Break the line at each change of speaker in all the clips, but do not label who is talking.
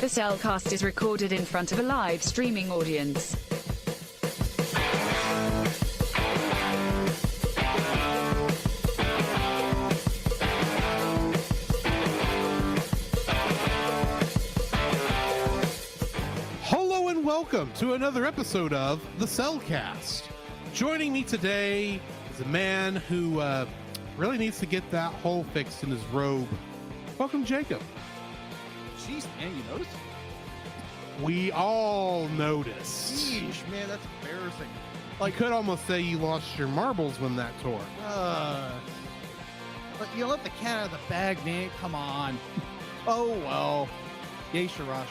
The Cellcast is recorded in front of a live streaming audience.
Hello and welcome to another episode of The Cellcast. Joining me today is a man who really needs to get that hole fixed in his robe. Welcome, Jacob.
Jeez, man, you noticed?
We all noticed.
Sheesh, man, that's embarrassing.
I could almost say you lost your marbles when that tore.
But you let the cat out of the bag, man. Come on. Oh, well. Yay, Shara.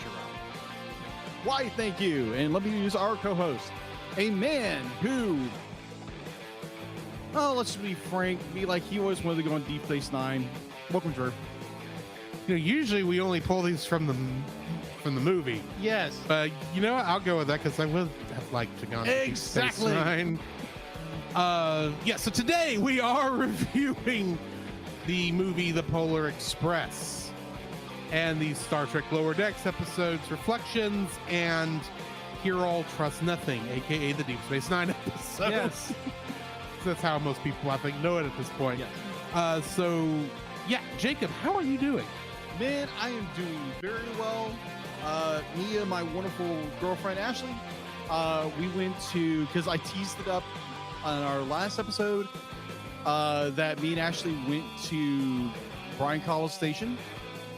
Why, thank you. And let me use our co-host, a man who, let's be frank, be like he always wanted to go on Deep Space Nine. Welcome, Drew.
You know, usually we only pull these from the movie.
Yes.
But you know what? I'll go with that because I would have liked to go on Deep Space Nine. So today we are reviewing the movie The Polar Express and the Star Trek Lower Decks episodes, Reflections, and Hear All, Trust Nothing, aka the Deep Space Nine episode.
Yes.
That's how most people, I think, know it at this point.
Yes.
Jacob, how are you doing?
Man, I am doing very well. Me and my wonderful girlfriend, Ashley, we went to, because I teased it up on our last episode, that me and Ashley went to Bryan College Station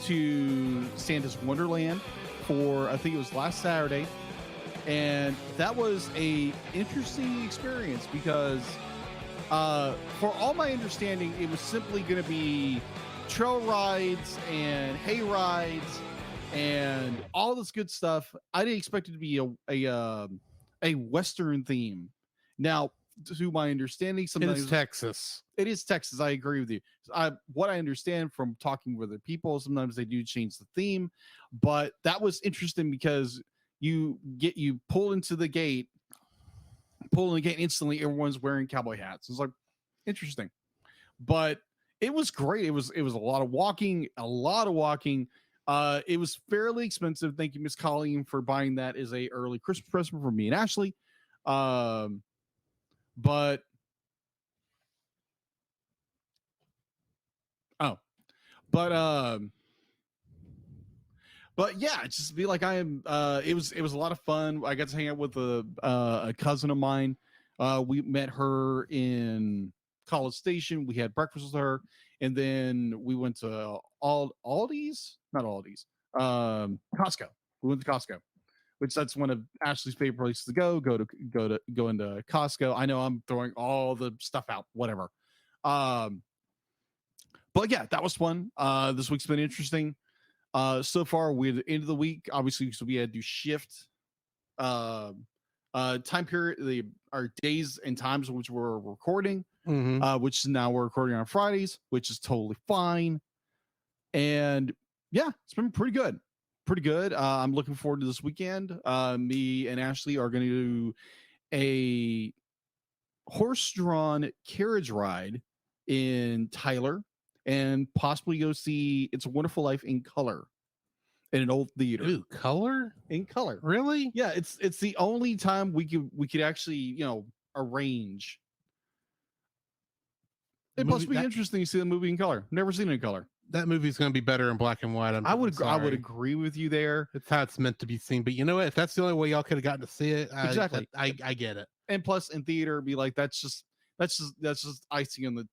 to Santa's Wonderland for, I think it was last Saturday. And that was a interesting experience because for all my understanding, it was simply going to be trail rides and hay rides and all this good stuff. I didn't expect it to be a Western theme. Now, to my understanding, sometimes
It's Texas.
It is Texas. I agree with you. What I understand from talking with other people, sometimes they do change the theme, but that was interesting because you pull into the gate, instantly everyone's wearing cowboy hats. It's like interesting, but it was great. It was a lot of walking. It was fairly expensive. Thank you, Miss Colleen, for buying that as a early Christmas present for me and Ashley. But yeah, just be like I am. It was a lot of fun. I got to hang out with a cousin of mine. We met her in College Station. We had breakfast with her, and then we went to Costco. We went to Costco, which that's one of Ashley's favorite places to go. Go into Costco. I know I'm throwing all the stuff out, whatever. But yeah, that was fun. This week's been interesting. So far, we're at the end of the week, obviously, so we had to shift time period, our days and times in which we're recording, which now we're recording on Fridays, which is totally fine. And yeah, it's been pretty good. I'm looking forward to this weekend. Me and Ashley are going to do a horse-drawn carriage ride in Tyler and possibly go see It's a Wonderful Life in color in an old theater.
Ooh, color?
In color.
Really?
Yeah, it's the only time we could actually, arrange. It must be interesting to see the movie in color. Never seen it in color.
That movie's going to be better in black and white.
I would agree with you there.
It's how it's meant to be seen. But you know what? If that's the only way y'all could have gotten to see it,
exactly,
I get it.
And plus, in theater, be like that's just icing on the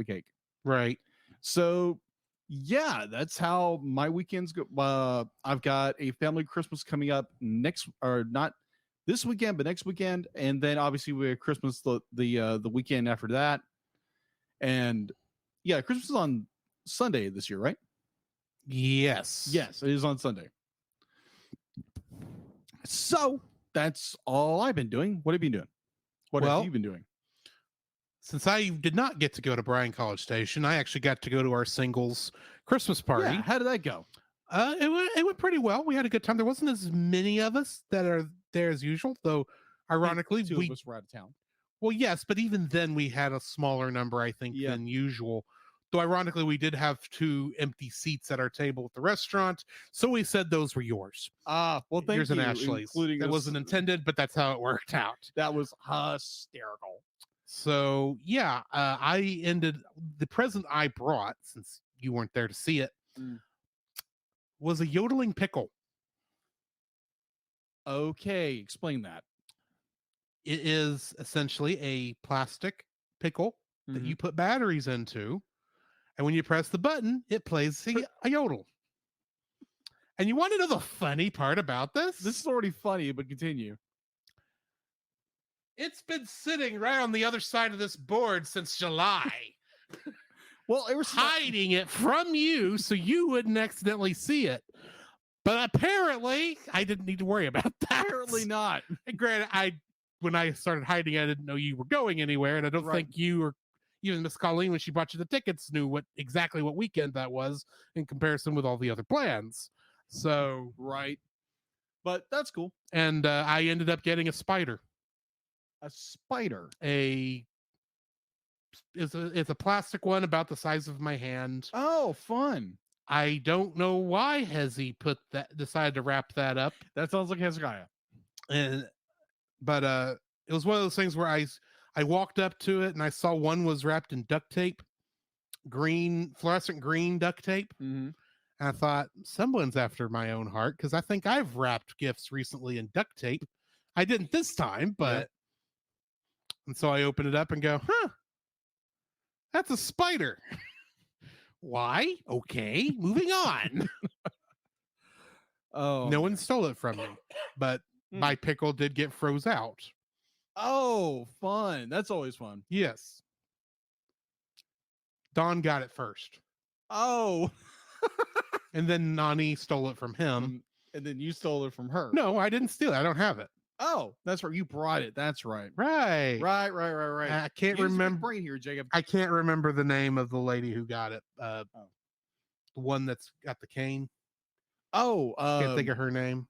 cake.
Right.
So yeah, that's how my weekends go. I've got a family Christmas coming up not this weekend, but next weekend, and then obviously we have Christmas the weekend after that. And yeah, Christmas is on Sunday this year, right?
Yes,
it is on Sunday. So that's all I've been doing. What have you been doing? What have you been doing?
Since I did not get to go to Bryan College Station, I actually got to go to our singles Christmas party.
Yeah, how did that go?
It went pretty well. We had a good time. There wasn't as many of us that are there as usual, though. Ironically,
two of us were out of town.
Well, yes, but even then we had a smaller number, I think, than usual. Though ironically, we did have 2 empty seats at our table at the restaurant, so we said those were yours.
Well, thank
Yours
you.
and Ashley's.
Including
That
us.
wasn't intended, but that's how it worked out.
That was hysterical.
So yeah, the present I brought, since you weren't there to see it, was a yodeling pickle.
Okay, explain that.
It is essentially a plastic pickle that you put batteries into, and when you press the button, it plays a yodel. And you want to know the funny part about this?
This is already funny, but continue.
It's been sitting right on the other side of this board since July.
Well, it was
hiding it from you so you wouldn't accidentally see it. But apparently, I didn't need to worry about that.
Apparently not.
And granted, when I started hiding, I didn't know you were going anywhere, and I don't think you or even Miss Colleen, when she bought you the tickets, knew exactly what weekend that was in comparison with all the other plans. So
but that's cool.
And I ended up getting a spider.
A spider.
It's a plastic one about the size of my hand.
Oh, fun.
I don't know why Hezi decided to wrap that up.
That sounds like Hezekiah.
But it was one of those things where I walked up to it and I saw one was wrapped in duct tape, fluorescent green duct tape. And I thought, someone's after my own heart, because I think I've wrapped gifts recently in duct tape. I didn't this time, but and so I open it up and go, that's a spider. Why? Okay, moving on. No one stole it from me, but my pickle did get froze out.
Oh, fun. That's always fun.
Yes. Don got it first.
Oh.
And then Nani stole it from him.
And then you stole it from her.
No, I didn't steal it. I don't have it.
Oh, that's right. You brought it. That's right.
Right.
I
can't remember.
Brain here, Jacob.
I can't remember the name of the lady who got it. The one that's got the cane. Can't think of her name.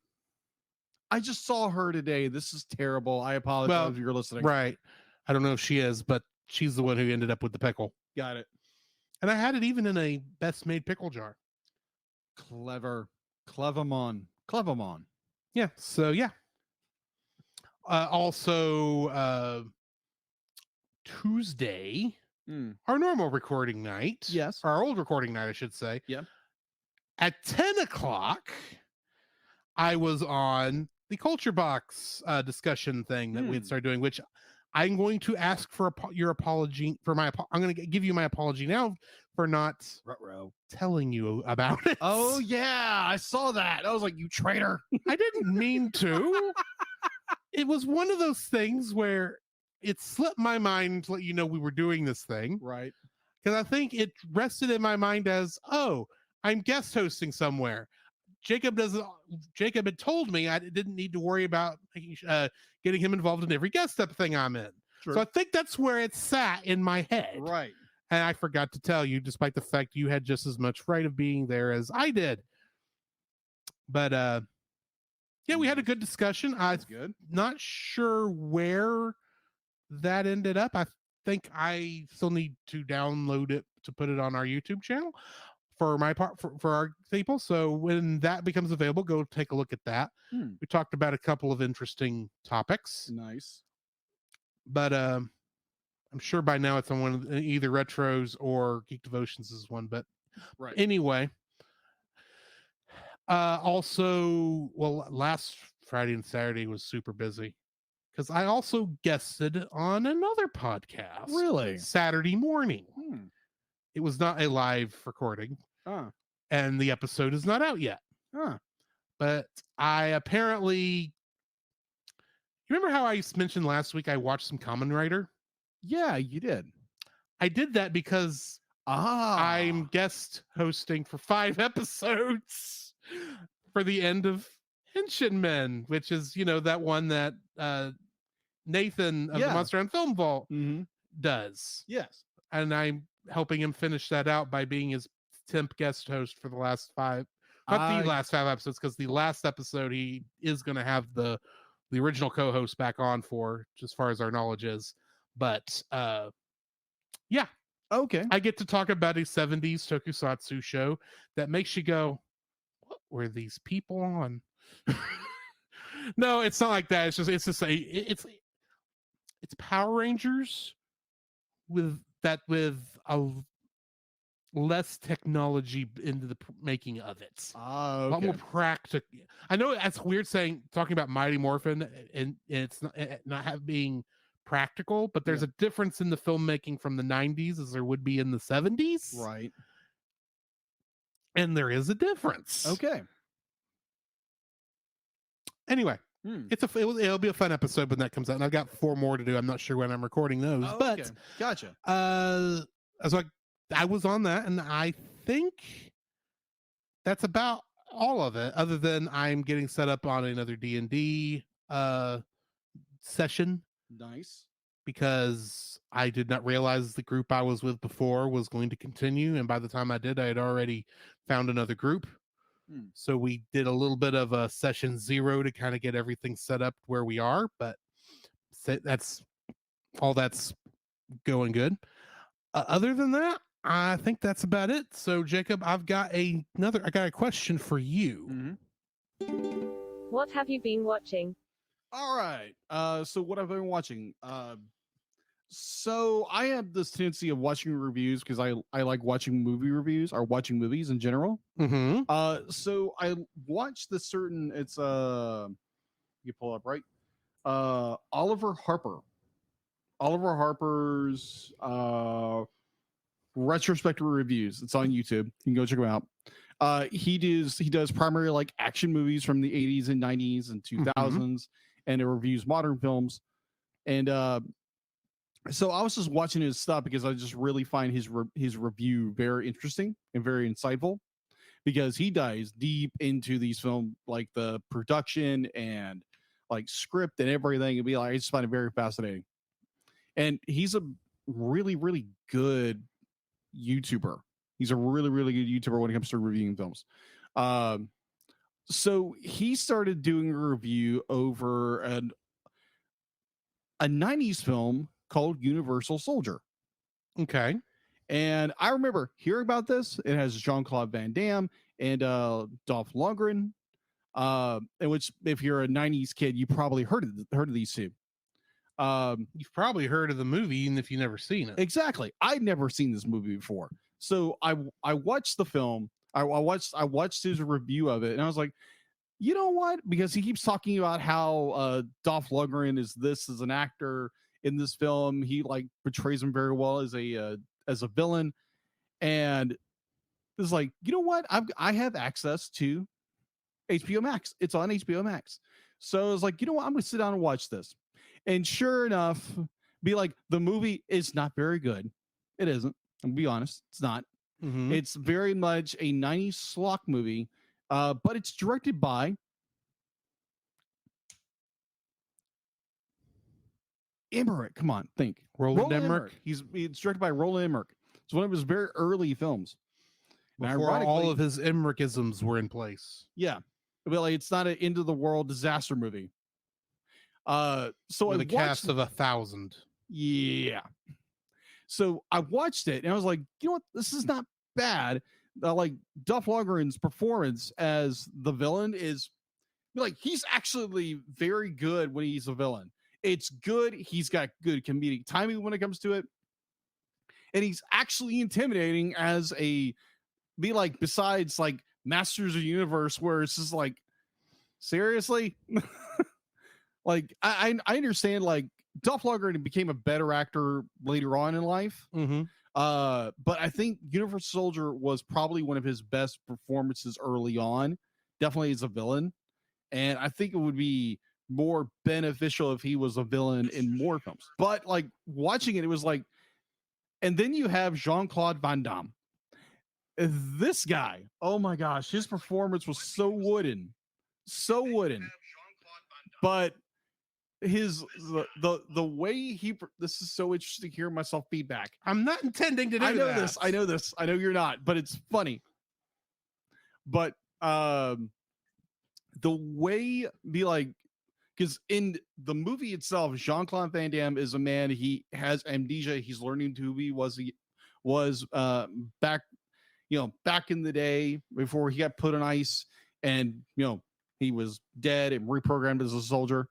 I just saw her today. This is terrible. I apologize if you're listening.
Right. I don't know if she is, but she's the one who ended up with the pickle.
Got it.
And I had it even in a best made pickle jar.
Clevamon.
Yeah. So yeah. Also, Tuesday, our normal recording night.
Yes.
Our old recording night, I should say.
Yeah.
At 10 o'clock, I was on the Culture Box discussion thing that we had started doing, which I'm going to ask for your apology for I'm going to give you my apology now for not telling you about it.
Oh yeah, I saw that. I was like, you traitor.
I didn't mean to. It was one of those things where it slipped my mind to let you know we were doing this thing.
Right.
Because I think it rested in my mind as, I'm guest hosting somewhere. Jacob had told me I didn't need to worry about getting him involved in every guest up thing I'm in. True. So I think that's where it sat in my head.
Right.
And I forgot to tell you, despite the fact you had just as much fright of being there as I did. But yeah, we had a good discussion.
That's good.
Not sure where that ended up. I think I still need to download it to put it on our YouTube channel for my part, for our people. So when that becomes available, go take a look at that. We talked about a couple of interesting topics.
Nice.
But I'm sure by now it's on one of either Retros or Geek Devotions is one. But anyway, also, last Friday and Saturday was super busy because I also guested on another podcast.
Really?
Saturday morning. It was not a live recording. And the episode is not out yet. But I apparently... You remember how I mentioned last week I watched some Kamen Rider?
Yeah, you did.
I did that because I'm guest hosting for 5 episodes for the end of Henshin Men, which is, that one that Nathan of the Monster on Film Vault does.
Yes.
And I'm helping him finish that out by being his temp guest host for the last 5, not the last 5 episodes, because the last episode he is going to have the original co-host back on for, just as far as our knowledge is. But yeah.
Okay.
I get to talk about a 70s tokusatsu show that makes you go, what were these people on? No, it's not like that. It's Power Rangers with a less technology into the making of it.
Okay.
A lot more practical. I know that's weird talking about Mighty Morphin and it's not being practical, but there's a difference in the filmmaking from the 90s as there would be in the 70s.
Right.
And there is a difference.
Okay.
Anyway, it'll be a fun episode when that comes out, and I've got 4 more to do. I'm not sure when I'm recording those, but
gotcha.
I was on that, and I think that's about all of it. Other than I'm getting set up on another D&D session.
Nice.
Because I did not realize the group I was with before was going to continue, and by the time I did, I had already found another group. So we did a little bit of a session 0 to kind of get everything set up where we are, but that's going good. Other than that, I think that's about it. So Jacob, I got a question for you.
What have you been watching?
All right. So what I've been watching. So I have this tendency of watching reviews because I like watching movie reviews or watching movies in general. So I watched this certain, it's you pull up, right? Oliver Harper's retrospective reviews. It's on YouTube. You can go check him out. He does primarily like action movies from the 80s and 90s and 2000s, and it reviews modern films. And so I was just watching his stuff because I just really find his review very interesting and very insightful, because he dives deep into these film, like the production and like script and everything. And I just find it very fascinating. And he's a really, really good YouTuber. He's a really, really good YouTuber when it comes to reviewing films. So he started doing a review over a 90s film called Universal Soldier.
Okay.
And I remember hearing about this. It has Jean-Claude Van Damme and Dolph Lundgren. In which, if you're a 90s kid, you probably heard of these two.
You've probably heard of the movie, even if you've never seen it.
Exactly. I'd never seen this movie before. So I watched the film. I watched his review of it, and I was like, you know what? Because he keeps talking about how Dolph Lundgren is this as an actor in this film. He like portrays him very well as a villain, and it's like, you know what? I have access to HBO Max. It's on HBO Max. So I was like, you know what? I'm gonna sit down and watch this. And sure enough, be like, the movie is not very good. It isn't. I'll be honest. It's not. It's very much a 90s schlock movie, but it's directed by Emmerich. Come on, think.
Roland Emmerich.
It's directed by Roland Emmerich. It's one of his very early films.
Before all of his Emmericisms were in place.
Yeah. Well, it's not an end of the world disaster movie. So
with a cast of 1,000.
Yeah. So I watched it and I was like, you know what? This is not bad. Like Dolph Lundgren's performance as the villain is like, he's actually very good when he's a villain. It's good. He's got good comedic timing when it comes to it. And he's actually intimidating as besides like Masters of the Universe, where it's just like, seriously? Like, I understand, like, Dolph Lundgren became a better actor later on in life. But I think Universal Soldier was probably one of his best performances early on, definitely as a villain. And I think it would be more beneficial if he was a villain in more films. But like watching it, it was like, and then you have Jean-Claude Van Damme. This guy, oh my gosh, his performance was so wooden. But the way this is so interesting hearing myself feedback.
I'm not intending to do that.
I know this. I know you're not, but it's funny. But the way because in the movie itself, Jean-Claude Van Damme is a man, he has amnesia. He's learning who he was back back in the day before he got put on ice and he was dead and reprogrammed as a soldier,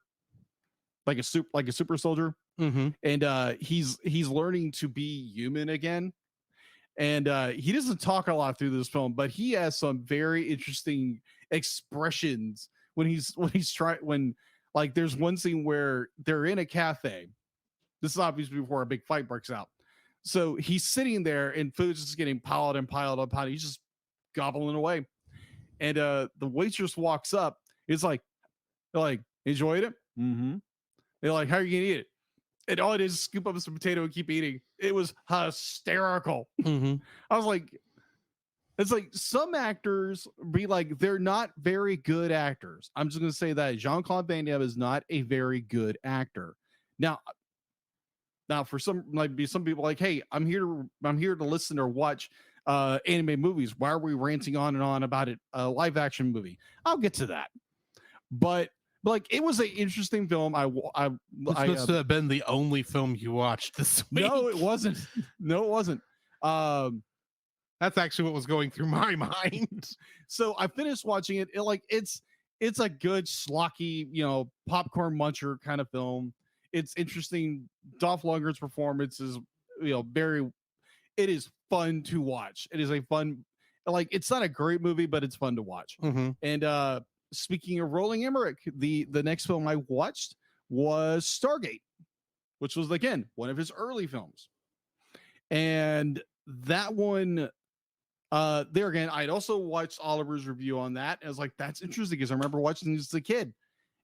like a super soldier.
Mm-hmm.
And he's learning to be human again. And he doesn't talk a lot through this film, but he has some very interesting expressions when like there's one scene where they're in a cafe. This is obviously before a big fight breaks out. So he's sitting there and food's just getting piled and piled up. He's just gobbling away. And the waitress walks up. It's like, they're like, enjoyed it? Mm-hmm. They're like, how are you gonna eat it? And all it is scoop up some potato and keep eating. It was hysterical.
Mm-hmm.
I was like, it's like some actors be like, they're not very good actors. I'm just gonna say that Jean-Claude Van Damme is not a very good actor. Now for some people like, hey, I'm here to listen or watch anime movies. Why are we ranting on and on about it? A live action movie. I'll get to that. But like, it was an interesting film.
This must have been the only film you watched this week.
No, it wasn't. No, it wasn't.
That's actually what was going through my mind.
So I finished watching it. It's a good schlocky, popcorn muncher kind of film. It's interesting. Dolph Lundgren's performance is, it is fun to watch. It is a fun, it's not a great movie, but it's fun to watch.
Mm-hmm.
And speaking of Roland Emmerich, the next film I watched was Stargate, which was, again, one of his early films. And that one, there again, I'd also watched Oliver's review on that. I was like, that's interesting because I remember watching this as a kid.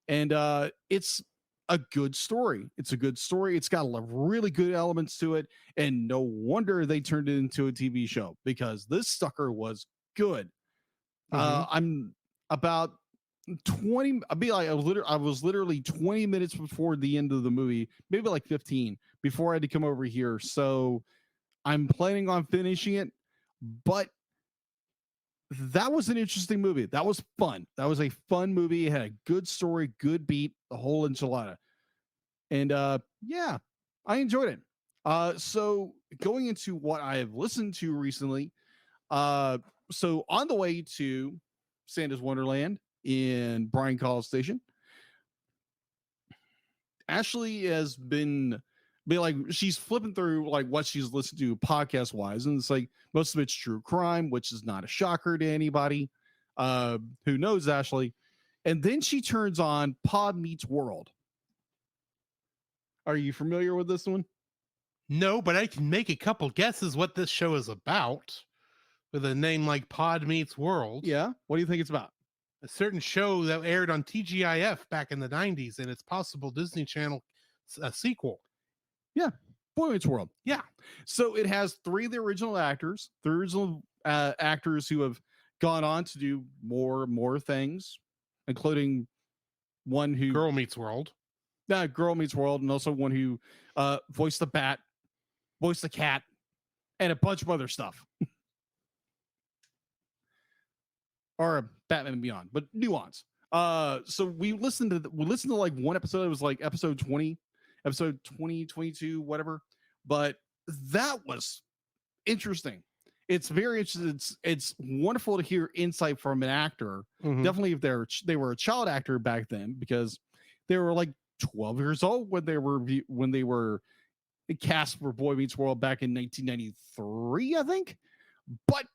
And it's a good story. It's a good story. It's got really good elements to it. And no wonder they turned it into a TV show because this sucker was good.
Mm-hmm.
I'm about 20. I was literally 20 minutes before the end of the movie, maybe like 15 before I had to come over here. So I'm planning on finishing it, but that was an interesting movie. That was fun. That was a fun movie. It had a good story, good beat, the whole enchilada. And yeah, I enjoyed it. So going into what I have listened to recently, so on the way to Santa's Wonderland in Bryan College Station, Ashley has been like, she's flipping through like what she's listened to podcast wise, and it's like most of it's true crime, which is not a shocker to anybody who knows Ashley. And then she turns on Pod Meets World. Are you familiar with this one?
No, but I can make a couple guesses what this show is about with a name like Pod Meets World.
Yeah. What do you think it's about?
A certain show that aired on TGIF back in the 90s, and it's possible Disney Channel sequel.
Yeah. Boy Meets World.
Yeah.
So it has three of the original actors, actors who have gone on to do more things, including one who
Girl Meets World.
Girl Meets World, and also one who voiced the bat, voiced the cat, and a bunch of other stuff. Or Batman and Beyond, but nuance. So we listened to like one episode. It was like episode 20, 22, whatever. But that was interesting. It's very interesting. It's wonderful to hear insight from an actor.
Mm-hmm.
Definitely if they were a child actor back then, because they were like 12 years old when they were cast for Boy Meets World back in 1993, I think. But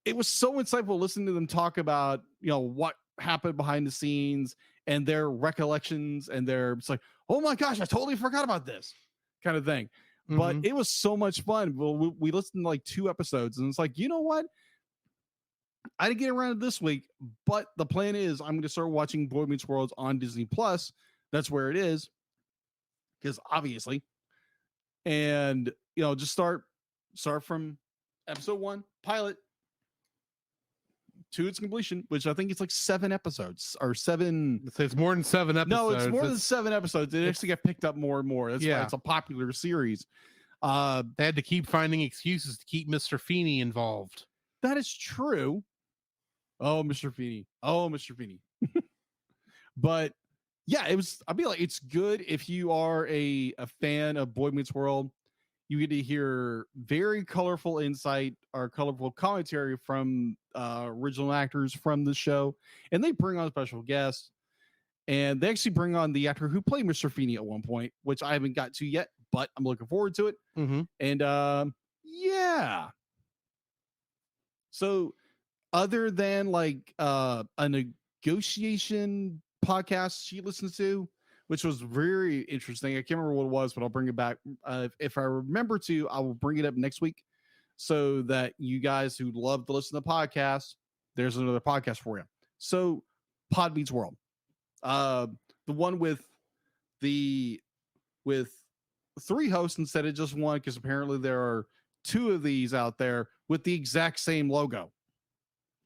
it was so insightful listening to them talk about, what happened behind the scenes and their recollections, and it's like, oh my gosh, I totally forgot about this kind of thing. Mm-hmm. But it was so much fun. Well, we listened to like 2 episodes, and it's like, you know what? I didn't get around to this week, but the plan is I'm going to start watching Boy Meets World on Disney Plus. That's where it is, because obviously, and just start from episode 1 pilot to its completion, which I think it's like 7 episodes or 7.
It's more than 7 episodes.
No, it's more than 7 episodes. It actually got picked up more and more. That's why it's a popular series.
They had to keep finding excuses to keep Mr. Feeney involved.
That is true. Oh, Mr. Feeney. But yeah, it's good if you are a fan of Boy Meets World. You get to hear very colorful insight or colorful commentary from original actors from the show, and they bring on special guests. And they actually bring on the actor who played Mr. Feeney at one point, which I haven't got to yet, but I'm looking forward to it.
Mm-hmm.
And yeah. So other than like a negotiation podcast she listens to, which was very interesting. I can't remember what it was, but I'll bring it back. If I remember to, I will bring it up next week so that you guys who love to listen to podcasts, there's another podcast for you. So Pod Meets World. The one with 3 hosts instead of just one, because apparently there are 2 of these out there with the exact same logo.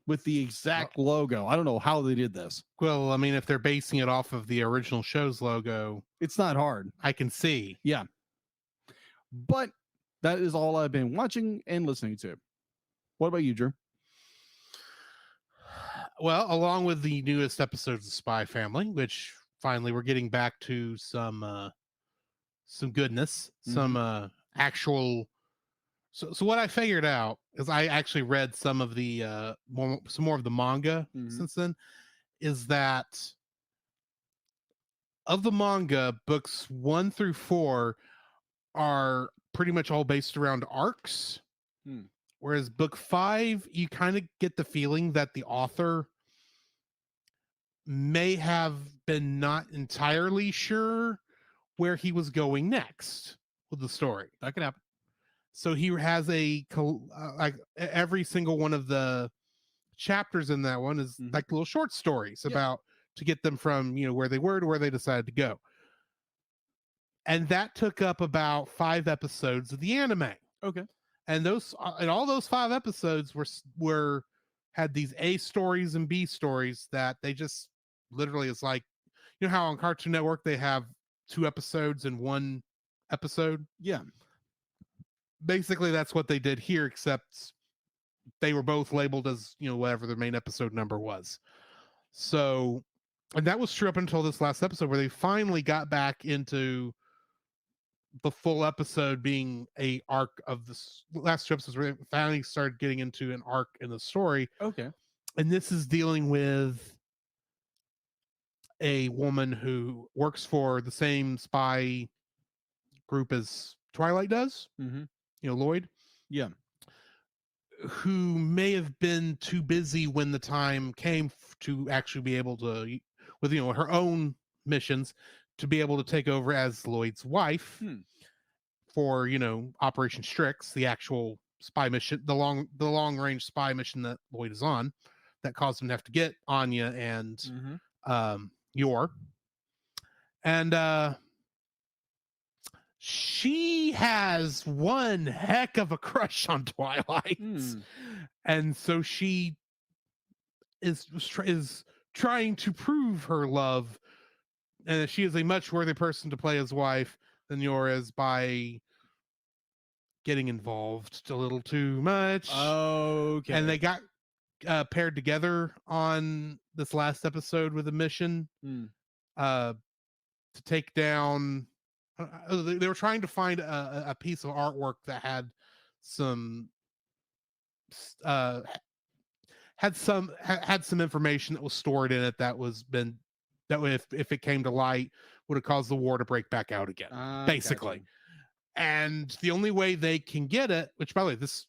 With the exact logo. I don't know how they did this.
Well, I mean, if they're basing it off of the original show's logo,
it's not hard.
I can see.
Yeah. But that is all I've been watching and listening to. What about you, Drew?
Well, along with the newest episodes of Spy Family, which finally we're getting back to some goodness, some actual. So what I figured out is I actually read some of the some more of the manga since then, is that of the manga, books 1 through 4 are pretty much all based around arcs. Whereas book 5, you kind of get the feeling that the author may have been not entirely sure where he was going next with the story.
That could happen.
So he has like every single one of the chapters in that one is like little short stories about to get them from, where they were to where they decided to go. And that took up about 5 episodes of the anime.
Okay.
And all those 5 episodes had these A stories and B stories that they just literally is like, how on Cartoon Network they have 2 episodes in 1 episode.
Yeah.
Basically, that's what they did here, except they were both labeled as, whatever their main episode number was. So, and that was true up until this last episode where they finally got back into the full episode being a arc of the last 2 episodes where they finally started getting into an arc in the story.
Okay.
And this is dealing with a woman who works for the same spy group as Twilight does. Lloyd.
Yeah.
Who may have been too busy when the time came to actually be able to, with her own missions, to be able to take over as Lloyd's wife for Operation Strix, the actual spy mission, the long range spy mission that Lloyd is on, that caused him to have to get Anya and Yor, and she has one heck of a crush on Twilight. And so she is trying to prove her love, and that she is a much worthy person to play his wife than Yor is, by getting involved a little too much.
Okay.
And they got paired together on this last episode with a mission to take down. They were trying to find a piece of artwork that had some information that was stored in it that if it came to light would have caused the war to break back out again, basically. Gotcha. And the only way they can get it, which by the way, this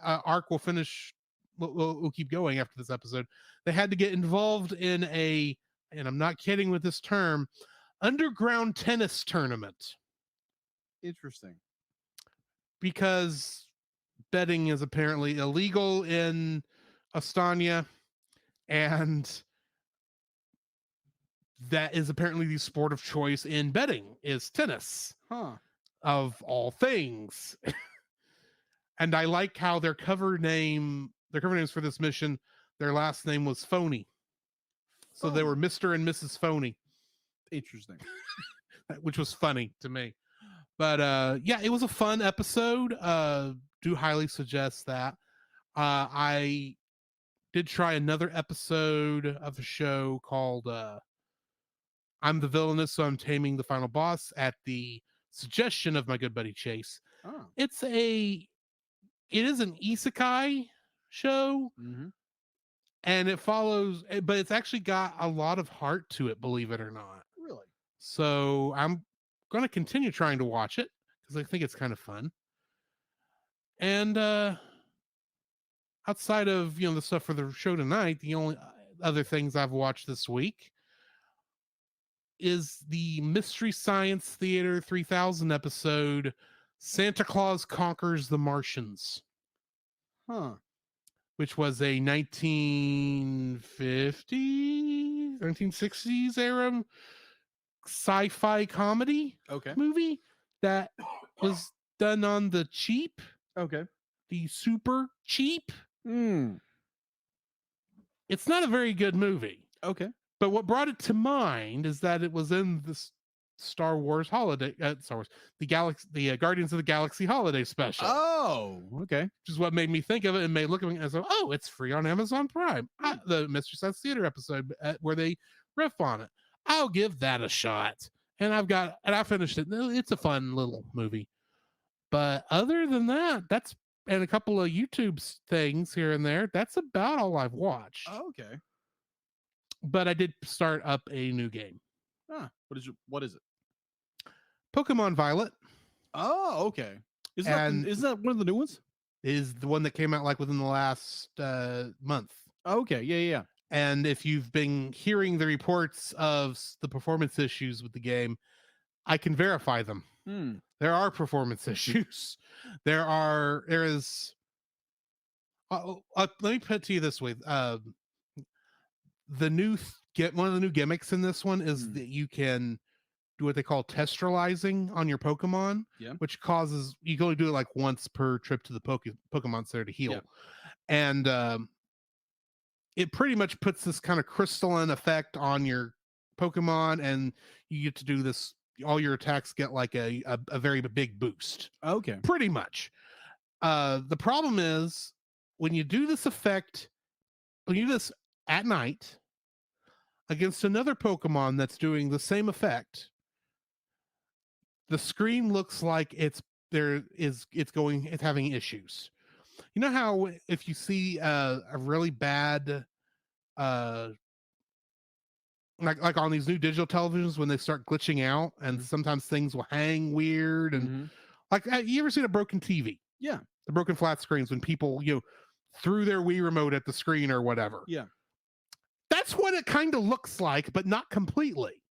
arc will finish, we'll keep going after this episode. They had to get involved in and I'm not kidding with this term, underground tennis tournament.
Interesting.
Because betting is apparently illegal in Estonia, and that is apparently the sport of choice in betting is tennis. Of all things. And I like how their cover names for this mission, their last name was Phony. So they were Mr. and Mrs. Phony.
Interesting.
Which was funny to me. But yeah, it was a fun episode. Do highly suggest that. I did try another episode of a show called I'm the Villainous, so I'm Taming the Final Boss at the suggestion of my good buddy Chase.
Oh.
It is an isekai show,
Mm-hmm.
and it follows, but it's actually got a lot of heart to it, believe it or not.
Really?
So I'm going to continue trying to watch it because I think it's kind of fun. And outside of, the stuff for the show tonight, the only other things I've watched this week is the Mystery Science Theater 3000 episode, Santa Claus Conquers the Martians.
Huh.
Which was a 1960s era sci-fi comedy
Okay.
movie that was done on the cheap,
Okay.
the super cheap.
Mm.
It's not a very good movie.
Okay.
But what brought it to mind is that it was in the Star Wars holiday, the Guardians of the Galaxy holiday special.
Oh, okay.
Which is what made me think of it and made look at me as oh, it's free on Amazon Prime. The Mystery Science Theater episode where they riff on it. I'll give that a shot. And I finished it. It's a fun little movie. But other than that, and a couple of YouTube things here and there, that's about all I've watched.
Oh, okay.
But I did start up a new game.
What is it?
Pokemon Violet.
Oh, okay. Isn't that one of the new ones?
Is the one that came out like within the last month.
Okay, yeah.
And if you've been hearing the reports of the performance issues with the game, I can verify them. There are performance issues. There is. Let me put it to you this way: one of the new gimmicks in this one is that you can do what they call testralizing on your Pokemon, which causes you can only do it like once per trip to the Pokemon Center to heal, and it pretty much puts this kind of crystalline effect on your Pokemon, and you get to do this. All your attacks get like a very big boost.
Okay,
pretty much. The problem is when you do this effect, when you do this at night against another Pokemon that's doing the same effect, the screen looks like it's having issues. You know how if you see a really bad like on these new digital televisions when they start glitching out and sometimes things will hang weird and like you ever seen a broken TV?
Yeah.
The broken flat screens when people, threw their Wii remote at the screen or whatever.
Yeah.
That's what it kind of looks like, but not completely.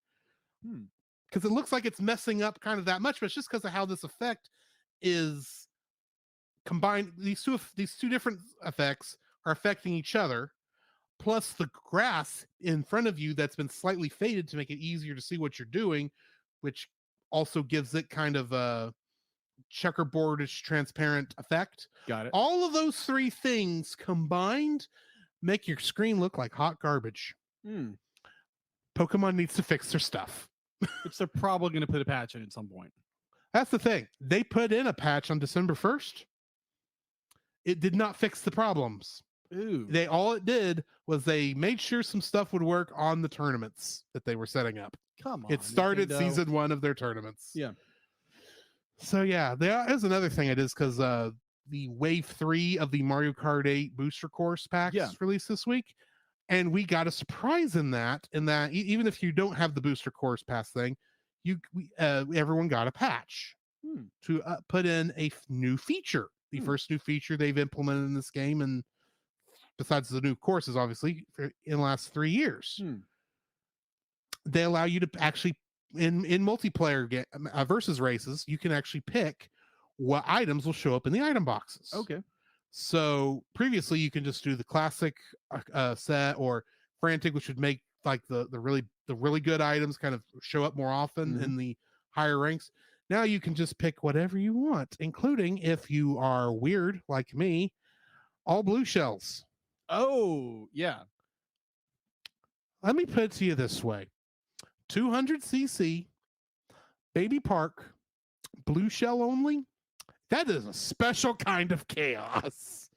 Because it looks like it's messing up kind of that much, but it's just because of how this effect is combined. These two different effects are affecting each other, plus the grass in front of you that's been slightly faded to make it easier to see what you're doing, which also gives it kind of a checkerboardish transparent effect.
Got it.
All of those three things combined make your screen look like hot garbage. Pokemon needs to fix their stuff.
Which they're probably going to put a patch in at some point.
That's the thing. They put in a patch on December 1st. It did not fix the problems.
Ooh.
All it did was they made sure some stuff would work on the tournaments that they were setting up.
Come on.
It started
Nintendo.
season 1 of their tournaments.
Yeah.
So yeah, there is another thing it is because the wave 3 of the Mario Kart 8 booster course packs released this week. And we got a surprise in that even if you don't have the booster course pass thing, everyone got a patch to put in a new feature. The first new feature they've implemented in this game, and besides the new courses, obviously, in the last 3 years. They allow you to actually, in multiplayer versus races, you can actually pick what items will show up in the item boxes.
Okay.
So previously, you can just do the classic set or frantic, which would make like the really good items kind of show up more often in the higher ranks. Now you can just pick whatever you want, including, if you are weird like me, all blue shells.
Oh, yeah.
Let me put it to you this way. 200cc, Baby Park, blue shell only. That is a special kind of chaos.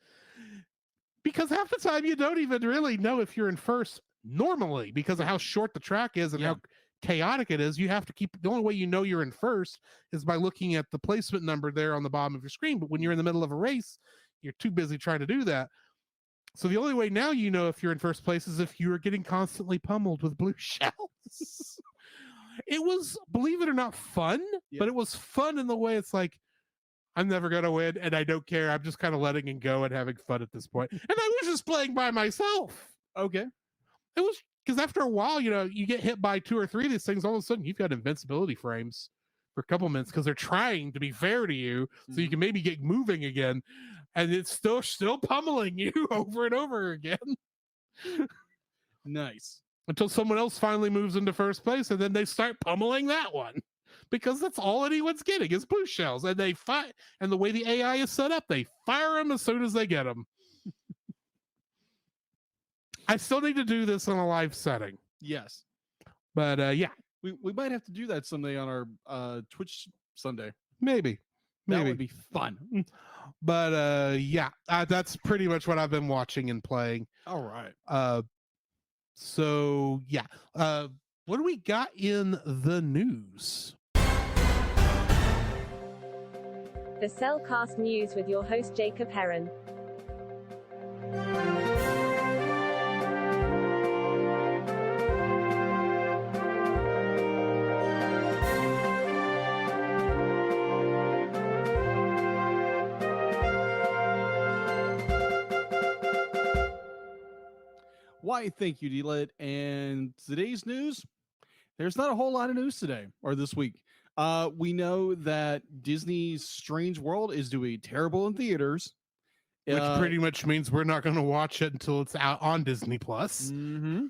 Because half the time you don't even really know if you're in first normally because of how short the track is and how chaotic it is, you have to keep, the only way you know you're in first is by looking at the placement number there on the bottom of your screen. But when you're in the middle of a race, you're too busy trying to do that. So the only way now you know if you're in first place is if you're getting constantly pummeled with blue shells. It was, believe it or not, fun, but it was fun in the way it's like, I'm never going to win and I don't care. I'm just kind of letting it go and having fun at this point. And I was just playing by myself.
Okay.
It was, because after a while, you know, you get hit by 2 or 3 of these things, all of a sudden you've got invincibility frames for a couple minutes because they're trying to be fair to you so you can maybe get moving again. And it's still pummeling you over and over again.
Nice.
Until someone else finally moves into first place, and then they start pummeling that one. Because that's all anyone's getting is blue shells. And they fight, and the way the AI is set up, they fire them as soon as they get them. I still need to do this in a live setting.
Yes.
But yeah.
We might have to do that someday on our Twitch Sunday.
Maybe.
That would be fun.
But yeah, that's pretty much what I've been watching and playing.
All right.
So yeah. What do we got in the news?
The Cellcast News with your host Jacob Heron.
Why, thank you, D-Lit. And today's news, there's not a whole lot of news today or this week. We know that Disney's Strange World is doing terrible in theaters.
Which pretty much means we're not going to watch it until it's out on Disney Plus.
Mm-hmm.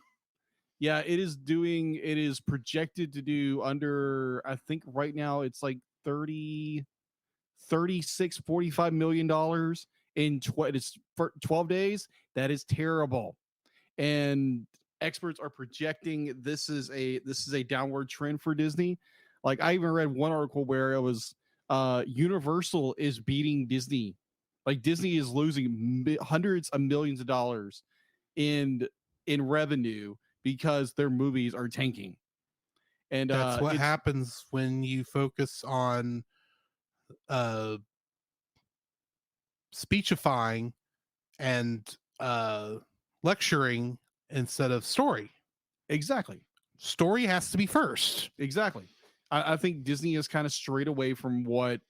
Yeah, it is projected to do under, I think right now it's like 45 million dollars in 12 days. That is terrible. And experts are projecting this is a downward trend for Disney. Like, I even read one article where it was Universal is beating Disney. Like, Disney is losing hundreds of millions of dollars in revenue because their movies are tanking. And
that's what happens when you focus on speechifying and lecturing instead of story.
Exactly.
Story has to be first.
Exactly. I think Disney is kind of strayed away from what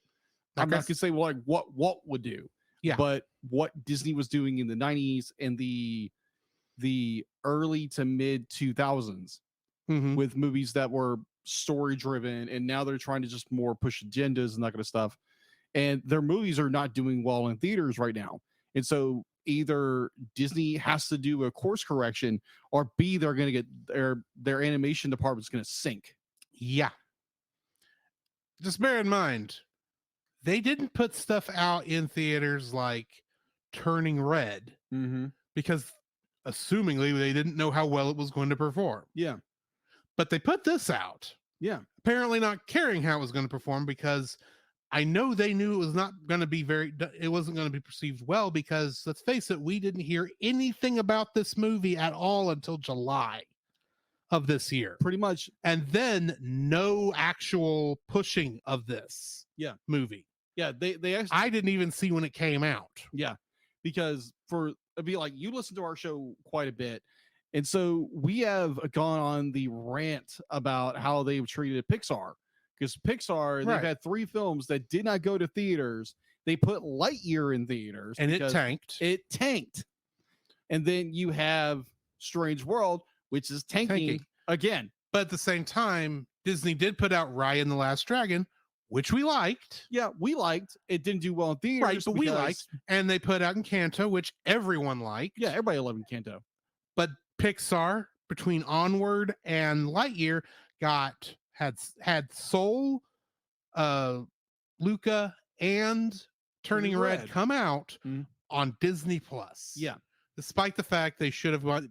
I'm not gonna say like what would do.
Yeah.
But what Disney was doing in the 90s and the early to mid 2000s with movies that were story driven, and now they're trying to just more push agendas and that kind of stuff. And their movies are not doing well in theaters right now. And so either Disney has to do a course correction, or B, they're going to get their animation department's going to sink.
Yeah. Just bear in mind, they didn't put stuff out in theaters like Turning Red because assumingly they didn't know how well it was going to perform.
Yeah.
But they put this out.
Yeah.
Apparently not caring how it was going to perform, because I know they knew it was not going to be it wasn't going to be perceived well, because let's face it, we didn't hear anything about this movie at all until July of this year.
Pretty much.
And then no actual pushing of this movie.
Yeah, they actually,
I didn't even see when it came out.
Yeah, because it'd be like, you listen to our show quite a bit, and so we have gone on the rant about how they've treated Pixar, because Pixar, they've had 3 films that did not go to theaters. They put Lightyear in theaters,
and it tanked.
And then you have Strange World, which is tanking again.
But at the same time, Disney did put out Raya and the Last Dragon, which we liked.
Yeah, we liked. It didn't do well in theaters.
Right, but we liked. And they put out Encanto, which everyone liked.
Yeah, everybody loved Encanto.
But Pixar, between Onward and Lightyear, had Soul, Luca, and Turning Red come out on Disney Plus.
Yeah.
Despite the fact they should have gone.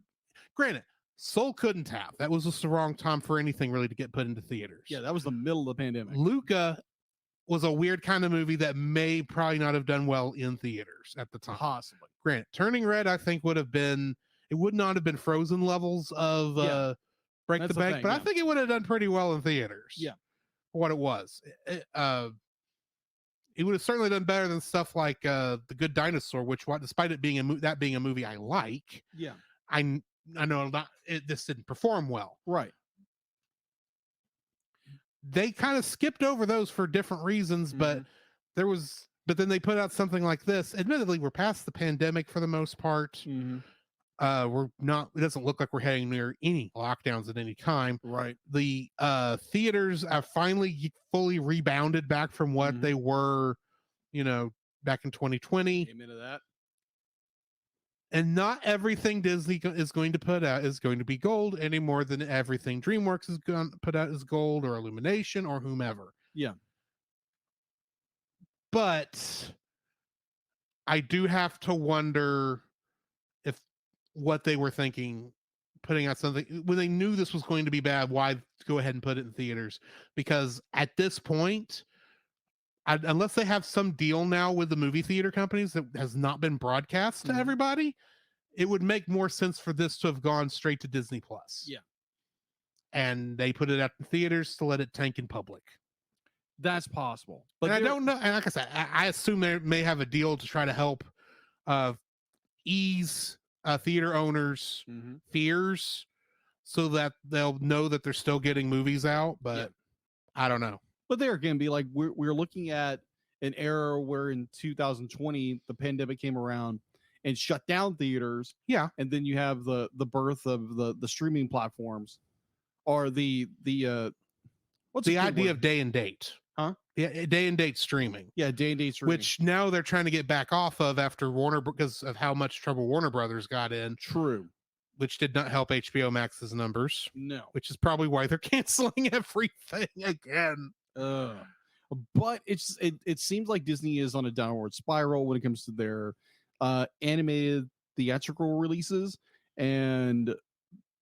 Granted, Soul couldn't have. That was just the wrong time for anything really to get put into theaters.
Yeah, that was the middle of the pandemic.
Luca was a weird kind of movie that may probably not have done well in theaters at the time.
Possibly.
Granted, Turning Red, I think, would not have been Frozen levels of break
That's
the
the
bank,
thing,
but I
yeah.
think it would have done pretty well in theaters.
Yeah.
For what it was. It would have certainly done better than stuff like The Good Dinosaur, which, despite it being that being a movie I like,
Yeah.
I know this didn't perform well.
Right.
They kind of skipped over those for different reasons, but then they put out something like this. Admittedly, we're past the pandemic for the most part.
Mm-hmm.
We're not. It doesn't look like we're heading near any lockdowns at any time.
Right.
The theaters have finally fully rebounded back from what they were, back in 2020.
Amen to that.
And not everything Disney is going to put out is going to be gold any more than everything DreamWorks is going to put out is gold, or Illumination, or whomever.
Yeah.
But I do have to wonder if what they were thinking, putting out something when they knew this was going to be bad, why go ahead and put it in theaters? Because at this point, unless they have some deal now with the movie theater companies that has not been broadcast to everybody, it would make more sense for this to have gone straight to Disney Plus.
Yeah.
And they put it out in theaters to let it tank in public.
That's possible. But
I don't know. And like I said, I assume they may have a deal to try to help ease theater owners' fears so that they'll know that they're still getting movies out. But I don't know.
But there again, be like, we're looking at an era where in 2020, the pandemic came around and shut down theaters.
Yeah.
And then you have the birth of the streaming platforms, or what's
the idea of day and date.
Huh?
Yeah, day and date streaming.
Yeah, day and date streaming.
Which now they're trying to get back off of after Warner, because of how much trouble Warner Brothers got in.
True.
Which did not help HBO Max's numbers.
No.
Which is probably why they're canceling everything again.
But it seems like Disney is on a downward spiral when it comes to their animated theatrical releases, and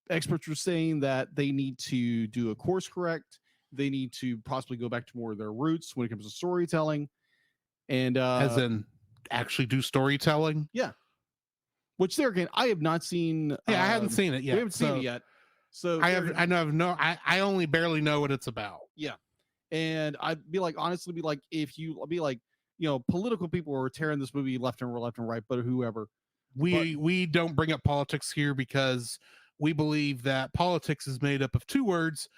experts are saying that they need to do a course correct. They need to possibly go back to more of their roots when it comes to storytelling, and
as in actually do storytelling.
Yeah. Which there again, I have not seen.
I hadn't seen it yet.
We haven't seen it yet. So
I only barely know what it's about.
Yeah. And I'd be like, honestly, political people are tearing this movie left and right, but whoever.
We don't bring up politics here because we believe that politics is made up of two words: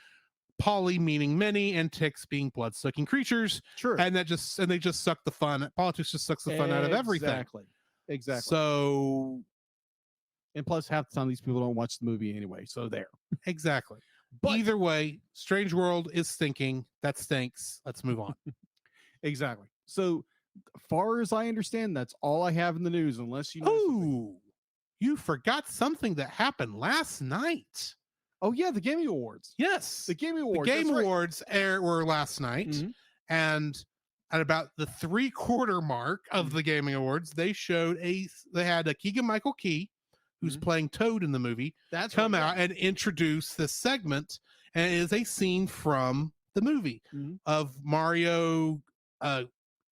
poly meaning many, and ticks being blood-sucking creatures.
Sure.
And they just suck the fun. Politics just sucks the fun out of everything.
Exactly.
So,
and plus half the time these people don't watch the movie anyway. So there.
Exactly.
But
either way, Strange World is stinking. That stinks. Let's move on.
Exactly. So far as I understand, that's all I have in the news, unless you know.
Oh, you forgot something that happened last night.
Oh yeah, the Gaming Awards.
Yes,
the Gaming Awards.
The Game Awards were last night, and at about the 3/4 mark of the Gaming Awards, they had a Keegan-Michael Key, who's playing Toad in the movie, come out and introduce this segment, and it is a scene from the movie of Mario.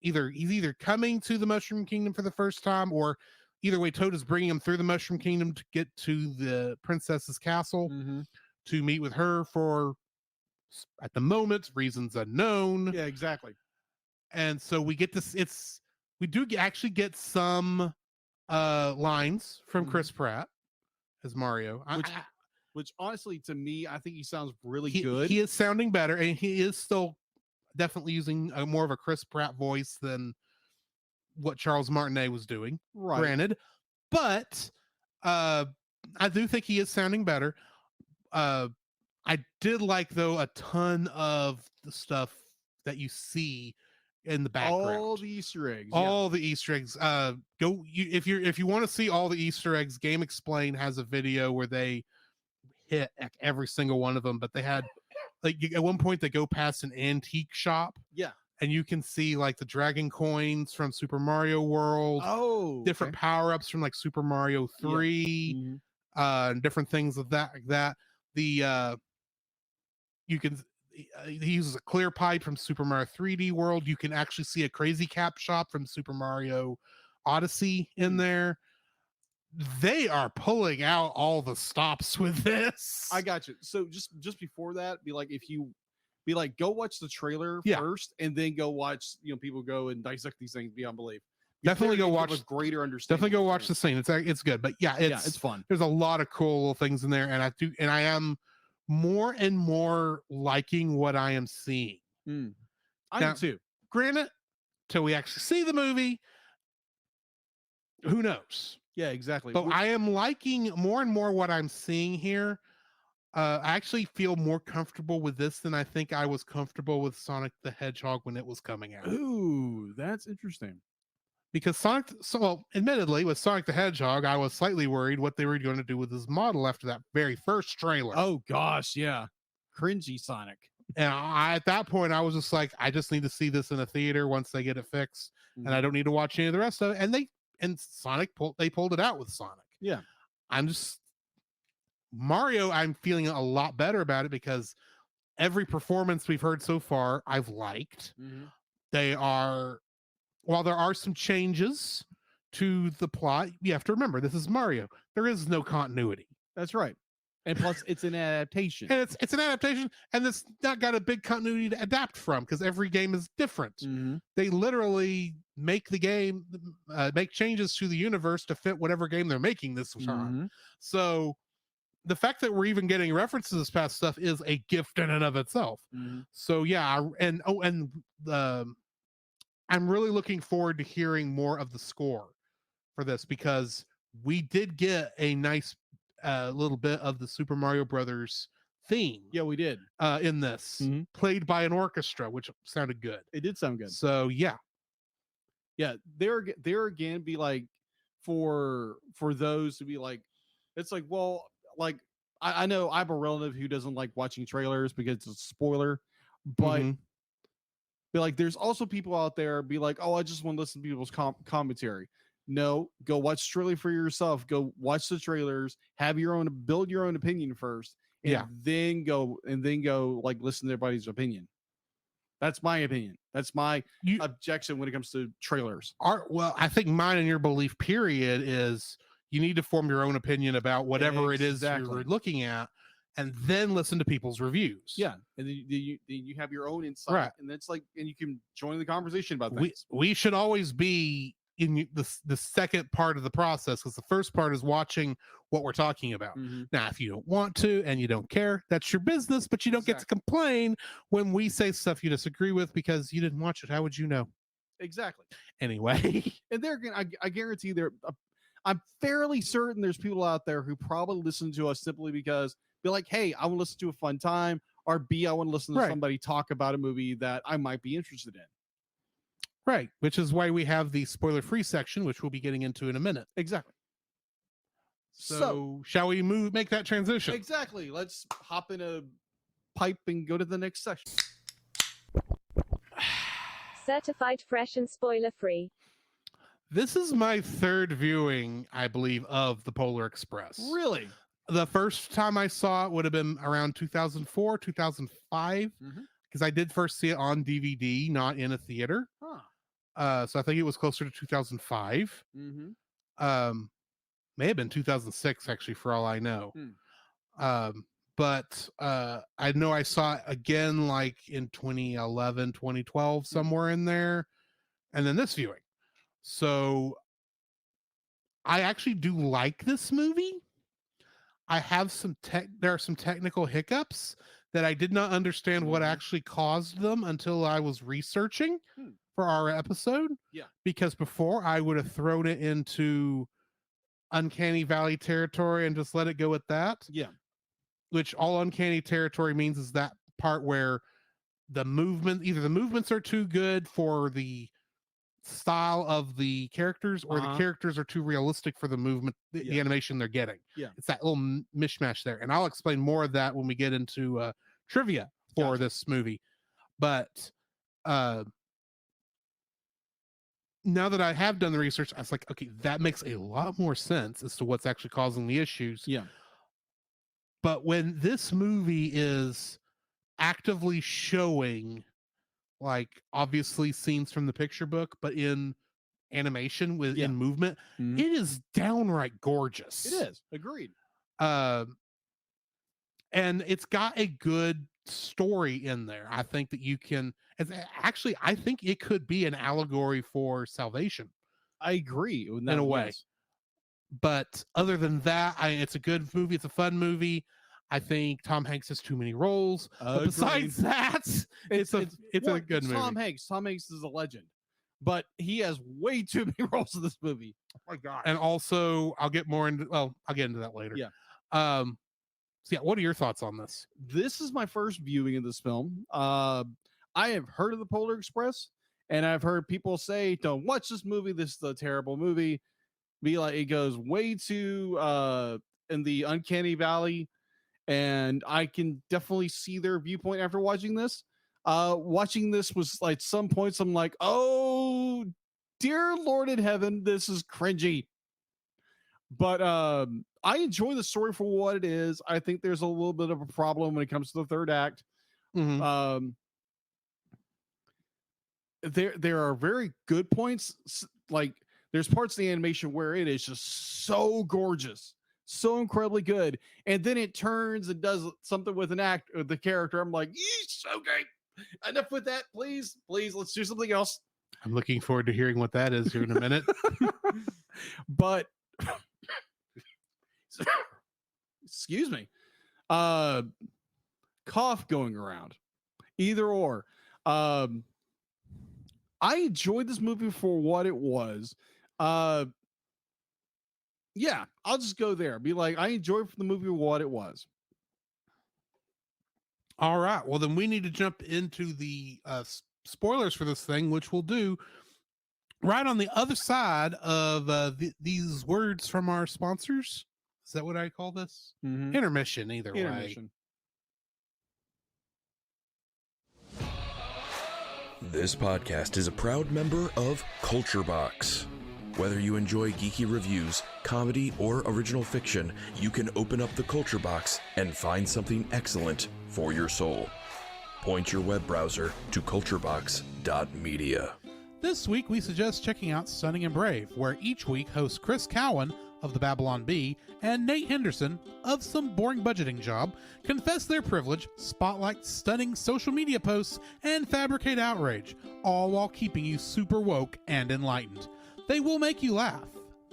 He's either coming to the Mushroom Kingdom for the first time, or either way, Toad is bringing him through the Mushroom Kingdom to get to the princess's castle to meet with her for, at the moment, reasons unknown.
Yeah, exactly.
And so we get this. We do actually get some lines from Chris Pratt as Mario,
which honestly, to me, I think he sounds really good.
He is sounding better, and he is still definitely using more of a Chris Pratt voice than what Charles Martinet was doing.
Right.
Granted, but I do think he is sounding better. I did like, though, a ton of the stuff that you see in the background.
All the Easter eggs.
All the Easter eggs. If you want to see all the Easter eggs, Game Explain has a video where they hit every single one of them. But they had, like, at one point they go past an antique shop.
Yeah.
And you can see like the dragon coins from Super Mario World.
Oh,
different power-ups from like Super Mario 3, and different things of that, like that. He uses a clear pipe from Super Mario 3D World. You can actually see a Crazy Cap shop from Super Mario Odyssey in there. they are pulling out all the stops with this.
I got you. So just before that, be like, go watch the trailer
Yeah.
first, and then go watch, people go and dissect these things beyond belief.
Definitely go watch
a greater understanding.
Definitely go watch the scene. It's good, but yeah,
it's fun.
There's a lot of cool little things in there, and I am more and more liking what I am seeing.
I
Now,
do too.
Granted, till we actually see the movie, who knows?
Yeah, exactly.
But I am liking more and more what I'm seeing here. I actually feel more comfortable with this than I think I was comfortable with Sonic the Hedgehog when it was coming out.
Ooh, that's interesting.
Because admittedly, with Sonic the Hedgehog, I was slightly worried what they were going to do with his model after that very first trailer.
Oh gosh, yeah, cringy Sonic.
And at that point, I was just like, I just need to see this in a theater once they get it fixed, and I don't need to watch any of the rest of it. And Sonic pulled it out with Sonic.
Yeah,
Mario, I'm feeling a lot better about it because every performance we've heard so far, I've liked. They are, while there are some changes to the plot, you have to remember this is Mario. There is no continuity.
That's right. And plus, it's an adaptation.
And it's an adaptation, and it's not got a big continuity to adapt from because every game is different. They literally make the game, make changes to the universe to fit whatever game they're making this time. So the fact that we're even getting references to this past stuff is a gift in and of itself. So yeah, I'm really looking forward to hearing more of the score for this because we did get a nice little bit of the Super Mario Brothers theme.
Yeah, we did
in this, played by an orchestra, which sounded good.
It did sound good.
So yeah,
there again, be like for those to be like, it's like, well, like I know I'm a relative who doesn't like watching trailers because it's a spoiler, but be like, there's also people out there be like, oh, I just want to listen to people's commentary. No, go watch the trailer for yourself. Go watch the trailers. Build your own opinion first, and then go like listen to everybody's opinion. That's my opinion. That's my objection when it comes to trailers.
Well, I think mine and your belief period is you need to form your own opinion about whatever it is you're looking at, and then listen to people's reviews.
Yeah, and then you have your own insight, right? And that's like, and you can join the conversation about things.
We should always be in the second part of the process because the first part is watching what we're talking about. Now, if you don't want to and you don't care, that's your business, but you don't get to complain when we say stuff you disagree with because you didn't watch it. How would you know?
Exactly.
Anyway,
and there again, I guarantee I'm fairly certain there's people out there who probably listen to us simply because they're like, hey, I want to listen to a fun time, or B, I want to listen to somebody talk about a movie that I might be interested in.
Right, which is why we have the spoiler-free section, which we'll be getting into in a minute.
Exactly.
So shall we make that transition?
Exactly. Let's hop in a pipe and go to the next section.
Certified fresh and spoiler-free.
This is my third viewing, I believe, of the Polar Express.
Really?
The first time I saw it would have been around 2004, 2005, because I did first see it on DVD, not in a theater. So I think it was closer to 2005. May have been 2006, actually, for all I know. But I know I saw it again like in 2011, 2012, somewhere in there. And then this viewing. So I actually do like this movie. I have there are some technical hiccups that I did not understand what actually caused them until I was researching for our episode.
Yeah.
Because before I would have thrown it into Uncanny Valley territory and just let it go at that.
Yeah.
Which all Uncanny territory means is that part where either the movements are too good for the style of the characters or the characters are too realistic for the movement, the animation they're getting.
Yeah.
It's that little mishmash there. And I'll explain more of that when we get into trivia for this movie. But now that I have done the research, I was like, okay, that makes a lot more sense as to what's actually causing the issues.
Yeah.
But when this movie is actively showing, like, obviously scenes from the picture book, but in animation with
Yeah.
in movement.
Mhm.
It is downright gorgeous.
It is. Agreed.
And it's got a good story in there. I think that you can actually I think it could be an allegory for salvation
I agree with that,
in a way.
yes.
But other than that, it's a good movie. It's a fun movie. I think Tom Hanks has too many roles. But besides that, it's a good movie.
Tom Hanks. Tom Hanks is a legend, but he has way too many roles in this movie. Oh my god!
And also, I'll get into that later.
Yeah.
So yeah, what are your thoughts on this?
This is my first viewing of this film. I have heard of the Polar Express, and I've heard people say, "Don't watch this movie. This is a terrible movie." Be like, it goes way too in the uncanny valley, and I can definitely see their viewpoint after watching this. Watching this was like some points I'm like, oh dear Lord in heaven, this is cringy. But I enjoy the story for what it is. I think there's a little bit of a problem when it comes to the third act.
Mm-hmm.
There are very good points. Like there's parts of the animation where it is just so gorgeous, so incredibly good, and then it turns and does something with the character. I'm like, yeesh, okay, enough with that, please, let's do something else.
I'm looking forward to hearing what that is here in a minute.
But excuse me, cough going around. Either or. I enjoyed this movie for what it was. Yeah, I'll just go there. Be like, I enjoyed the movie for what it was.
All right. Well, then we need to jump into the spoilers for this thing, which we'll do right on the other side of these words from our sponsors. Is that what I call this?
Mm-hmm.
Intermission, either
Intermission.
way.
This podcast is a proud member of Culture Box. Whether you enjoy geeky reviews, comedy, or original fiction, you can open up the Culture Box and find something excellent for your soul. Point your web browser to culturebox.media.
This week, we suggest checking out Stunning and Brave, where each week hosts Chris Cowan of the Babylon Bee and Nate Henderson of Some Boring Budgeting Job confess their privilege, spotlight stunning social media posts, and fabricate outrage, all while keeping you super woke and enlightened. They will make you laugh.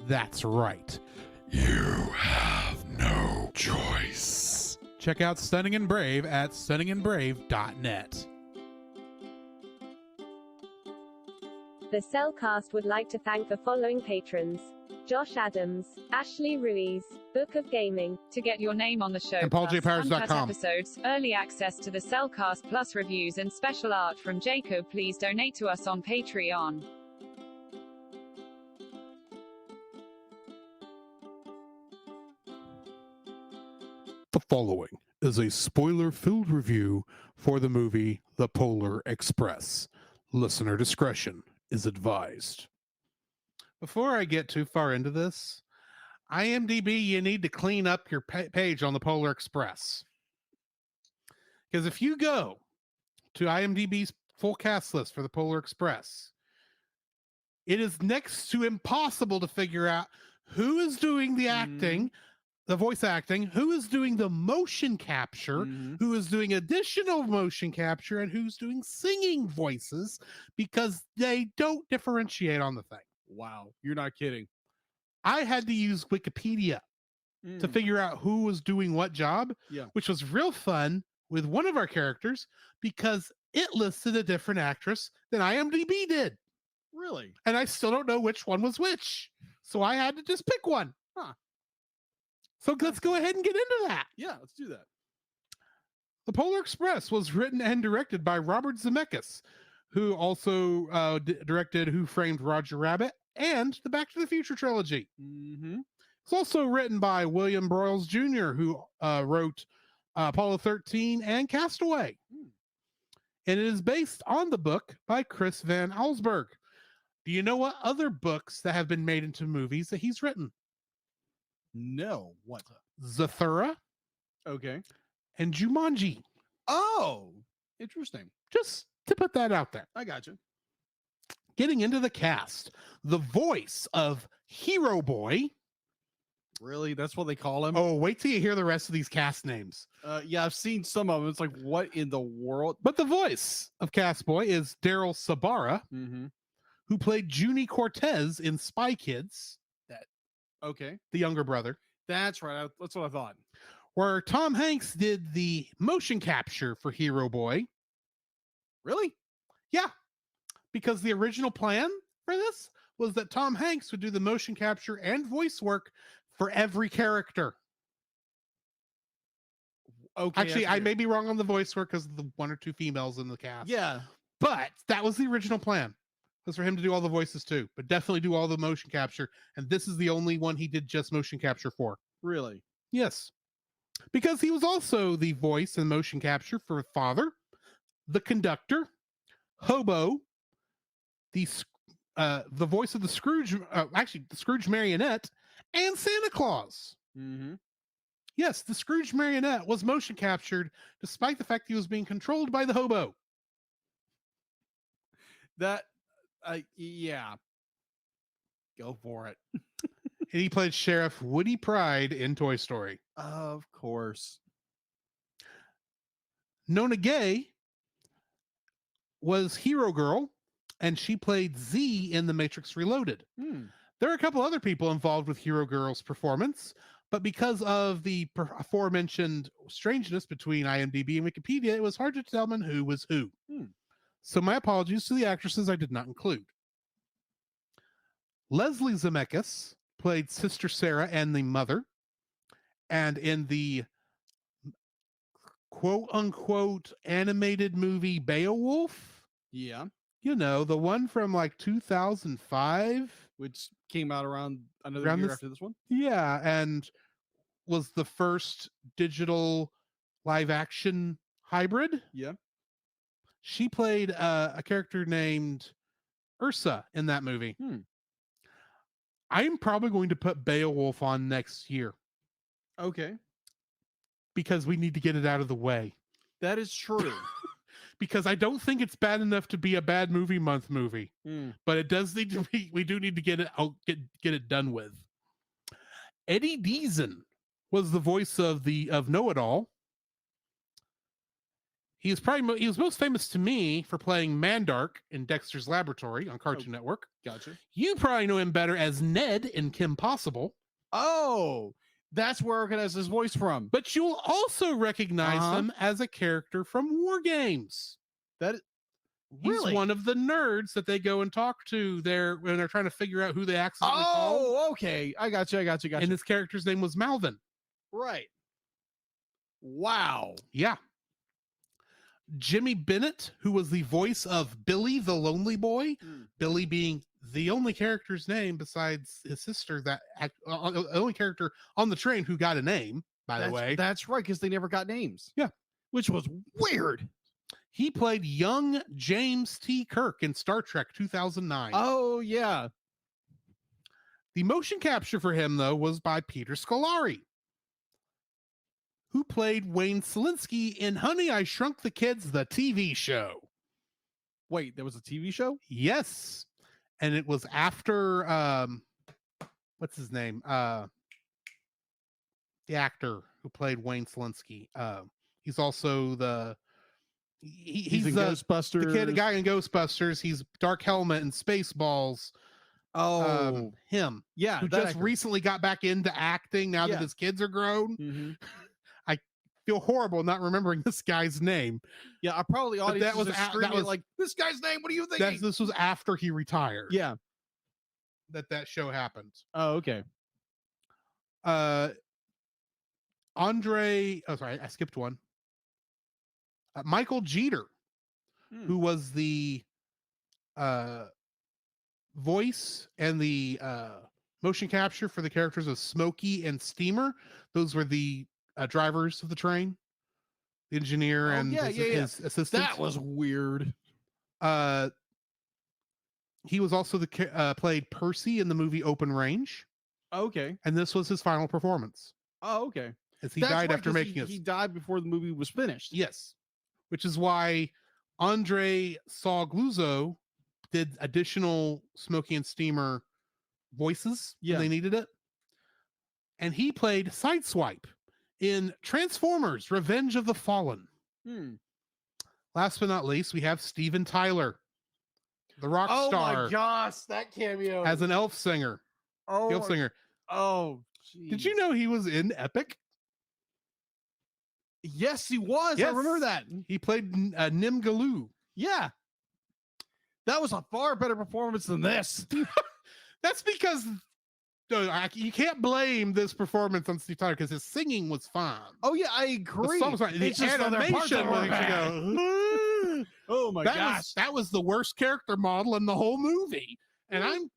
That's right.
You have no choice.
Check out Stunning and Brave at stunningandbrave.net.
The Cellcast would like to thank the following patrons: Josh Adams, Ashley Ruiz, Book of Gaming.
To get your name on the show,
And
plus
PaulJPowers.com.
uncut episodes, early access to the Cellcast Plus reviews, and special art from Jacob, please donate to us on Patreon.
The following is a spoiler-filled review for the movie The Polar Express. Listener discretion is advised. Before I get too far into this, IMDb, you need to clean up your page on The Polar Express. Because if you go to IMDb's full cast list for The Polar Express, it is next to impossible to figure out who is doing the acting, the voice acting, who is doing the motion capture, who is doing additional motion capture, and who's doing singing voices, because they don't differentiate on the thing.
Wow, you're not kidding.
I had to use Wikipedia to figure out who was doing what job, which was real fun with one of our characters because it listed a different actress than IMDb did.
Really?
And I still don't know which one was which. So I had to just pick one.
Huh.
So let's go ahead and get into that.
Yeah, let's do that.
The Polar Express was written and directed by Robert Zemeckis, who also directed Who Framed Roger Rabbit and the Back to the Future trilogy. It's also written by William Broyles Jr., who wrote Apollo 13 and Castaway. And it is based on the book by Chris Van Allsburg. Do you know what other books that have been made into movies that he's written?
No. What?
Zathura.
Okay.
And Jumanji.
Oh, interesting.
Just to put that out there.
I got you.
getting into the cast, the voice of Hero Boy.
Really? That's what they call him?
Oh, wait till you hear the rest of these cast names.
Yeah, I've seen some of them. It's like, what in the world?
But the voice of Cast Boy is Daryl Sabara,
Mm-hmm.
who played Junie Cortez in Spy Kids,
Okay.
the younger brother.
That's right. That's what I thought.
Where Tom Hanks did the motion capture for Hero Boy.
Really?
Yeah, because the original plan for this was that Tom Hanks would do the motion capture and voice work for every character.
Okay.
Actually, I may be wrong on the voice work because of the one or two females in the cast.
Yeah.
But that was the original plan. Was for him to do all the voices too, but definitely do all the motion capture. And this is the only one he did just motion capture for.
Really?
Yes. Because he was also the voice and motion capture for Father, the Conductor, Hobo, the voice of the Scrooge, actually the Scrooge Marionette, and Santa Claus.
Mm-hmm.
Yes, the Scrooge Marionette was motion captured despite the fact he was being controlled by the Hobo.
That, yeah. Go for it.
And he played Sheriff Woody Pride in Toy Story.
Of course.
Nona Gay was Hero Girl, and she played Z in The Matrix Reloaded. There are a couple other people involved with Hero Girl's performance, but because of the aforementioned strangeness between IMDb and Wikipedia, it was hard to determine who was who. So my apologies to the actresses I did not include. Leslie Zemeckis played Sister Sarah and the mother, and in the quote-unquote animated movie Beowulf,
Yeah.
you know, the one from like 2005,
Which came out around another
Around
year
this-
after this one.
yeah, and was the first digital live action hybrid.
Yeah.
She played a character named Ursa in that movie. I'm probably going to put Beowulf on next year
Okay.
because we need to get it out of the way.
That is true.
Because I don't think it's bad enough to be a bad movie month movie, but it does need to be. We do need to get it out, get it done with. Eddie Deason was the voice of Know It All. He was most famous to me for playing Mandark in Dexter's Laboratory on Cartoon Network.
Gotcha.
You probably know him better as Ned in Kim Possible.
Oh, that's where I recognize his voice from.
But you'll also recognize him as a character from War Games.
That
He's one of the nerds that they go and talk to there when they're trying to figure out who they accidentally called.
Oh, okay. I got you.
And his character's name was Malvin.
Right. Wow.
Yeah. Jimmy Bennett, who was the voice of Billy the Lonely Boy, Billy being the only character's name besides his sister, only character on the train who got a name, by the way.
That's right, because they never got names.
Yeah.
Which was weird.
He played young James T. Kirk in Star Trek 2009.
Oh, yeah.
The motion capture for him, though, was by Peter Scolari, who played Wayne Selinsky in Honey, I Shrunk the Kids, the TV show.
Wait, there was a TV show?
Yes. And it was after, what's his name? The actor who played Wayne Selinsky. He's also he's
in Ghostbusters.
The guy in Ghostbusters. He's Dark Helmet and Spaceballs.
Oh,
him.
Yeah.
Who just recently got back into acting now that his kids are grown.
Mm-hmm.
Feel horrible not remembering this guy's name.
Yeah, I probably audience
that was
like, this guy's name. What are you thinking?
This was after he retired.
Yeah,
that show happened.
Oh, okay.
Andre. Oh, sorry, I skipped one. Michael Jeter, who was the voice and the motion capture for the characters of Smokey and Steamer. Those were the drivers of the train, the engineer and his assistant.
That was weird.
He was also played Percy in the movie Open Range.
Okay.
And this was his final performance.
Oh, okay.
As he died after making it.
He died before the movie was finished.
Yes. Which is why Andre Saw Gluzzo did additional Smokey and Steamer voices when they needed it. And he played Sideswipe in Transformers: Revenge of the Fallen. Last but not least, we have Steven Tyler, the rock star.
Oh my gosh, that cameo
as an elf singer.
Oh,
Elf singer.
Oh, geez.
Did you know he was in Epic?
Yes, he was. Yes. I remember that.
He played Nim Galoo.
Yeah. That was a far better performance than this.
That's because you can't blame this performance on Steve Tyler because his singing was fine.
Oh yeah, I agree.
The song was fine. The animation makes you go,
oh my gosh.
That was the worst character model in the whole movie. And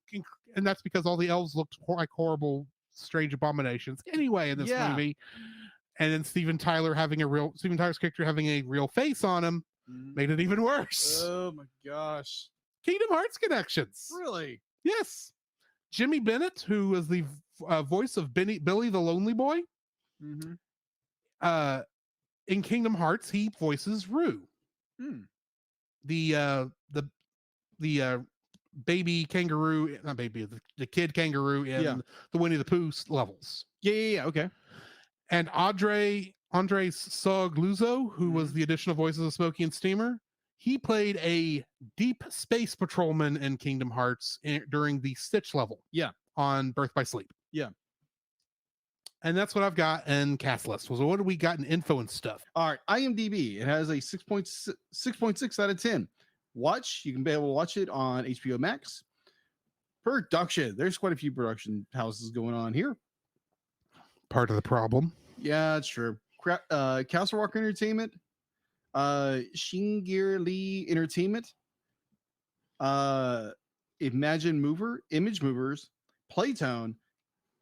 and that's because all the elves looked like horrible, strange abominations anyway in this movie. And then Steven Tyler's character having a real face on him made it even worse.
Oh my gosh.
Kingdom Hearts connections.
Really?
Yes. Jimmy Bennett, who was the voice of Billy the Lonely Boy, in Kingdom Hearts, he voices Rue, the baby kangaroo, not baby, the kid kangaroo in the Winnie the Pooh levels.
Yeah. Okay.
And Andres Sogluzo, who was the additional voices of Smokey and Steamer, he played a deep space patrolman in Kingdom Hearts during the Stitch level.
Yeah.
On Birth by Sleep.
Yeah.
And that's what I've got in cast list. So what do we got in info and stuff?
All right. IMDb. It has a 6.6 out of 10. You can be able to watch it on HBO Max. Production. There's quite a few production houses going on here.
Part of the problem.
Yeah, it's true. Castle Rock Entertainment, Shingir Lee Entertainment, Image Movers, Playtone,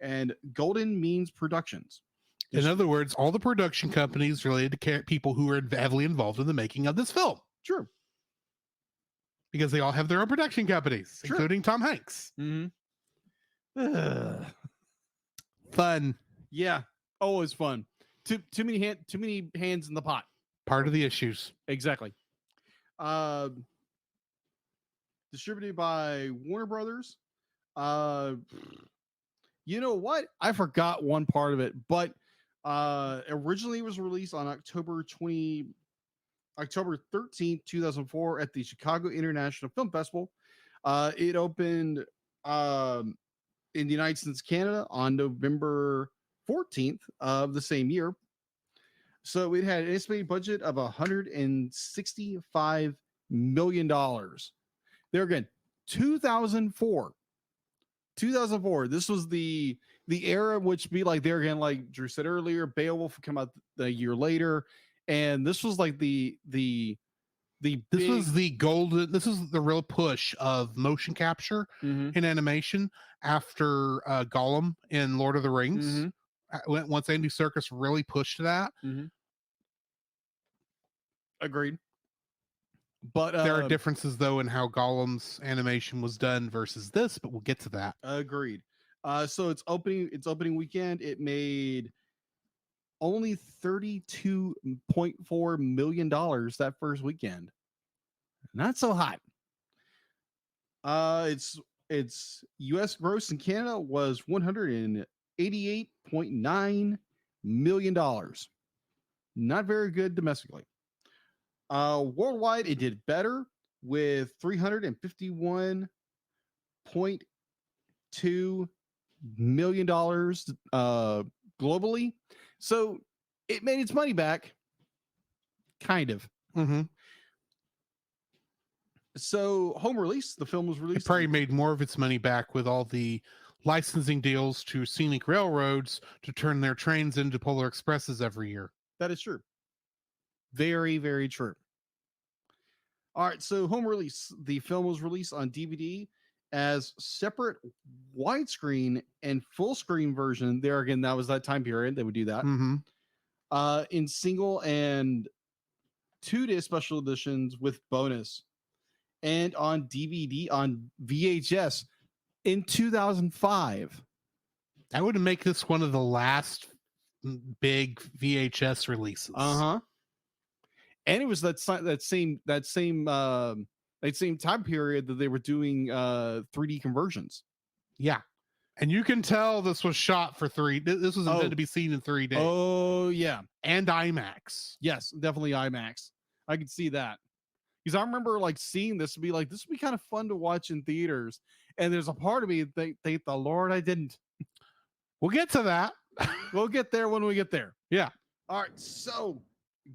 and Golden Means Productions.
In other words, all the production companies related to people who are heavily involved in the making of this film.
True.
Because they all have their own production companies, including Tom Hanks. Fun.
Yeah, always fun. Too many hands in the pot.
Part of the issues.
Exactly. Distributed by Warner Brothers. You know what? I forgot one part of it, but originally it was released on October 13th, 2004 at the Chicago International Film Festival. It opened in the United States, Canada on November 14th of the same year. So it had an estimated budget of $165 million. There again, 2004. This was the era which be like there again, like Drew said earlier, Beowulf would come out a year later, and this was like this was the real push of motion capture in animation after Gollum in Lord of the Rings. Once Andy Serkis really pushed that. Agreed. But
there are differences though in how Gollum's animation was done versus this, but we'll get to that.
Agreed. So its opening weekend, it made only $32.4 million that first weekend. Not so hot. Its US gross in Canada was $188.9 million. Not very good domestically. Worldwide, it did better with $351.2 million globally. So it made its money back. Kind of. So home release, the film was released.
It probably made more of its money back with all the licensing deals to scenic railroads to turn their trains into Polar Expresses every year.
That is true. Very, very true. All right, so home release. The film was released on DVD as separate widescreen and full screen version. There again, that was that time period they would do that. In single and 2-disc special editions with bonus, and on DVD on VHS in 2005.
That would make this one of the last big VHS releases.
And it was that same that same time period that they were doing 3D conversions.
Yeah. And you can tell this was shot for this was intended to be seen in 3D.
Oh, yeah.
And IMAX.
Yes, definitely IMAX. I could see that. Because I remember like seeing this and be like, this would be kind of fun to watch in theaters. And there's a part of me that thank the Lord I didn't.
We'll get to that.
We'll get there when we get there.
Yeah.
All right. So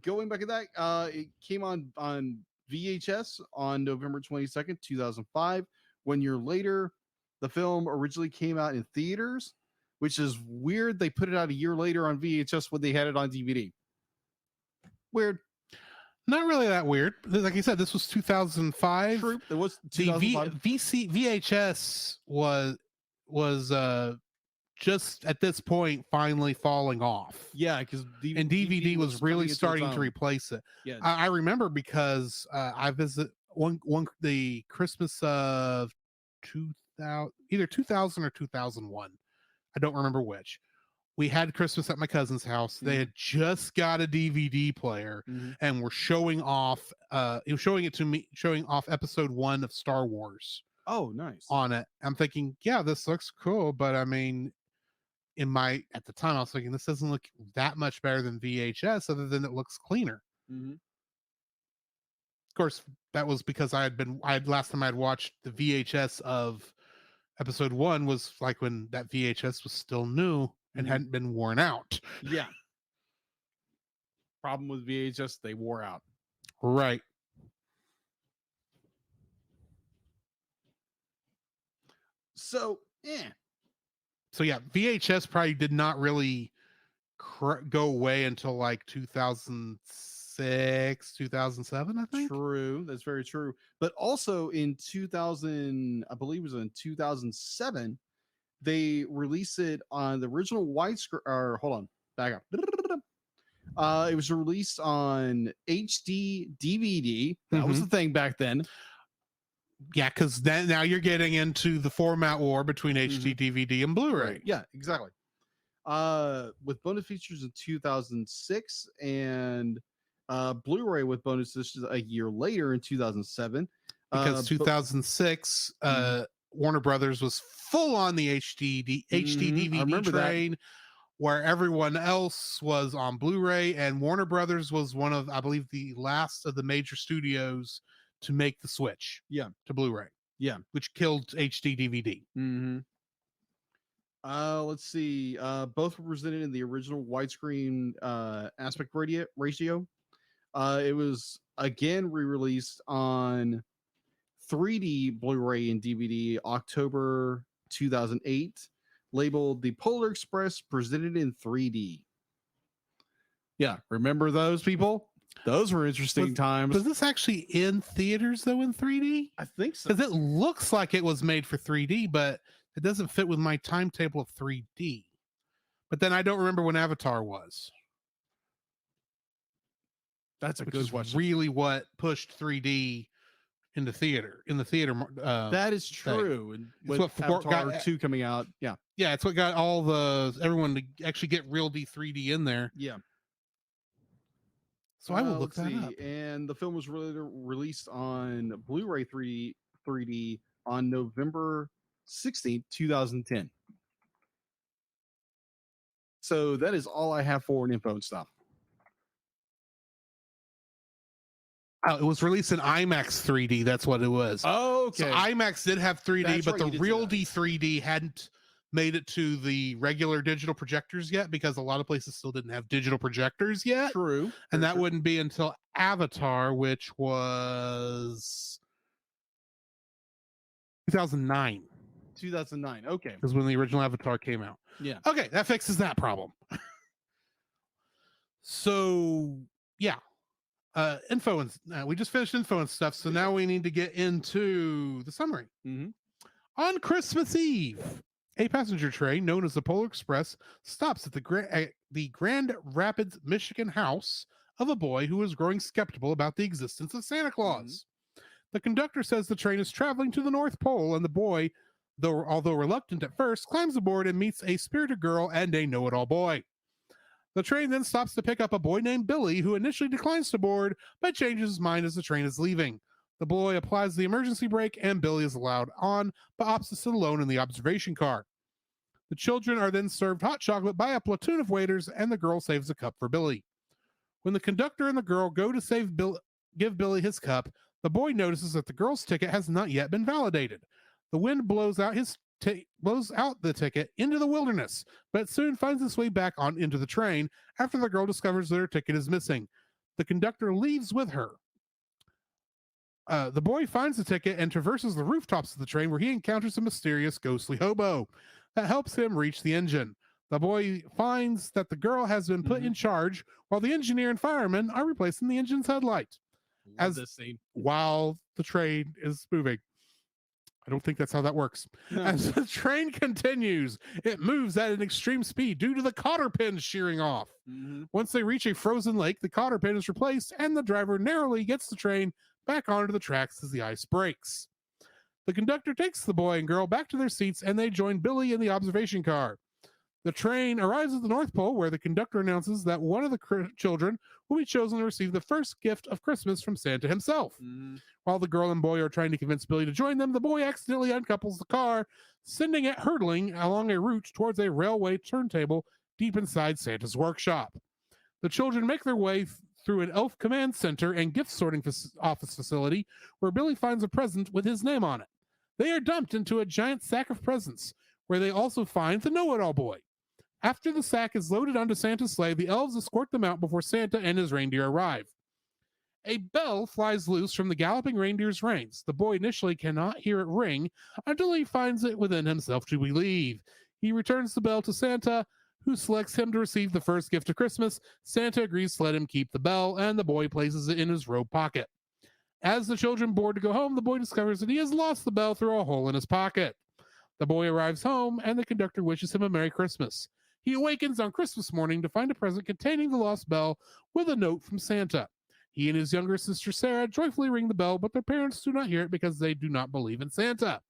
going back to that, it came on VHS on November 22nd, 2005. 1 year later, the film originally came out in theaters, which is weird. They put it out a year later on VHS when they had it on DVD. Weird.
Not really that weird. Like you said, this was 2005.
True. It was
The
2005.
VHS was just at this point finally falling off.
Yeah, because
DVD was really starting to replace it.
Yeah.
I remember because I visited the Christmas of 2000, either 2000 or 2001. I don't remember which. We had Christmas at my cousin's house. They had just got a DVD player and were showing off showing off episode 1 of Star Wars.
Oh, nice.
On it. I'm thinking, yeah, this looks cool, but I mean, at the time I was thinking this doesn't look that much better than VHS other than it looks cleaner. Of course, that was because last time I'd watched the VHS of episode 1 was like when that VHS was still new and hadn't been worn out.
Yeah. Problem with VHS, they wore out.
Right.
So,
So yeah, VHS probably did not really go away until like 2006, 2007, I think.
True. That's very true. But also in 2000, I believe it was in 2007, they released it on the original widescreen. Or hold on, back up. It was released on HD DVD. That was the thing back then.
Yeah, because then now you're getting into the format war between HD DVD and Blu-ray.
Right. Yeah, exactly. With bonus features in 2006 and Blu-ray with bonus features a year later in 2007.
Because 2006, Warner Brothers was full on the HD DVD train, where everyone else was on Blu-ray, and Warner Brothers was one of, I believe, the last of the major studios to make the switch.
Yeah,
to Blu-ray.
Yeah,
which killed HD DVD.
Let's see. Both were presented in the original widescreen aspect ratio. It was again re-released on 3D Blu-ray and DVD October 2008, labeled The Polar Express presented in 3D. Yeah, remember those people? Those were interesting times.
Was this actually in theaters though in 3D?
I think so.
Because it looks like it was made for 3D, but it doesn't fit with my timetable of 3D. But then I don't remember when Avatar was.
That's a good question.
Really what pushed 3D in the theater.
That is true. And with Avatar 2 coming out, yeah,
it's what got everyone to actually get real 3D in there.
Yeah.
So I will look that up.
And the film was released on Blu-ray 3D on November 16th, 2010. So that is all I have for info and stuff.
Oh, it was released in IMAX 3D. That's what it was.
Oh, okay.
So IMAX did have 3D,
That's
but
right,
the real D3D hadn't made it to the regular digital projectors yet, because a lot of places still didn't have digital projectors yet.
True.
And that wouldn't be until Avatar, which was 2009.
2009. Okay.
Because when the original Avatar came out.
Yeah.
Okay, that fixes that problem. So, yeah. Info and we just finished info and stuff, so now we need to get into the summary. On Christmas Eve, a passenger train known as the Polar Express stops at the Grand Rapids, Michigan house of a boy who is growing skeptical about the existence of Santa Claus. The conductor says the train is traveling to the North Pole, and the boy, although reluctant at first, climbs aboard and meets a spirited girl and a know-it-all boy. The train then stops to pick up a boy named Billy, who initially declines to board, but changes his mind as the train is leaving. The boy applies the emergency brake and Billy is allowed on, but opts to sit alone in the observation car. The children are then served hot chocolate by a platoon of waiters, and the girl saves a cup for Billy. When the conductor and the girl go to give Billy his cup, the boy notices that the girl's ticket has not yet been validated. The wind blows out the ticket into the wilderness, but soon finds its way back on into the train after the girl discovers that her ticket is missing. The conductor leaves with her. The boy finds the ticket and traverses the rooftops of the train, where he encounters a mysterious ghostly hobo that helps him reach the engine. The boy finds that the girl has been put in charge, while the engineer and fireman are replacing the engine's headlight while the train is moving. I don't think that's how that works. No. As the train continues, it moves at an extreme speed due to the cotter pins shearing off. Once they reach a frozen lake, the cotter pin is replaced, and the driver narrowly gets the train back onto the tracks as the ice breaks. The conductor takes the boy and girl back to their seats, and they join Billy in the observation car. The train arrives at the North Pole, where the conductor announces that one of the children will be chosen to receive the first gift of Christmas from Santa himself. While the girl and boy are trying to convince Billy to join them, the boy accidentally uncouples the car, sending it hurtling along a route towards a railway turntable deep inside Santa's workshop. The children make their way through an elf command center and gift sorting office facility, where Billy finds a present with his name on it. They are dumped into a giant sack of presents, where they also find the know-it-all boy. After the sack is loaded onto Santa's sleigh, the elves escort them out before Santa and his reindeer arrive. A bell flies loose from the galloping reindeer's reins. The boy initially cannot hear it ring until he finds it within himself to believe. He returns the bell to Santa, who selects him to receive the first gift of Christmas. Santa agrees to let him keep the bell, and the boy places it in his robe pocket. As the children board to go home, the boy discovers that he has lost the bell through a hole in his pocket. The boy arrives home, and the conductor wishes him a Merry Christmas. He awakens on Christmas morning to find a present containing the lost bell with a note from Santa. He and his younger sister Sarah joyfully ring the bell, but their parents do not hear it because they do not believe in Santa.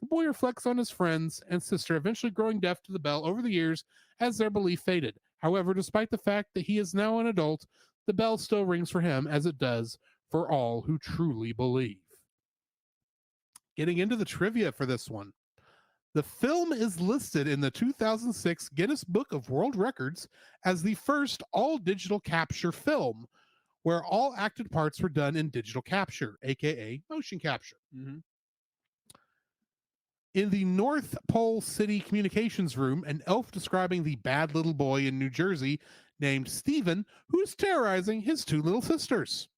The boy reflects on his friends and sister eventually growing deaf to the bell over the years as their belief faded. However, despite the fact that he is now an adult, the bell still rings for him, as it does for all who truly believe. Getting into the trivia for this one. The film is listed in the 2006 Guinness Book of World Records as the first all-digital capture film, where all acted parts were done in digital capture, aka motion capture. In the North Pole City Communications Room, an elf describing the bad little boy in New Jersey named Stephen, who is terrorizing his two little sisters.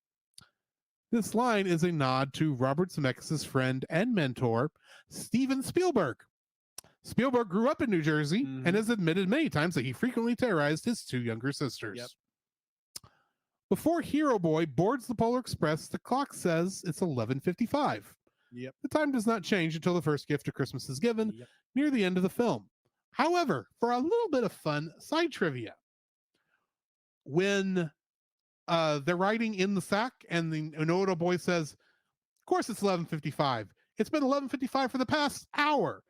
This line is a nod to Robert Zemeckis' friend and mentor, Steven Spielberg. Spielberg grew up in New Jersey and has admitted many times that he frequently terrorized his two younger sisters. Before Hero Boy boards the Polar Express, the clock says it's 11:55. The time does not change until the first gift of Christmas is given near the end of the film. However, for a little bit of fun side trivia, when they're riding in the sack and the know-it-all boy says, of course it's 11:55. It's been 11:55 for the past hour.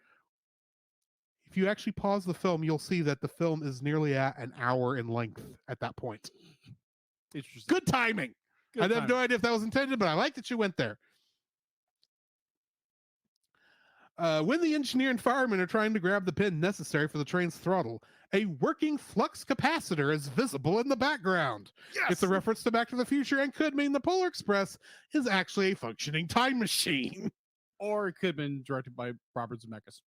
If you actually pause the film, you'll see that the film is nearly at an hour in length at that point. Interesting. Good timing. I have no idea if that was intended, but I like that you went there. When the engineer and fireman are trying to grab the pin necessary for the train's throttle, a working flux capacitor is visible in the background. Yes! It's a reference to Back to the Future and could mean the Polar Express is actually a functioning time machine.
Or it could have been directed by Robert Zemeckis.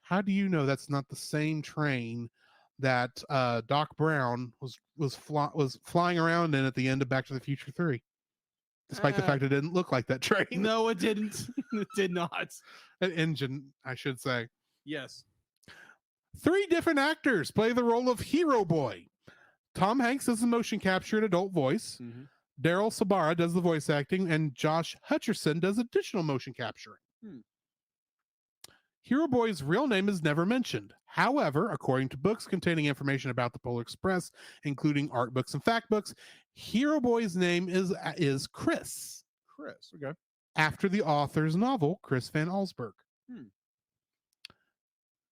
How do you know that's not the same train that Doc Brown was flying around in at the end of Back to the Future 3? Despite the fact it didn't look like that train.
No, it didn't. It did not.
An engine, I should say.
Yes.
3 different actors play the role of Hero Boy. Tom Hanks does the motion capture and adult voice. Daryl Sabara does the voice acting, and Josh Hutcherson does additional motion capturing. Hero Boy's real name is never mentioned. However, according to books containing information about the Polar Express, including art books and fact books, Hero Boy's name is Chris.
Chris, okay.
After the author's novel, Chris Van Allsburg.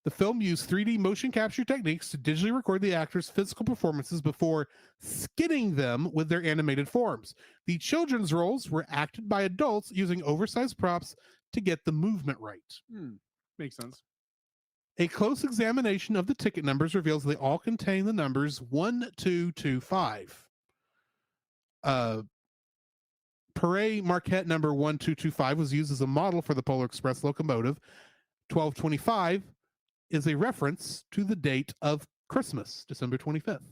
The film used 3D motion capture techniques to digitally record the actors' physical performances before skinning them with their animated forms. The children's roles were acted by adults using oversized props to get the movement right.
Makes sense.
A close examination of the ticket numbers reveals they all contain the numbers 1225. Paray Marquette number 1225 was used as a model for the Polar Express locomotive. 1225 is a reference to the date of Christmas, December 25th.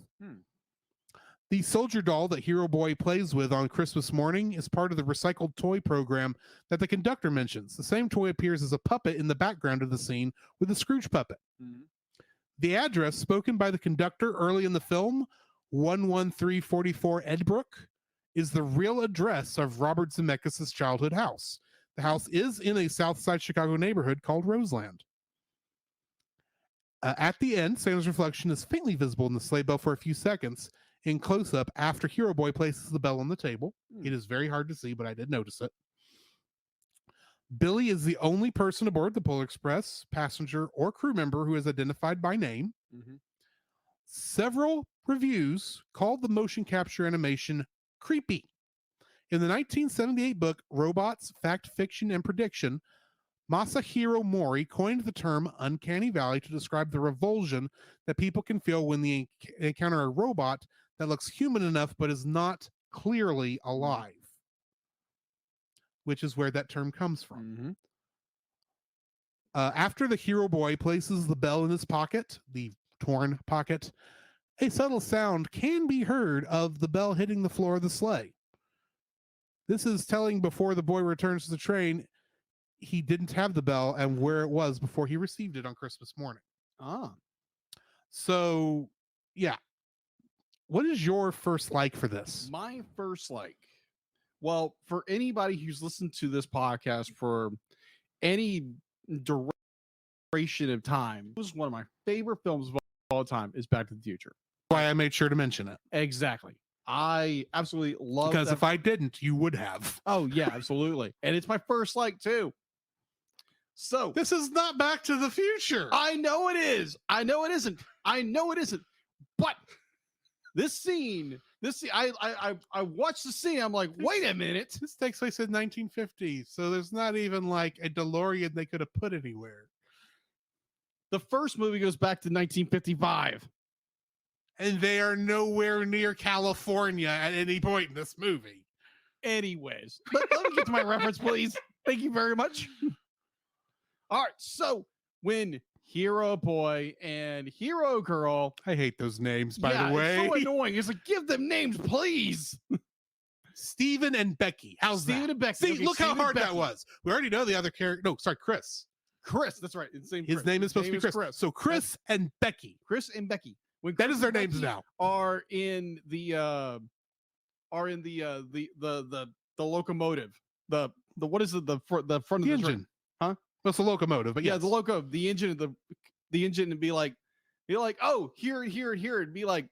The soldier doll that Hero Boy plays with on Christmas morning is part of the recycled toy program that the conductor mentions. The same toy appears as a puppet in the background of the scene with the Scrooge puppet. The address spoken by the conductor early in the film, 11344 Edbrook, is the real address of Robert Zemeckis' childhood house. The house is in a South Side Chicago neighborhood called Roseland. At the end, Santa's reflection is faintly visible in the sleigh bell for a few seconds in close-up after Hero Boy places the bell on the table. It is very hard to see, but I did notice it. Billy is the only person aboard the Polar Express, passenger or crew member, who is identified by name. Several reviews called the motion capture animation creepy. In the 1978 book Robots, Fact, Fiction, and Prediction, Masahiro Mori coined the term uncanny valley to describe the revulsion that people can feel when they encounter a robot that looks human enough but is not clearly alive, which is where that term comes from. After the Hero Boy places the bell in his pocket, the torn pocket, a subtle sound can be heard of the bell hitting the floor of the sleigh. This is telling before the boy returns to the train he didn't have the bell and where it was before he received it on Christmas morning. So, yeah. What is your first like for this?
My first like. Well, for anybody who's listened to this podcast for any duration of time, it was one of my favorite films of all time is Back to the Future.
Why I made sure to mention it.
Exactly. I absolutely love
because if I didn't, you would have.
Oh, yeah, absolutely. And it's my first like, too. So
this is not Back to the Future.
I know it is. I know it isn't. I know it isn't. But this scene, I watched the scene. I'm like, wait a minute.
This takes place in 1950. So there's not even like a DeLorean they could have put anywhere.
The first movie goes back to 1955.
And they are nowhere near California at any point in this movie.
Anyways, let me get to my reference, please. Thank you very much. All right, so when Hero Boy and Hero Girl,
I hate those names, by the way.
It's so annoying. It's like, give them names, please.
Steven and Becky. How's
Steven
that?
and Becky.
See,
Okay,
look
Steven
how hard that was. We already know the other character. No, sorry, Chris.
Chris, that's right. His
name is supposed to be Chris. So Chris and Becky.
Chris and Becky. When
that is their names now.
Are in the locomotive. The what is it? The front of the
engine.
Train. Huh?
Well, it's a locomotive, but
yeah,
yes.
the engine, the engine, and be like, oh, here, and be like,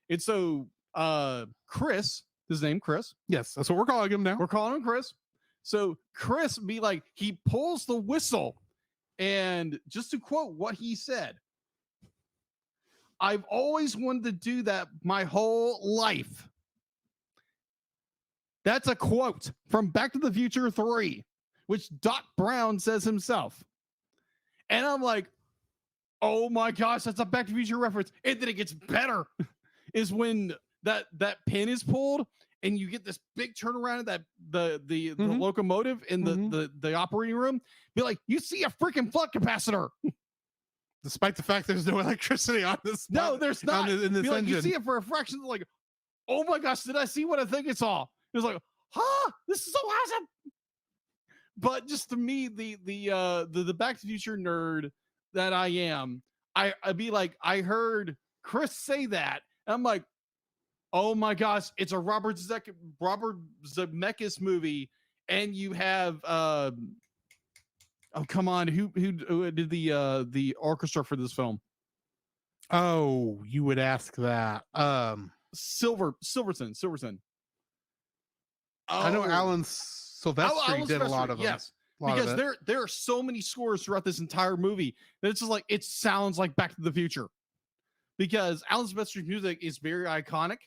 and so Chris, his name Chris.
Yes, that's what we're calling him now.
We're calling him Chris. So Chris be like, he pulls the whistle, and just to quote what he said, I've always wanted to do that my whole life. That's a quote from Back to the Future 3, which Doc Brown says himself. And I'm like, oh my gosh, that's a Back to the Future reference. And then it gets better is when that pin is pulled and you get this big turnaround of that the locomotive in the operating room. Be like, you see a freaking flood capacitor.
Despite the fact there's no electricity on this.
No, there's not.
In this
like,
engine.
you see it for a fraction. Like, oh my gosh, did I see what I think it saw? It was like, huh, this is so awesome. But just to me, the Back to the Future nerd that I am, I'd be like, I heard Chris say that, and I'm like, oh my gosh, it's a Robert Zemeckis movie, and you have oh come on, who did the orchestra for this film?
Oh, you would ask that.
Silverson.
I know Alan Silvestri did a lot of them.
Yes. because there are so many scores throughout this entire movie that it's just like it sounds like Back to the Future, because Alan Silvestri's music is very iconic,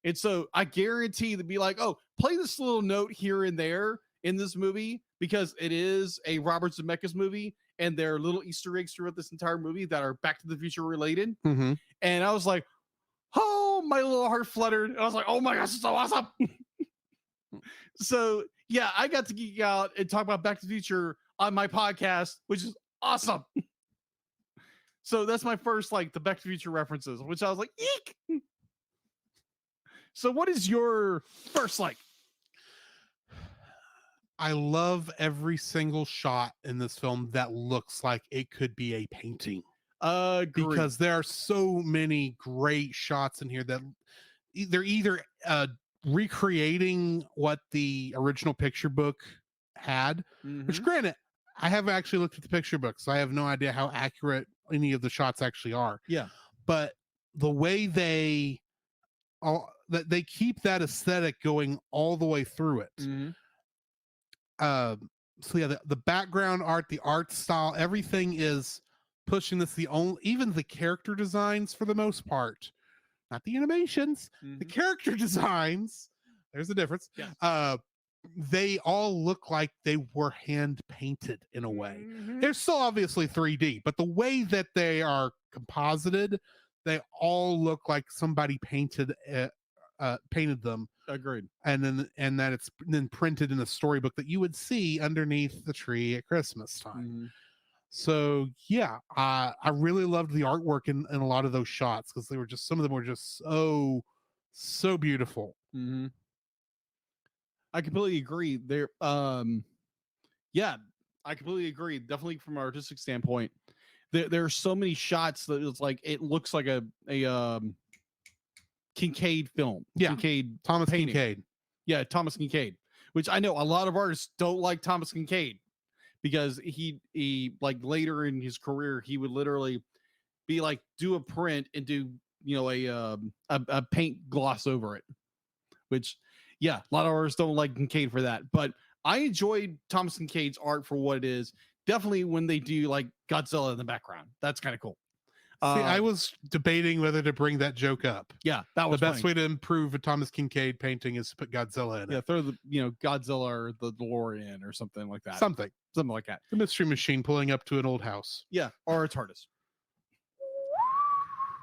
and so I guarantee to be like, oh, play this little note here and there in this movie because it is a Robert Zemeckis movie, and there are little Easter eggs throughout this entire movie that are Back to the Future related.
Mm-hmm.
And I was like, oh, my little heart fluttered. And I was like, oh my gosh, it's so awesome. So yeah, I got to geek out and talk about Back to the Future on my podcast, which is awesome. So that's my first, like, the Back to the Future references, which I was like, eek. So what is your first like?
I love every single shot in this film that looks like it could be a painting. Because there are so many great shots in here that they're either recreating what the original picture book had, which granted, I haven't actually looked at the picture book, so I have no idea how accurate any of the shots actually are.
Yeah.
But the way they keep that aesthetic going all the way through it. So yeah, the background art, the art style, everything is pushing this. Even the character designs, for the most part, not the animations, the character designs, there's a difference.
Yeah.
They all look like they were hand painted in a way. They're still obviously 3D, but the way that they are composited, they all look like somebody painted them.
Agreed.
And that it's then printed in a storybook that you would see underneath the tree at Christmas time. So yeah, I really loved the artwork in a lot of those shots, because they were just, some of them were just so beautiful.
I completely agree. Yeah, I completely agree. Definitely from an artistic standpoint, there are so many shots that it's like it looks like a Kincaid film.
Yeah, Thomas
painting.
Kincaid.
Yeah, Thomas Kincaid. Which I know a lot of artists don't like Thomas Kincaid, because he like later in his career he would literally be like do a print and do, you know, a paint gloss over it. Which, yeah, a lot of artists don't like Kincaid for that. But I enjoyed Thomas Kincaid's art for what it is. Definitely when they do like Godzilla in the background. That's kind of cool.
See, I was debating whether to bring that joke up.
Yeah, that was
the best way to improve a Thomas Kincaid painting is to put Godzilla in it.
Yeah, throw the, you know, Godzilla or the DeLorean or something like that.
Something
like that.
The Mystery Machine pulling up to an old house.
Yeah, or a TARDIS.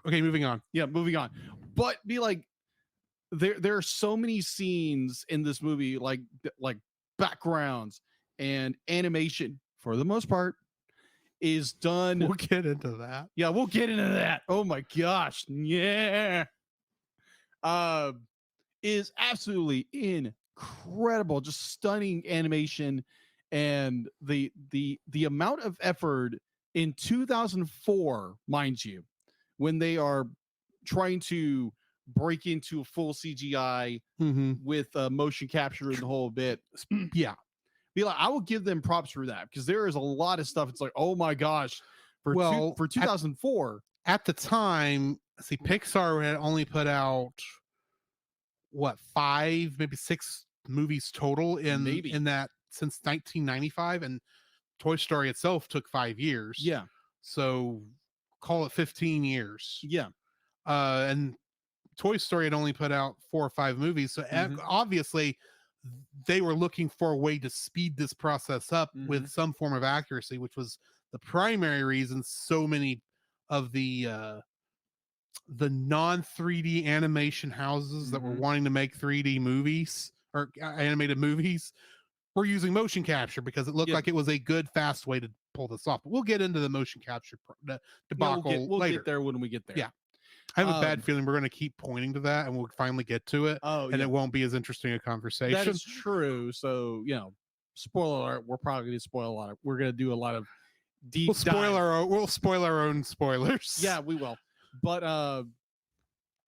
Okay, moving on.
Yeah, moving on. But be like, there are so many scenes in this movie, like backgrounds and animation, for the most part, is done.
We'll get into that.
Yeah, we'll get into that. Oh my gosh. Yeah. Is absolutely incredible. Just stunning animation, and the amount of effort in 2004, mind you, when they are trying to break into a full CGI with motion capture and the whole bit. Yeah. Be like, I will give them props for that, because there is a lot of stuff. It's like, oh my gosh, for 2004
at the time, see, Pixar had only put out what 5, maybe 6 movies total in that since 1995, and Toy Story itself took 5 years.
Yeah,
so call it 15 years.
Yeah,
and Toy Story had only put out 4 or 5 movies, so obviously they were looking for a way to speed this process up with some form of accuracy, which was the primary reason so many of the non 3D animation houses that were wanting to make 3D movies or animated movies were using motion capture, because it looked like it was a good, fast way to pull this off. But we'll get into the motion capture debacle
we'll
later.
Get there when we get there.
Yeah. I have a bad feeling we're going to keep pointing to that, and we'll finally get to it. And it won't be as interesting a conversation.
That is true. So, you know, spoiler alert, we're probably going to spoil a lot. We're going to do a lot of deep
We'll spoil our own spoilers.
Yeah, we will. But I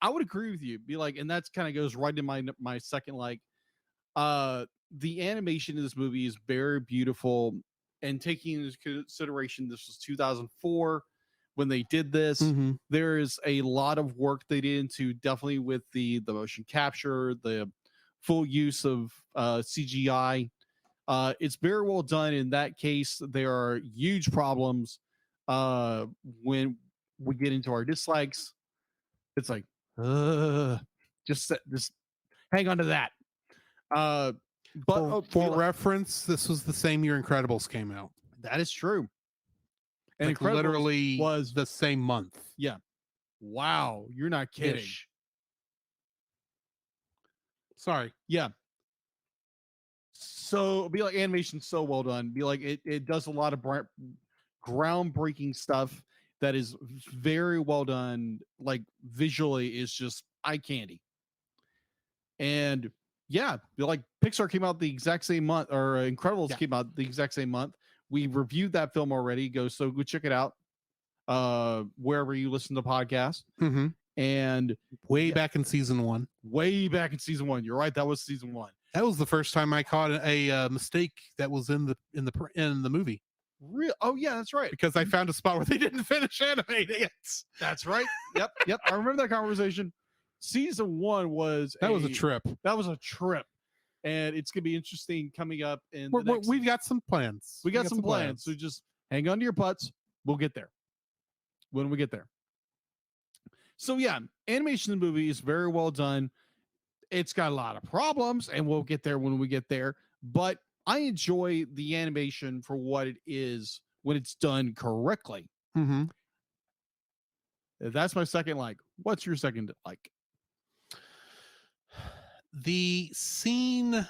would agree with you. Be like, and that's kind of goes right in my second, like, the animation in this movie is very beautiful, and taking into consideration this was 2004 when they did this. There is a lot of work they did into, definitely with the motion capture, the full use of CGI. It's very well done. In that case, there are huge problems when we get into our dislikes. It's like, just hang on to that. But
For reference, this was the same year Incredibles came out.
that is true. And
Like,
Incredibles
literally
was
the same month.
Yeah. Wow, you're not kidding.
Ish. Sorry.
Yeah. So be like animation's so well done. Be like it does a lot of groundbreaking stuff that is very well done. Like visually is just eye candy. And yeah, be like Pixar came out the exact same month, or Incredibles came out the exact same month. We reviewed that film already. Go check it out. Wherever you listen to podcasts.
Mm-hmm.
And
way back in season 1.
Way back in season 1. You're right. That was season 1.
That was the first time I caught a mistake that was in the movie.
Real? Oh yeah, that's right.
Because I found a spot where they didn't finish animating it.
That's right. Yep. I remember that conversation. Season 1 was
a trip.
That was a trip, and it's gonna be interesting coming up. In
we've got some plans.
We got some plans. So just hang on to your butts. We'll get there when we get there. So yeah, animation in the movie is very well done. It's got a lot of problems, and we'll get there when we get there. But I enjoy the animation for what it is when it's done correctly.
Mm-hmm.
That's my second like. What's your second like?
The scene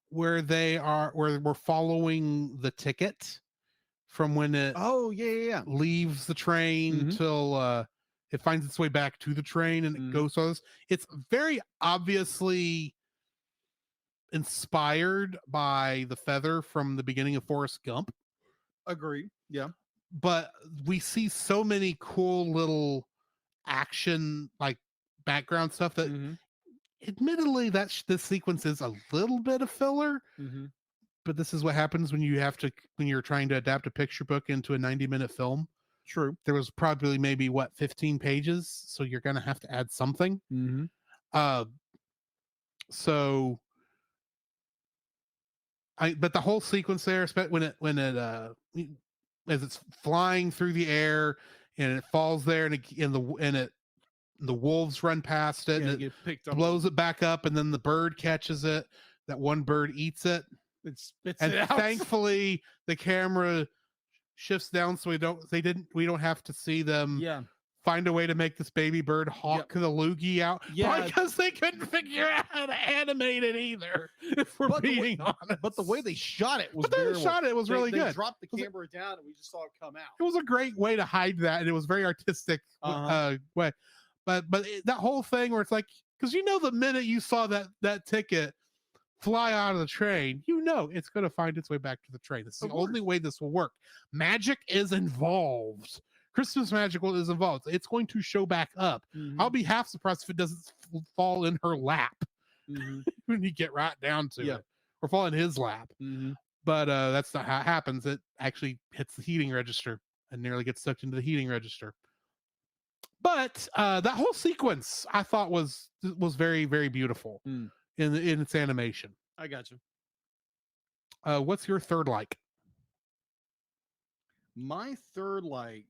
where we're following the ticket from when it leaves the train till it finds its way back to the train and it goes on. It's very obviously inspired by the feather from the beginning of Forrest Gump.
Agree. Yeah.
But we see so many cool little action, like background stuff that admittedly this sequence is a little bit of filler. But this is what happens when you're trying to adapt a picture book into a 90-minute film.
True.
There was probably maybe 15 pages, so you're gonna have to add something. But the whole sequence there, when it as it's flying through the air and it falls there, and the wolves run past it, and it picked up, blows it back up, and then the bird catches it. That one bird eats it. It spits it out. Thankfully, the camera shifts down so we don't have to see them find a way to make this baby bird hawk the loogie out. Because they couldn't figure out how to animate it either. If we're being honest.
But the way they shot it was
really good.
They dropped the camera down and we just saw it come out.
It was a great way to hide that, and it was very artistic way. But that whole thing where it's like, because the minute you saw that ticket fly out of the train, it's going to find its way back to the train. This is the only way this will work. Magic is involved. Christmas magical is involved. It's going to show back up. I'll be half surprised if it doesn't fall in her lap when you get right down to it, or fall in his lap. But that's not how it happens. It actually hits the heating register and nearly gets sucked into the heating register. But that whole sequence I thought was very, very beautiful in its animation.
I got you.
What's your third like?
My third like,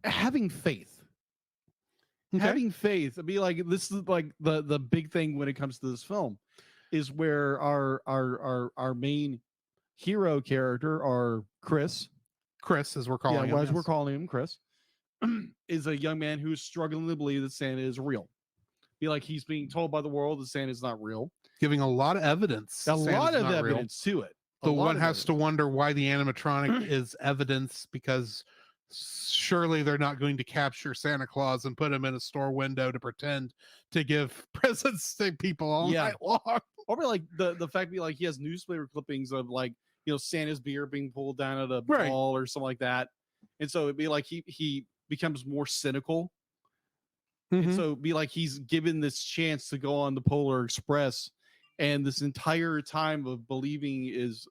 having faith. Okay. Having faith. It'd be like, this is like the big thing when it comes to this film, is where our main hero character, or Chris, as we're calling him, we're calling him Chris, is a young man who's struggling to believe that Santa is real. Be like, he's being told by the world that Santa is not real,
giving a lot of evidence.
A lot of evidence to it.
The one has to wonder why the animatronic is evidence, because surely they're not going to capture Santa Claus and put him in a store window to pretend to give presents to people all night long.
Or like the fact that he has newspaper clippings of Santa's beard being pulled down at a ball or something like that. And so it'd be like he becomes more cynical. And so it'd be like he's given this chance to go on the Polar Express, and this entire time of believing is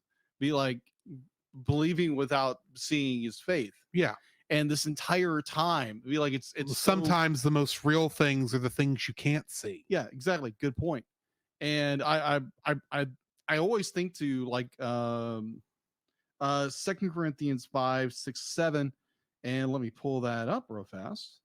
believing without seeing his faith.
Yeah.
And this entire time, it'd be like it's
sometimes the most real things are the things you can't see.
Yeah, exactly. Good point. And I always think to like 2 Corinthians 5, 6, 7, and let me pull that up real fast.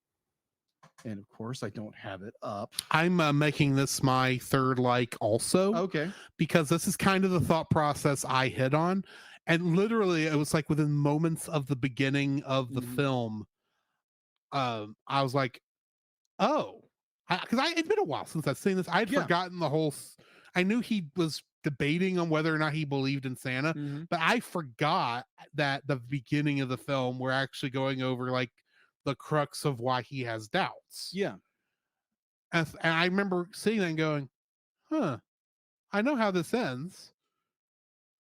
And of course, I don't have it up.
I'm making this my third like also.
Okay.
Because this is kind of the thought process I hit on. And literally, it was like within moments of the beginning of the film, I was like, oh, because it's been a while since I've seen this. I'd forgotten the whole. I knew he was debating on whether or not he believed in Santa, but I forgot that the beginning of the film we're actually going over like the crux of why he has doubts.
Yeah.
And I remember seeing that and going, huh, I know how this ends.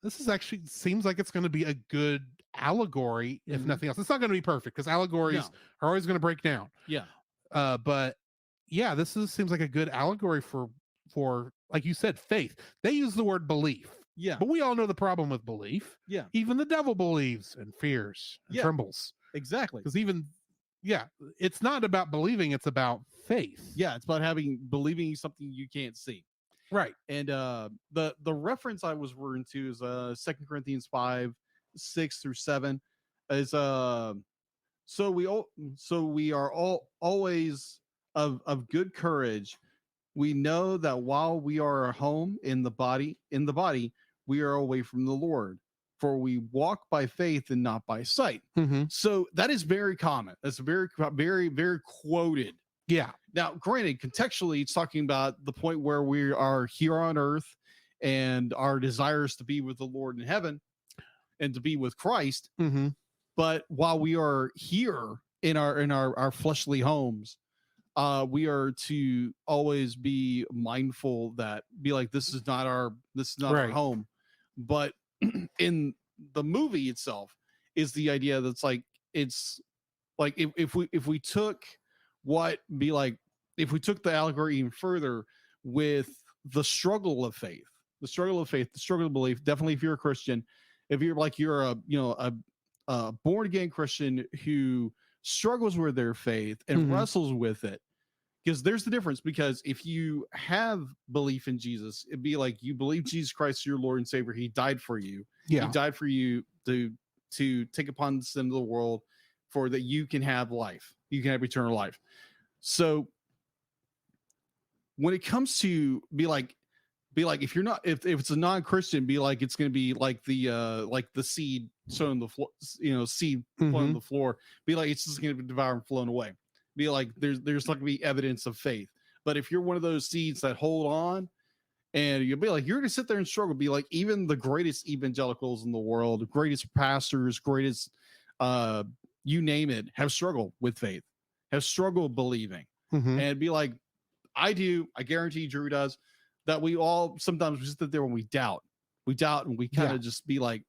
This is actually seems like it's going to be a good allegory, if nothing else. It's not going to be perfect because allegories are always going to break down.
Yeah.
But yeah, seems like a good allegory for like you said, faith. They use the word belief.
Yeah.
But we all know the problem with belief.
Yeah.
Even the devil believes and fears and trembles.
Exactly.
Because it's not about believing, it's about faith.
Yeah, it's about believing something you can't see.
Right.
And the reference I was referring to is 2 Corinthians 5, 6 through 7 is so we are all always of good courage. We know that while we are at home in the body, we are away from the Lord. For we walk by faith and not by sight. So that is very common. That's very, very, very quoted.
Yeah.
Now, granted, contextually, it's talking about the point where we are here on earth and our desires to be with the Lord in heaven and to be with Christ. But while we are here in our fleshly homes, we are to always be mindful that this is not our home. But in the movie itself is the idea that's like it's like if we took if we took the allegory even further with the struggle of faith, the struggle of belief, definitely if you're a Christian, if you're a born again Christian who struggles with their faith and wrestles with it, because there's the difference. Because if you have belief in Jesus, it'd be like you believe Jesus Christ is your Lord and Savior. He died for you.
Yeah.
He died for you to take upon the sin of the world, for that you can have life. You can have eternal life. So when it comes to be like if you're not if it's a non-Christian, be like it's going to be like the seed sown on the floor, seed flown on the floor. Be like it's just going to be devoured and flown away. Be like there's not going to be evidence of faith. But if you're one of those seeds that hold on, and you'll be like you're going to sit there and struggle. Be like even the greatest evangelicals in the world, the greatest pastors, greatest you name it, have struggled with faith, have struggled believing, and be like I do. I guarantee Drew does. That we all sometimes we sit there when we doubt, and we kind of just be like,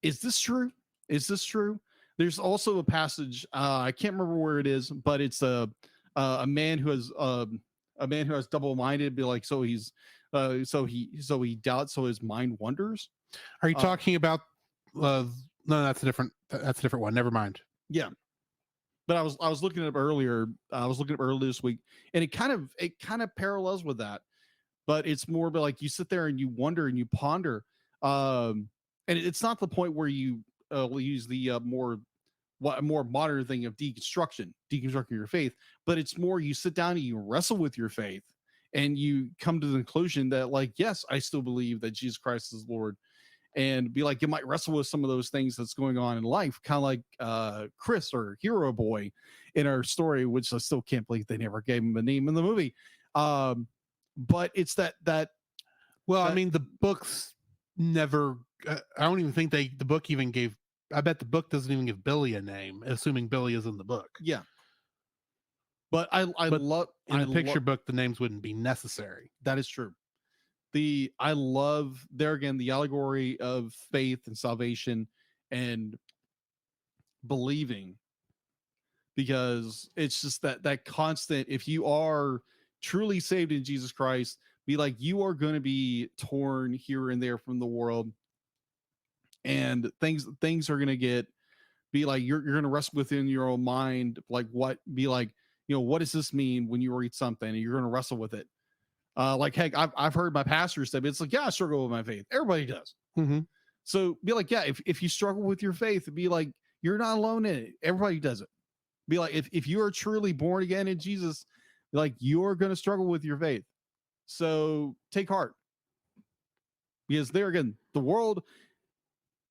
is this true? Is this true? There's also a passage I can't remember where it is, but it's a man who has double-minded. Be like, so he doubts, so his mind wonders.
Are you talking about? No, that's a different one. Never mind.
Yeah. But I was looking it up earlier. I was looking up earlier this week, and it kind of parallels with that. But it's more about like you sit there and you wonder and you ponder, and it's not the point where you use the more modern thing of deconstructing your faith, but it's more you sit down and you wrestle with your faith, and you come to the conclusion that like yes, I still believe that Jesus Christ is Lord, and be like you might wrestle with some of those things that's going on in life, kind of like Chris or Hero Boy in our story, which I still can't believe they never gave him a name in the movie. But it's that
I mean the books never I don't even think the book even gave, I bet the book doesn't even give Billy a name, assuming Billy is in the book.
Yeah. But I love
in the picture book the names wouldn't be necessary.
That is true. I love there again the allegory of faith and salvation and believing, because it's just that constant, if you are truly saved in Jesus Christ, be like you are going to be torn here and there from the world, and things are going to be like you're going to wrestle within your own mind, like what does this mean when you read something, and you're going to wrestle with it. Like, heck, I've heard my pastor say, it's like, yeah, I struggle with my faith. Everybody does.
Mm-hmm.
So be like, yeah, if you struggle with your faith, be like, you're not alone in it. Everybody does it. Be like, if you are truly born again in Jesus, like, you're going to struggle with your faith. So take heart. Because there again, the world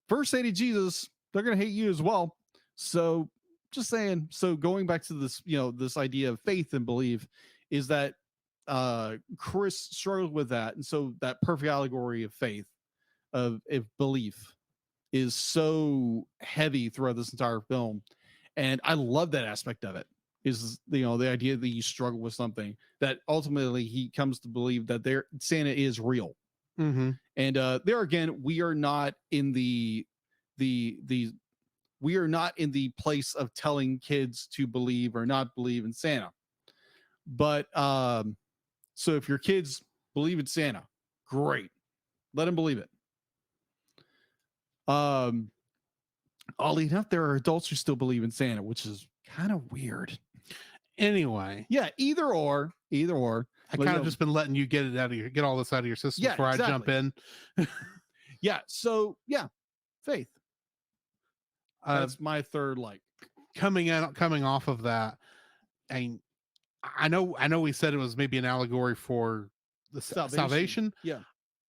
first hated Jesus, they're going to hate you as well. So just saying, so going back to this, this idea of faith and belief is that Chris struggled with that. And so that perfect allegory of faith, of belief, is so heavy throughout this entire film. And I love that aspect of it, is, the idea that you struggle with something, that ultimately he comes to believe that Santa is real.
Mm-hmm.
And there again, we are not in the place of telling kids to believe or not believe in Santa. But so if your kids believe in Santa, great, let them believe it. Oddly enough, there are adults who still believe in Santa, which is kind of weird.
Anyway,
yeah, either or.
I kind of just been letting you get all this out of your system before I jump in.
Yeah. So yeah, faith. That's my third like.
Coming off of that, and I know we said it was maybe an allegory for the salvation.
Yeah.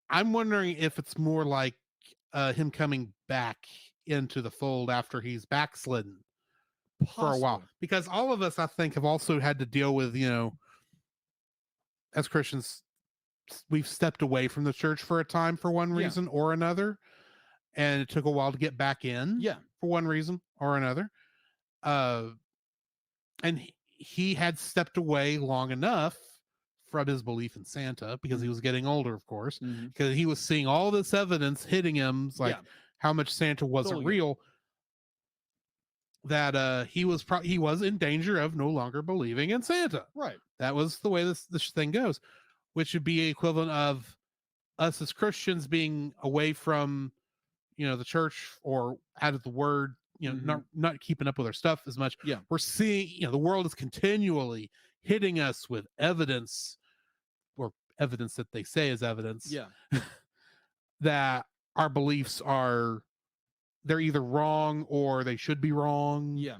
I'm wondering if it's more like him coming back into the fold after he's backslidden for a while, because all of us, I think, have also had to deal with, as Christians, we've stepped away from the church for a time for one reason or another, and it took a while to get back in for one reason or another. And he had stepped away long enough from his belief in Santa, because he was getting older, of course, because he was seeing all this evidence hitting him, like how much Santa wasn't real, that he was in danger of no longer believing in Santa.
Right.
That was the way this thing goes, which would be equivalent of us as Christians being away from, the church or out of the word, not keeping up with our stuff as much.
Yeah.
We're seeing, the world is continually hitting us with evidence, or evidence that they say is evidence.
Yeah.
That our beliefs they're either wrong or they should be wrong.
Yeah.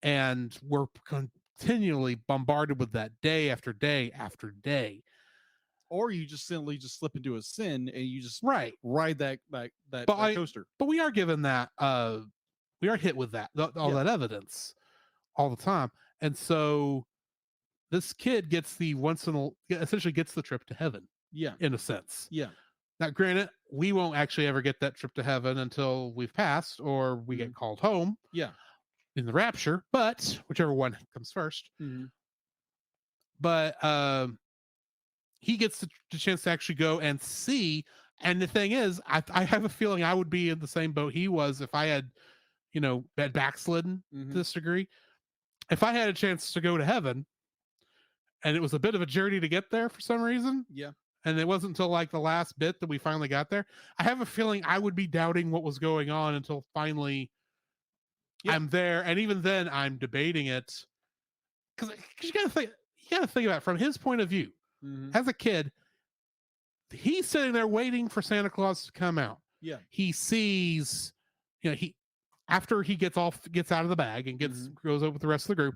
And
we're continually bombarded with that day after day after day.
Or you just simply just slip into a sin and you just
ride
that coaster.
But we are given that, we are hit with that, that evidence all the time. And so this kid gets essentially gets the trip to heaven.
Yeah.
In a sense.
Yeah.
Now, granted, we won't actually ever get that trip to heaven until we've passed, or we get called home.
Yeah.
In the rapture, but whichever one comes first. But he gets the chance to actually go and see. And the thing is, I have a feeling I would be in the same boat he was if I had, been backslidden to this degree. If I had a chance to go to heaven, and it was a bit of a journey to get there for some reason.
Yeah.
And it wasn't until like the last bit that we finally got there. I have a feeling I would be doubting what was going on until finally I'm there. And even then I'm debating it. Because you gotta think about it from his point of view. As a kid, he's sitting there waiting for Santa Claus to come out.
Yeah.
He sees, after he gets out of the bag and goes up with the rest of the group,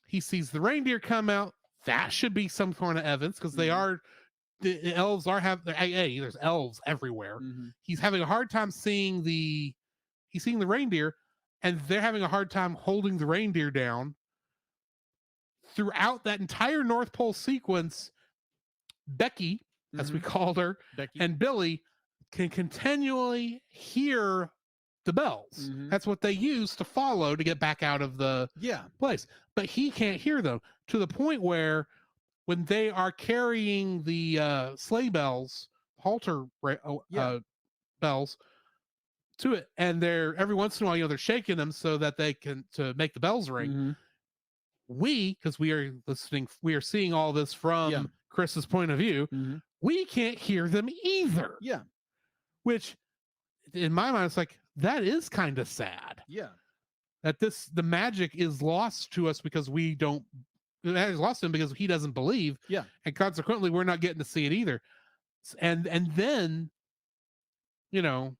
he sees the reindeer come out. That should be some kind of evidence, because the elves there's elves everywhere. He's having a hard time seeing the reindeer, and they're having a hard time holding the reindeer down. Throughout that entire North Pole sequence, Becky, as we called her, and Billy can continually hear the bells. That's what they use to follow to get back out of the place. But he can't hear them, to the point where when they are carrying the sleigh bells, halter bells to it, and they're every once in a while, they're shaking them so that they can to make the bells ring. Because we are seeing all this from Chris's point of view. We can't hear them either.
Yeah.
Which, in my mind, it's like, that is kind of sad.
Yeah.
That the magic is lost to us because we don't has lost him because he doesn't believe.
Yeah.
And consequently, we're not getting to see it either. And then, you know,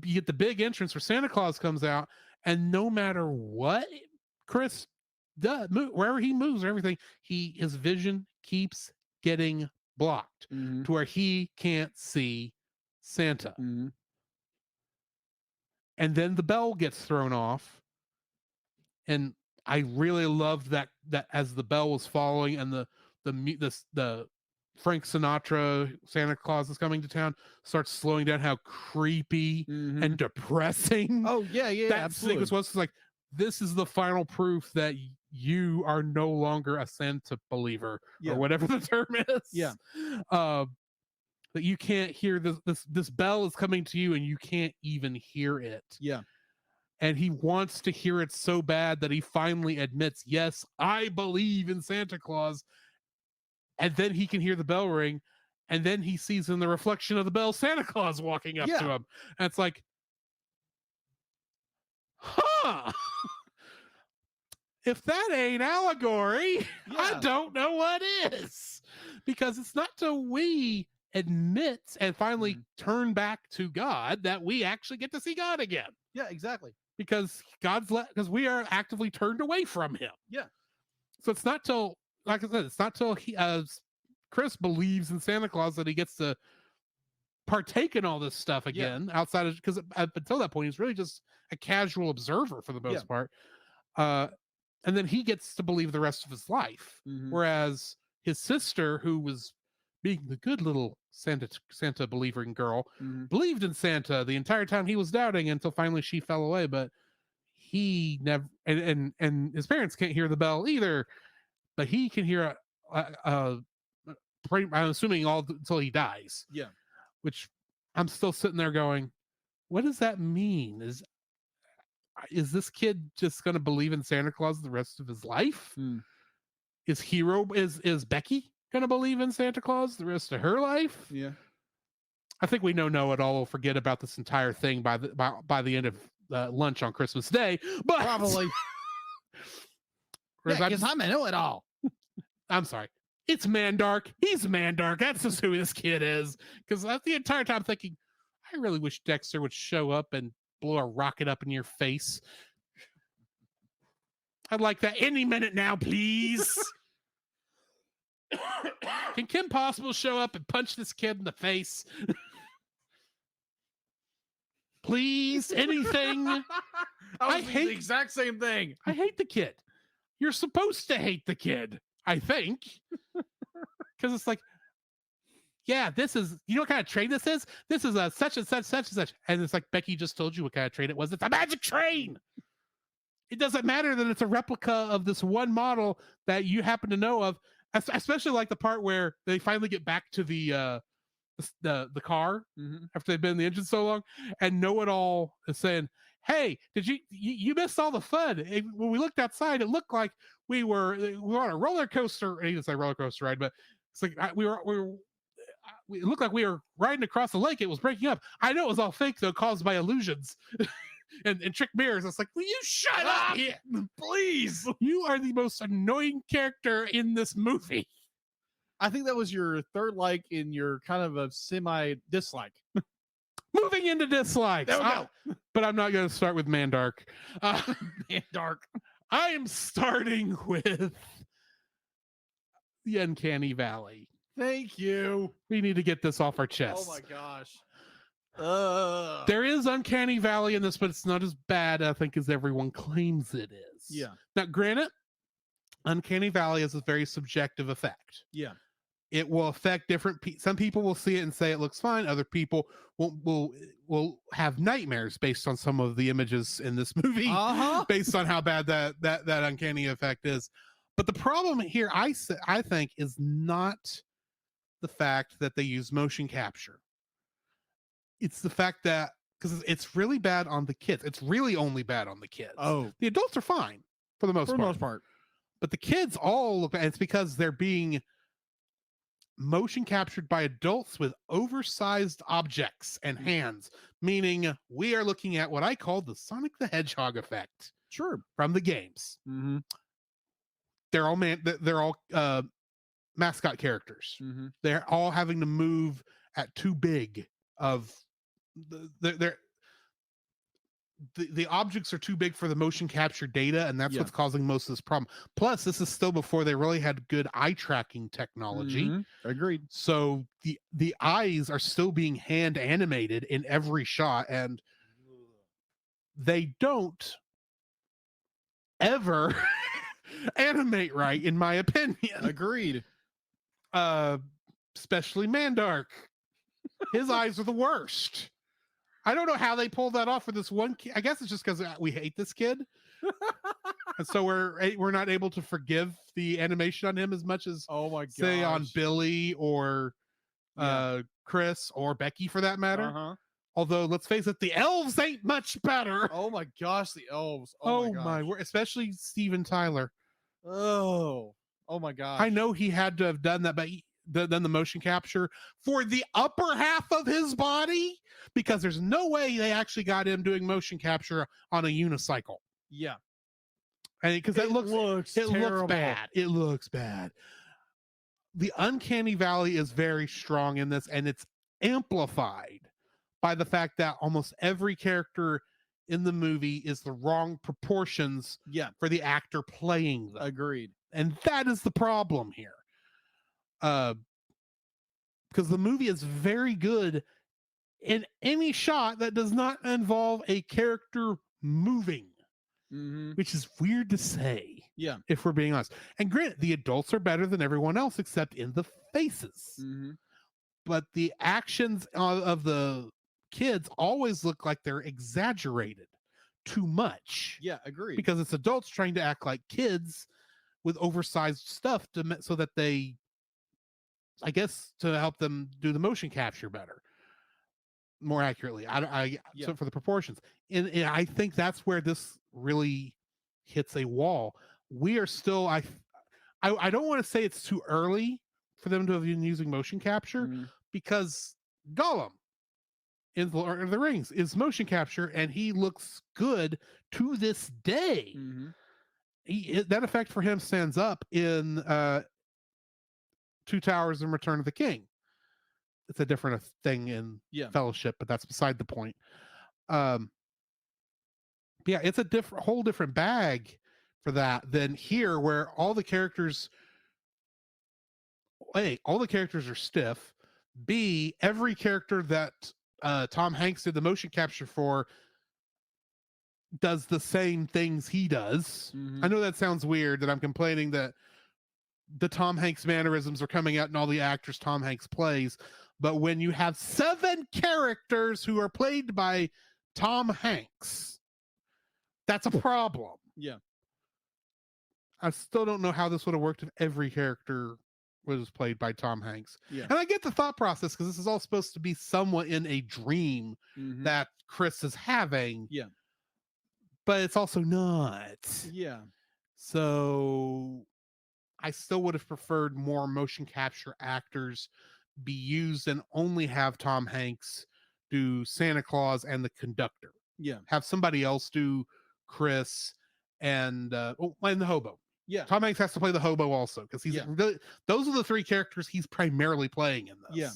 you get the big entrance where Santa Claus comes out, and no matter what Chris does, wherever he moves or everything, his vision keeps getting blocked
Mhm.
to where he can't see Santa.
Mhm.
And then the bell gets thrown off, and I really loved that as the bell was following and the Frank Sinatra Santa Claus is coming to town starts slowing down, how creepy
Mhm.
and depressing
Oh yeah,
that
absolutely.
sequence was. It's like, this is the final proof that you are no longer a Santa believer,
Yeah.
or whatever the term is.
Yeah.
That you can't hear this bell is coming to you and you can't even hear it.
Yeah.
And he wants to hear it so bad that he finally admits, yes, I believe in Santa Claus. And then he can hear the bell ring, and then he sees in the reflection of the bell Santa Claus walking up to him. And it's like, huh, if that ain't allegory, I don't know what is. Because it's not till we admit and finally turn back to God that we actually get to see God again.
Yeah, exactly.
Because because we are actively turned away from him.
Yeah.
So it's not till, like I said, it's not till Chris believes in Santa Claus that he gets to partake in all this stuff again, outside of, because up until that point he's really just a casual observer for the most part. And then he gets to believe the rest of his life. Whereas his sister, who was being the good little Santa believing girl, believed in Santa the entire time he was doubting, until finally she fell away. But he never, and his parents can't hear the bell either, but he can hear I'm assuming all until he dies.
Yeah.
Which I'm still sitting there going, what does that mean? Is this kid just going to believe in Santa Claus the rest of his life? Is Becky going to believe in Santa Claus the rest of her life?
Yeah.
I think we know it all will forget about this entire thing by the end of lunch on Christmas Day, but
probably. Because I'm in it all.
I'm sorry. It's Mandark. He's Mandark. That's just who this kid is. Because the entire time thinking, I really wish Dexter would show up and blow a rocket up in your face. I'd like that any minute now, please. Can Kim Possible show up and punch this kid in the face? Please, anything. I hate
the exact same thing.
I hate the kid. You're supposed to hate the kid, I think. Because it's like, yeah, this is, you know what kind of train this is? This is a such and such, such and such. And it's like, Becky just told you what kind of train it was. It's a magic train. It doesn't matter that it's a replica of this one model that you happen to know of, especially like the part where they finally get back to the car after they've been in the engine so long, and Know-It-All is saying, hey, did you missed all the fun. When we looked outside, it looked like we were on a roller coaster. He didn't say roller coaster ride, but it's like it looked like we were riding across the lake. It was breaking up. I know it was all fake though, caused by illusions and trick mirrors. It's like, will you shut up, please? You are the most annoying character in this movie.
I think that was your third like in your kind of a semi dislike.
Moving into dislikes.
There we go.
But I'm not going to start with Mandark.
Mandark.
I am starting with the Uncanny Valley.
Thank you.
We need to get this off our chest.
Oh my gosh.
There is Uncanny Valley in this, but it's not as bad, I think, as everyone claims it is.
Yeah.
Now, granted, Uncanny Valley is a very subjective effect.
Yeah.
It will affect different people. Some people will see it and say it looks fine. Other people will have nightmares based on some of the images in this movie, based on how bad that uncanny effect is. But the problem here, I think, is not the fact that they use motion capture. It's the fact that, because it's really bad on the kids. It's really only bad on the kids.
Oh,
the adults are fine for the most part. But the kids all look bad. It's because they're being motion captured by adults with oversized objects and hands, meaning we are looking at what I call the Sonic the Hedgehog effect.
Sure.
From the games. they're all mascot characters.
Mm-hmm.
They're all having to move at too big of the objects are too big for the motion capture data, and that's what's causing most of this problem. Plus, this is still before they really had good eye tracking technology.
Mm-hmm. Agreed.
So the eyes are still being hand animated in every shot, and they don't ever animate right, in my opinion.
Agreed.
Especially Mandark. His eyes are the worst. I don't know how they pulled that off for this one kid. I guess it's just because we hate this kid. And so we're not able to forgive the animation on him as much as say on Billy or Chris or Becky for that matter.
Uh-huh.
Although let's face it, the elves ain't much better.
Oh my gosh, the elves.
Oh my word, especially Steven Tyler.
Oh my gosh.
I know he had to have done that, but done the motion capture for the upper half of his body, because there's no way they actually got him doing motion capture on a unicycle.
Yeah.
And because it looks bad. It looks bad. The uncanny valley is very strong in this, and it's amplified by the fact that almost every character in the movie is the wrong proportions for the actor playing them.
Agreed.
And that is the problem here. Because the movie is very good in any shot that does not involve a character moving, which is weird to say.
Yeah.
If we're being honest. And granted, the adults are better than everyone else except in the faces. But the actions of the kids always look like they're exaggerated too much.
Yeah, agreed.
Because it's adults trying to act like kids with oversized stuff so that they, I guess, to help them do the motion capture better, more accurately. So for the proportions, and I think that's where this really hits a wall. We are still, I don't want to say it's too early for them to have been using motion capture, because Gollum in the Lord of the Rings is motion capture, and he looks good to this day. That effect for him stands up in Two Towers and Return of the King. It's a different thing in Fellowship, but that's beside the point. It's a whole different bag for that than here, where all the characters are stiff. B, every character that Tom Hanks did the motion capture for does the same things he does. I know that sounds weird that I'm complaining that the Tom Hanks mannerisms are coming out in all the actors Tom Hanks plays, but when you have 7 characters who are played by Tom Hanks, that's a problem.
Yeah.
I still don't know how this would have worked if every character was played by Tom Hanks. Yeah. And I get the thought process, because this is all supposed to be somewhat in a dream that Chris is having.
Yeah.
But it's also not.
Yeah.
So I still would have preferred more motion capture actors be used and only have Tom Hanks do Santa Claus and the conductor.
Yeah.
Have somebody else do Chris and the hobo.
Yeah.
Tom Hanks has to play the hobo also, because he's really, those are the 3 characters he's primarily playing in this.
Yeah.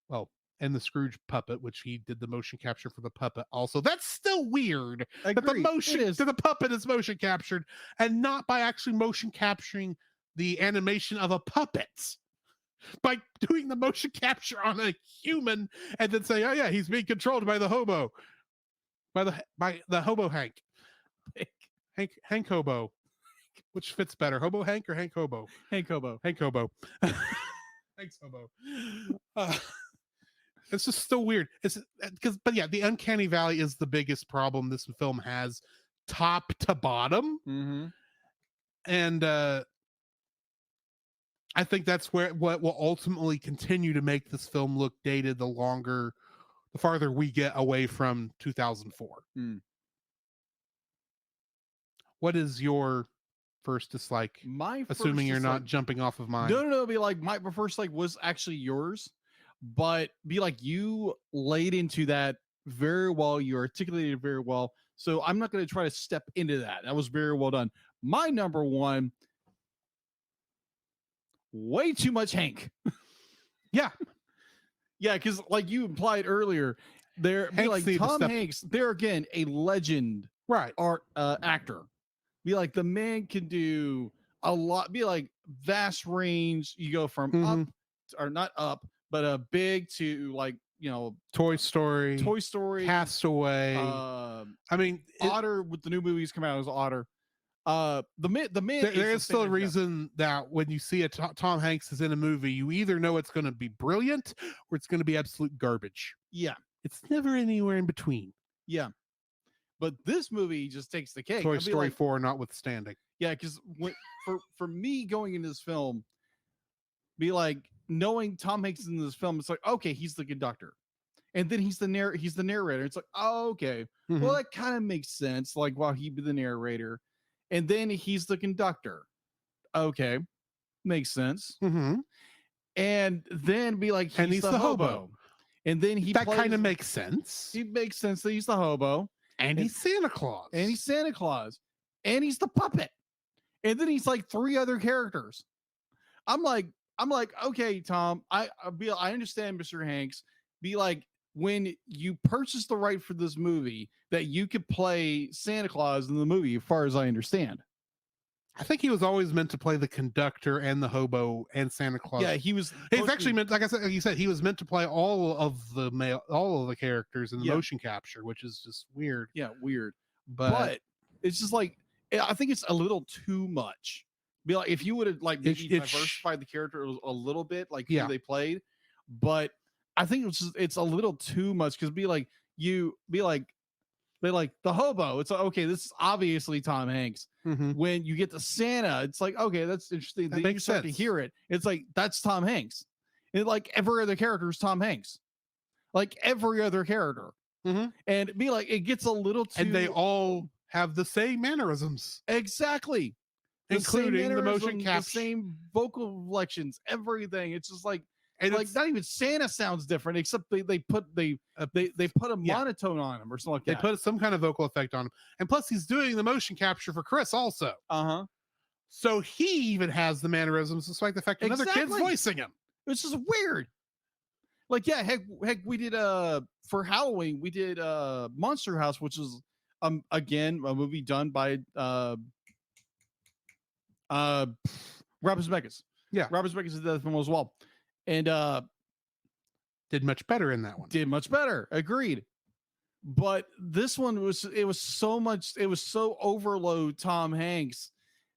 Well, and the Scrooge puppet, which he did the motion capture for the puppet also. That's still weird. That the puppet is motion captured and not by actually motion capturing the animation of a puppet, by doing the motion capture on a human and then saying, oh yeah, he's being controlled by the hobo, by the hobo Hank Hobo. Which fits better, Hobo Hank or Hank Hobo?
Hank Hobo.
Hank Hobo. Thanks, Hobo. It's just so weird. But the uncanny valley is the biggest problem this film has, top to bottom. And I think that's what will ultimately continue to make this film look dated the farther we get away from 2004. What is your first dislike? Assuming you're not jumping off of mine.
No. Be like, my first dislike was actually yours, but be like, you laid into that very well. You articulated it very well. So I'm not going to try to step into that. That was very well done. My number one way too much Hank.
Yeah.
Yeah, because like you implied earlier, they're be
Hanks
like
need to
Tom
step-
Hanks. They're again a legend
Right.
art actor. Be like the man can do a lot. Be like vast range. You go from up
Mhm.
or not up, but a big to like
Toy Story.
Toy Story,
Castaway. I mean,
Otter with the new movies come out as Otter. The man.
there is still a reason that when you see Tom Hanks is in a movie, you either know it's going to be brilliant or it's going to be absolute garbage.
Yeah,
It's never anywhere in between.
yeah. But this movie just takes the cake.
Toy
I'd be
Story
like,
4 notwithstanding.
yeah, because for me going into this film, be like knowing Tom Hanks is in this film, it's like okay, he's the conductor, and then he's the narrator. It's like oh, okay,
Mhm.
well that kind of makes sense. Like while he be the narrator, and then he's the conductor. Okay, makes sense.
Mm-hmm.
And then be like
And he's the hobo.
and then
That kind of makes sense.
It makes sense that he's the hobo.
And he's Santa Claus.
And he's Santa Claus. And he's the puppet. And then he's like three other characters. I'm like, okay, Tom, I understand, Mr. Hanks. Be like, when you purchased the right for this movie, that you could play Santa Claus in the movie, as far as I understand.
I think he was always meant to play the conductor and the hobo and Santa Claus.
Yeah, he's
actually meant, like I said, like you said, he was meant to play all of the characters in the motion capture, which is just weird.
Yeah, weird.
But
it's just like I think it's a little too much. Be like if you would have like maybe diversified the character a little bit, like who they played, but I think it's a little too much because they like the hobo. It's like okay, this is obviously Tom Hanks.
Mm-hmm.
When you get to Santa, it's like okay, that's interesting.
That
then
makes
you start
sense.
to hear it. It's like that's Tom Hanks. And like every other character is Tom Hanks. Like every other character.
Mm-hmm.
And be like it gets a little too.
And they all have the same mannerisms.
Exactly.
Including the motion capture,
the same vocal inflections, everything. It's just like,
and
like not even Santa sounds different, except they put a monotone on him or something like that.
They put some kind of vocal effect on him, and plus he's doing the motion capture for Chris also. So he even has the mannerisms, despite the fact that another kid's voicing him.
It's just weird. Like heck, we did for Halloween we did Monster House, which is again a movie done by Robert Zemeckis.
Yeah,
Robert Zemeckis did that film as well, and
did much better in that one.
Did much better. Agreed. But this one was so overload Tom Hanks.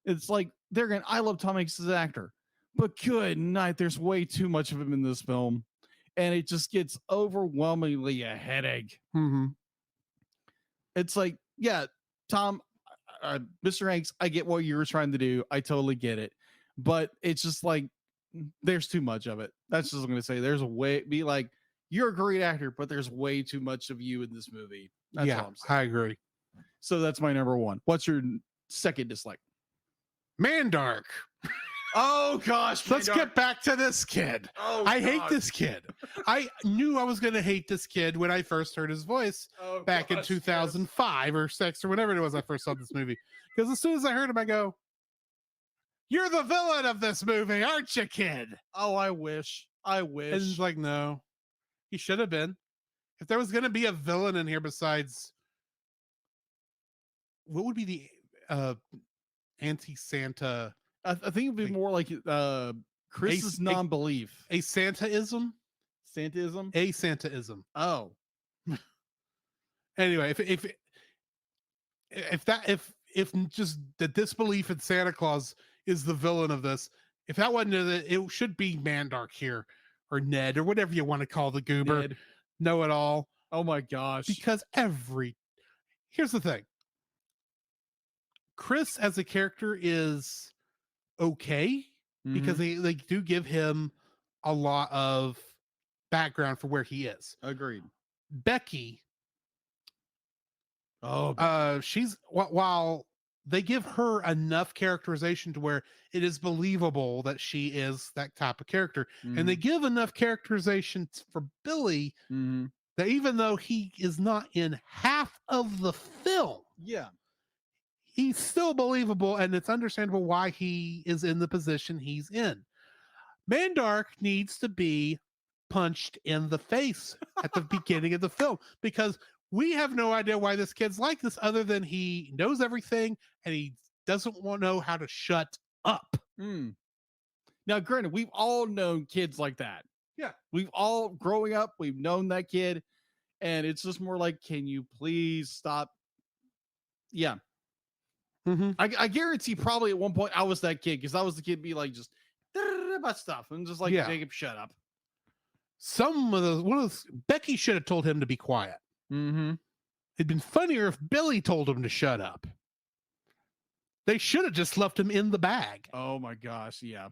It's like I love Tom Hanks as an actor, but good night, there's way too much of him in this film, and it just gets overwhelmingly a headache.
Mm-hmm.
It's like, yeah, Tom, Mr. Hanks, I get what you were trying to do. I totally get it. But it's just like, there's too much of it. That's just what I'm going to say. There's a way, be like, you're a great actor, but there's way too much of you in this movie. That's all I'm saying.
I agree.
So that's my number one. What's your second dislike?
Mandark.
Oh gosh,
let's get back to this kid. I hate this kid. I knew I was going to hate this kid when I first heard his voice back in 2005 or 6 or whatever it was I first saw this movie. Because as soon as I heard him, I go, "You're the villain of this movie, aren't you, kid?"
Oh, I wish.
And it's like, no, he should have been. If there was going to be a villain in here besides, what would be the anti-Santa?
I think it'd be more like Chris's non-belief.
A Santaism?
Santaism?
A Santaism.
Oh.
Anyway, if just the disbelief in Santa Claus is the villain of this, if that wasn't it should be Mandark here, or Ned, or whatever you want to call the goober.
Ned.
Know it all.
Oh my gosh.
Because here's the thing. Chris as a character is okay, because they do give him a lot of background for where he is.
Agreed.
Becky, she's while they give her enough characterization to where it is believable that she is that type of character, and they give enough characterization for Billy that even though he is not in half of the film, he's still believable, and it's understandable why he is in the position he's in. Mandark needs to be punched in the face at the beginning of the film because we have no idea why this kid's like this other than he knows everything and he doesn't want to know how to shut up.
Now, granted, we've all known kids like that.
Yeah.
We've all, growing up, we've known that kid. And it's just more like, can you please stop? Yeah. I guarantee probably at one point I was that kid because I was the kid be like just about stuff and just like, Jacob, shut up.
Becky should have told him to be quiet. It'd been funnier if Billy told him to shut up. They should have just left him in the bag.
Oh my gosh, yeah.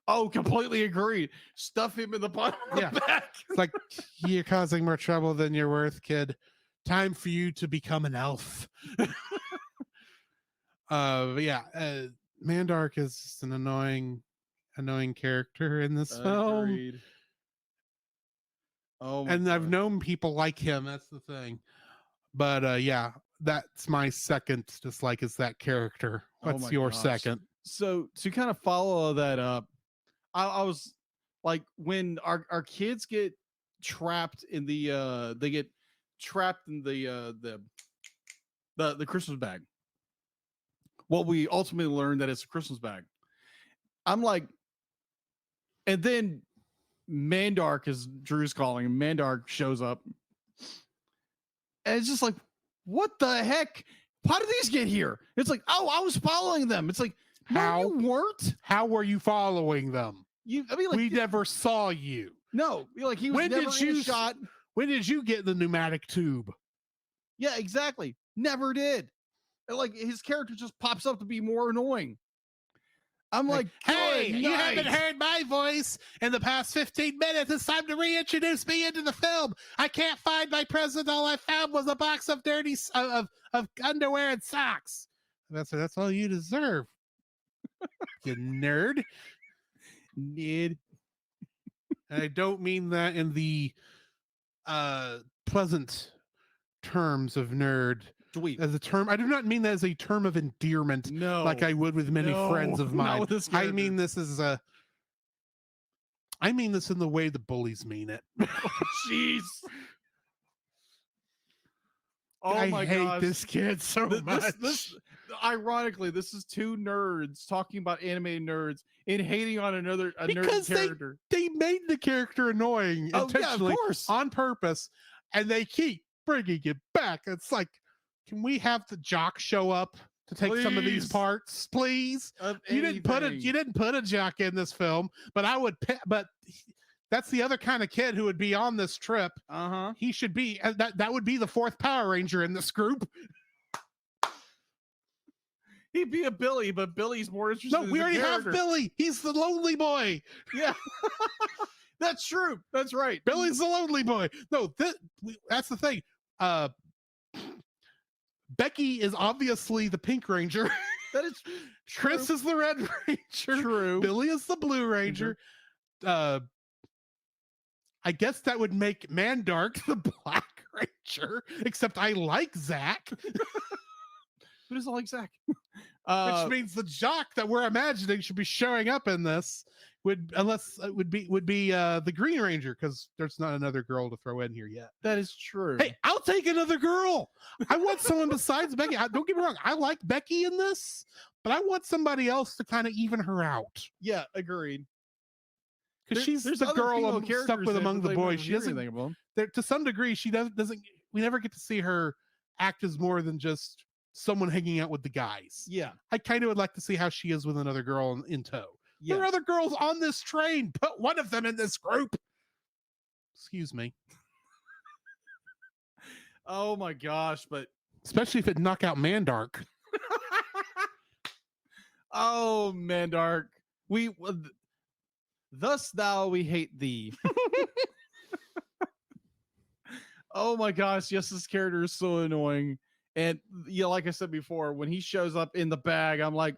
Oh, completely agreed. Stuff him in the bottom of the bag.
It's like, you're causing more trouble than you're worth, kid. Time for you to become an elf. Mandark is just an annoying character in this film. Oh, and God. I've known people like him. That's the thing. But that's my second dislike is that character. What's your second?
So to kind of follow that up, I was like, when our kids get trapped in the the Christmas bag. What we ultimately learned that it's a Christmas bag. I'm like, and then Mandark, as Drew's calling him, Mandark shows up. And it's just like, what the heck? How did these get here? It's like, oh, I was following them. It's like, how you weren't?
How were you following them? We never saw you.
No, like he was never in a shot.
When did you get the pneumatic tube?
Yeah, exactly. Never did. And like his character just pops up to be more annoying. I'm like,
hey, you haven't heard my voice in the past 15 minutes. It's time to reintroduce me into the film. I can't find my present. All I found was a box of dirty of underwear and socks. That's all you deserve. You nerd. And I don't mean that in the pleasant terms of nerd. As a term, I do not mean that as a term of endearment.
No,
like I would with many friends of mine. I mean this in the way the bullies mean it.
Jeez.
I hate this kid so much.
Ironically, this is two nerds talking about animated nerds and hating on another nerd character.
They made the character annoying intentionally, on purpose, and they keep bringing it back. It's like, can we have the jock show up to take some of these parts, please? You didn't put a jock in this film, but that's the other kind of kid who would be on this trip. He should be that would be the fourth Power Ranger in this group.
He'd be a Billy, but Billy's more interesting.
No, we already have Billy. He's the lonely boy.
Yeah. That's true. That's right.
Billy's the lonely boy. No, that's the thing. Becky is obviously the Pink Ranger.
That is true.
Chris is the Red Ranger.
True.
Billy is the Blue Ranger. I guess that would make Mandark the Black Ranger, except I like Zach.
Who doesn't like Zach?
Which means the jock that we're imagining should be showing up in this would be the Green Ranger, because there's not another girl to throw in here yet.
That is true.
Hey, I'll take another girl. I want someone besides Becky. Don't get me wrong, I like Becky in this, but I want somebody else to kind of even her out.
Yeah, agreed.
Because she's the girl stuck with among the boys. She doesn't. To some degree, she doesn't. We never get to see her act as more than just someone hanging out with the guys.
Yeah,
I kind of would like to see how she is with another girl in tow.
Yeah.
There are other girls on this train. Put one of them in this group. Excuse me.
Oh my gosh, but
especially if it knock out Mandark.
Oh, Mandark. Thus thou we hate thee. Oh my gosh, yes, this character is so annoying. And yeah, like I said before, when he shows up in the bag, I'm like,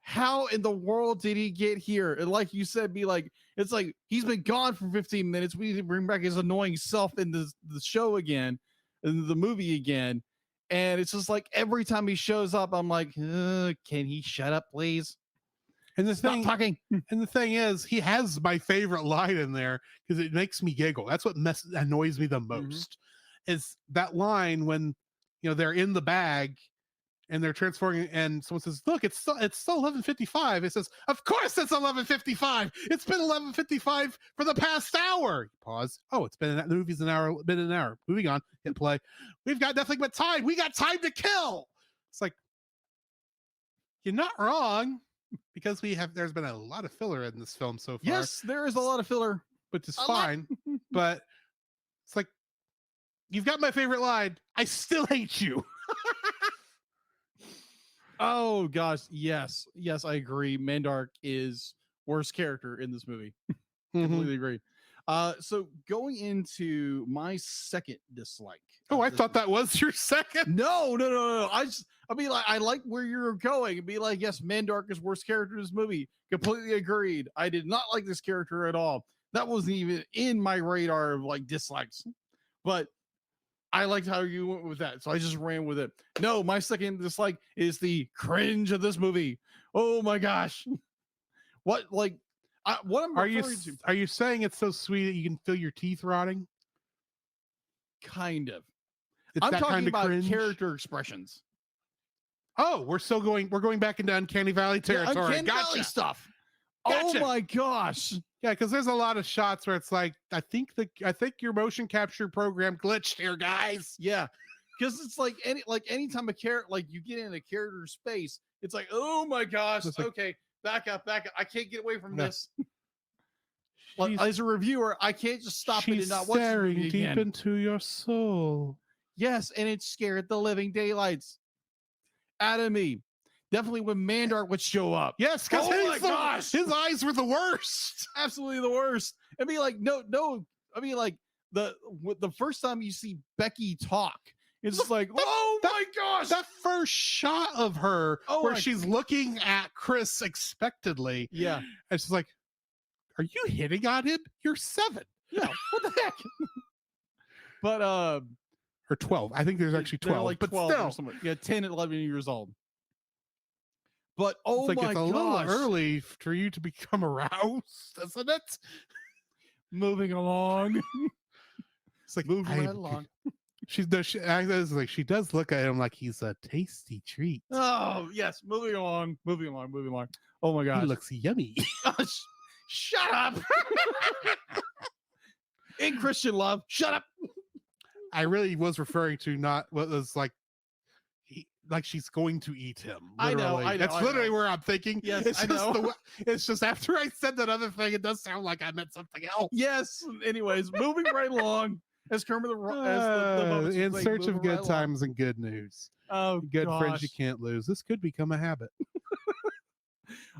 how in the world did he get here? And like you said, it's like he's been gone for 15 minutes. We need to bring back his annoying self in the show again, in the movie again. And it's just like every time he shows up, I'm like, can he shut up, please?
And the
Stop
thing,
talking.
and the thing is, he has my favorite line in there because it makes me giggle. That's what annoys me the most. Is that line when they're in the bag and they're transforming, and someone says, "Look, it's still 11:55." It says, "Of course it's 11:55. It's been 11:55 for the past hour." Pause. Oh, the movie's been an hour. Moving on. Hit play. We've got nothing but time. We got time to kill. It's like, you're not wrong, because there's been a lot of filler in this film so far.
Yes, there is a lot of filler,
which is fine. But it's like, you've got my favorite line. I still hate you.
Oh gosh, yes, I agree. Mandark is worst character in this movie. Completely agree. So going into my second dislike.
Oh, I thought that was your second.
No. I like where you're going and be like, yes, Mandark is worst character in this movie. Completely agreed. I did not like this character at all. That wasn't even in my radar of like dislikes, but I liked how you went with that, so I just ran with it. No, my second dislike is the cringe of this movie. Oh my gosh, what am
Are you saying it's so sweet that you can feel your teeth rotting?
Kind of.
I'm
talking about
cringe?
character expressions.
Oh, we're going back into Uncanny Valley territory.
Yeah, Uncanny Valley stuff.
Gotcha.
Oh my gosh.
Yeah, because there's a lot of shots where it's like, I think your motion capture program glitched here, guys.
Yeah, because it's like anytime a character, like you get in a character space, it's like, oh my gosh, okay, back up. I can't get away from this. Like, as a reviewer, I can't just stop it and not watch the movie
deep
again.
into your soul.
Yes, and it scared the living daylights out of me. Definitely when Mandark would show up.
Yes, because his eyes were the worst.
Absolutely the worst. I mean, like, no. I mean, like, the first time you see Becky talk, it's just like, oh my gosh.
That first shot of her where she's looking at Chris expectantly.
Yeah.
And she's like, are you hitting on him? You're 7.
Yeah. What the heck? But,
or 12. I think there's actually 12.
Like
but
12
still.
or something. Yeah, 10 and 11 years old. But oh
it's like,
my
it's a little early for you to become aroused, isn't it?
Moving along.
It's like,
moving right along.
She does look at him like he's a tasty treat.
Oh yes, moving along. Oh my gosh,
he looks yummy.
Shut up. In Christian love, shut up.
I really was referring to not what was like she's going to eat him. Literally.
I know.
That's literally where I'm thinking.
Yes,
it's
I know.
It's just after I said that other thing, it does sound like I meant something else.
Yes. Anyways, moving right along. As Kermit the
in search of good times and good news.
Oh,
good friends you can't lose. This could become a habit.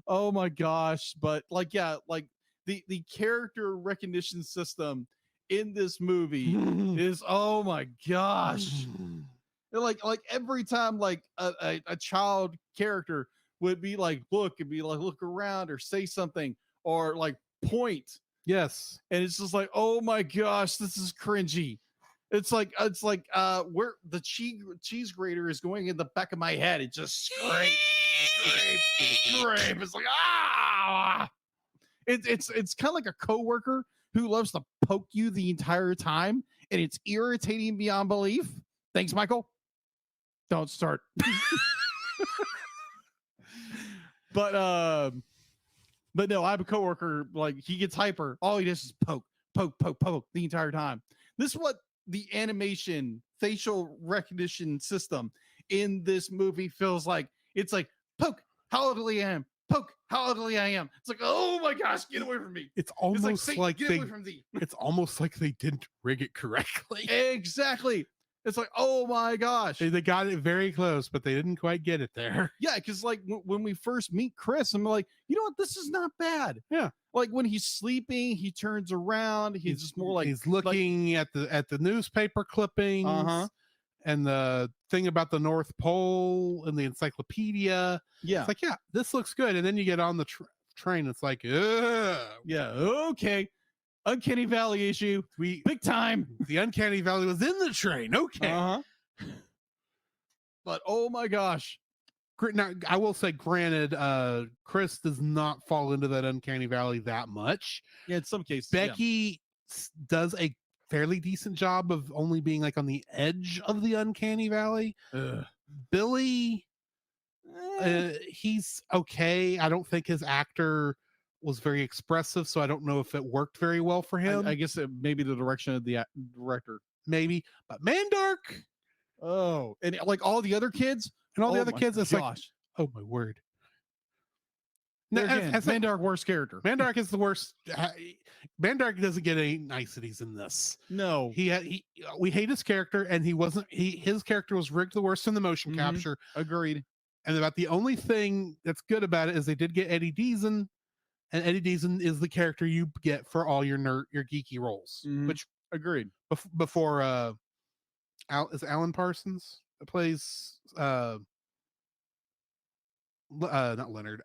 Oh my gosh! But like, yeah, like the character recognition system in this movie is, oh my gosh. Like every time like a child character would be like, look around or say something or like point.
Yes.
And it's just like, oh my gosh, this is cringy. It's like where the cheese grater is going in the back of my head. It just scrape. It's like, ah. It's kind of like a coworker who loves to poke you the entire time, and it's irritating beyond belief. Thanks, Michael. Don't start. But no, I have a coworker, like, he gets hyper. All he does is poke the entire time. This is what the animation facial recognition system in this movie feels like. It's like, poke, how ugly I am. Poke, how ugly I am. It's like, oh my gosh, get away from me.
It's almost like
get away from thee.
It's almost like they didn't rig it correctly.
Exactly. It's like, oh my gosh.
They got it very close, but they didn't quite get it there.
Yeah, because like when we first meet Chris, I'm like, you know what? This is not bad.
Yeah.
Like when he's sleeping, he turns around. He's just more like
he's looking at the newspaper clippings and the thing about the North Pole and the encyclopedia.
Yeah.
It's like, yeah, this looks good. And then you get on the train. It's like, ugh.
Yeah. Okay. Uncanny Valley issue. Big time.
The Uncanny Valley was in the train. Okay.
But oh my gosh.
Now, I will say, granted, Chris does not fall into that uncanny valley that much.
Yeah, in some cases,
Becky does a fairly decent job of only being like on the edge of the uncanny valley. Billy, he's okay. I don't think his actor was very expressive, so I don't know if it worked very well for him.
I guess it maybe the direction of the director,
maybe, but Mandark,
and like all the other kids, it's like,
oh my word.
Mandark worst character.
Mandark is the worst. Mandark doesn't get any niceties in this.
No,
we hate his character, and his character was rigged the worst in the motion capture.
Agreed.
And about the only thing that's good about it is they did get Eddie Deason, and Eddie Deason is the character you get for all your geeky roles. Which
agreed.
Before is Alan Parsons that plays not Leonard,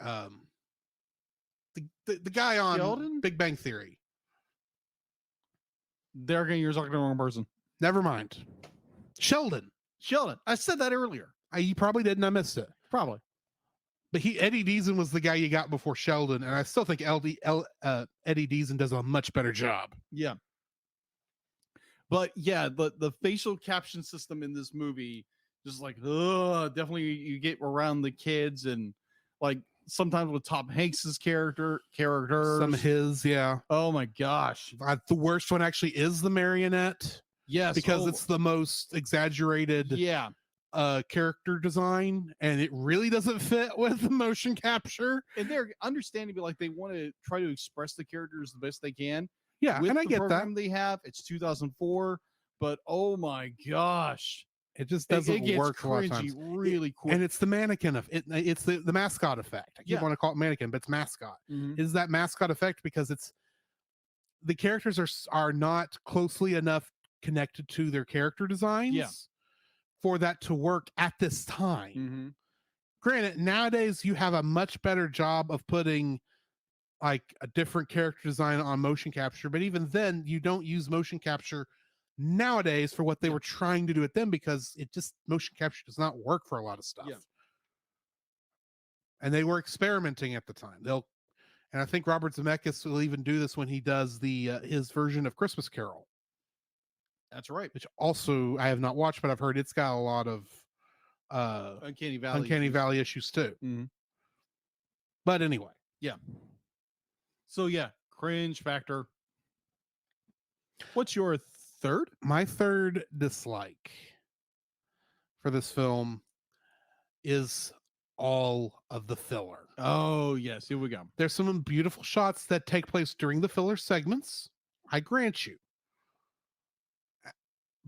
the guy on
Sheldon?
Big Bang Theory.
There again, you're talking to the wrong person.
Never mind. Sheldon.
I said that earlier.
You probably did, and I missed it.
Probably.
But Eddie Deason was the guy you got before Sheldon, and I still think Eddie Deason does a much better job.
Yeah. But yeah, the facial caption system in this movie, just like, definitely you get around the kids, and like sometimes with Tom Hanks's characters.
Some of his, yeah.
Oh my gosh.
The worst one actually is the marionette.
Yes.
Because it's the most exaggerated character design, and it really doesn't fit with the motion capture.
And they're understandably like they want to try to express the characters the best they can.
Yeah,
with
and I
the
get
program
that.
they have. It's 2004, but oh my gosh.
It just doesn't
it
work
gets
a lot of
cringy
times.
really quick.
And it's the mannequin of it. It's the mascot effect. I keep want to call it mannequin, but it's mascot. Is that mascot effect because it's the characters are not closely enough connected to their character designs for that to work at this time. Granted, nowadays you have a much better job of putting like a different character design on motion capture, but even then you don't use motion capture nowadays for what they were trying to do with them, because motion capture does not work for a lot of stuff. And they were experimenting at the time. And I think Robert Zemeckis will even do this when he does his version of Christmas Carol.
That's right.
Which also I have not watched, but I've heard it's got a lot of
Uncanny
Valley issues too. But anyway.
Yeah. So yeah, cringe factor. What's your third?
My third dislike for this film is all of the filler.
Oh, yes. Here we go.
There's some beautiful shots that take place during the filler segments. I grant you.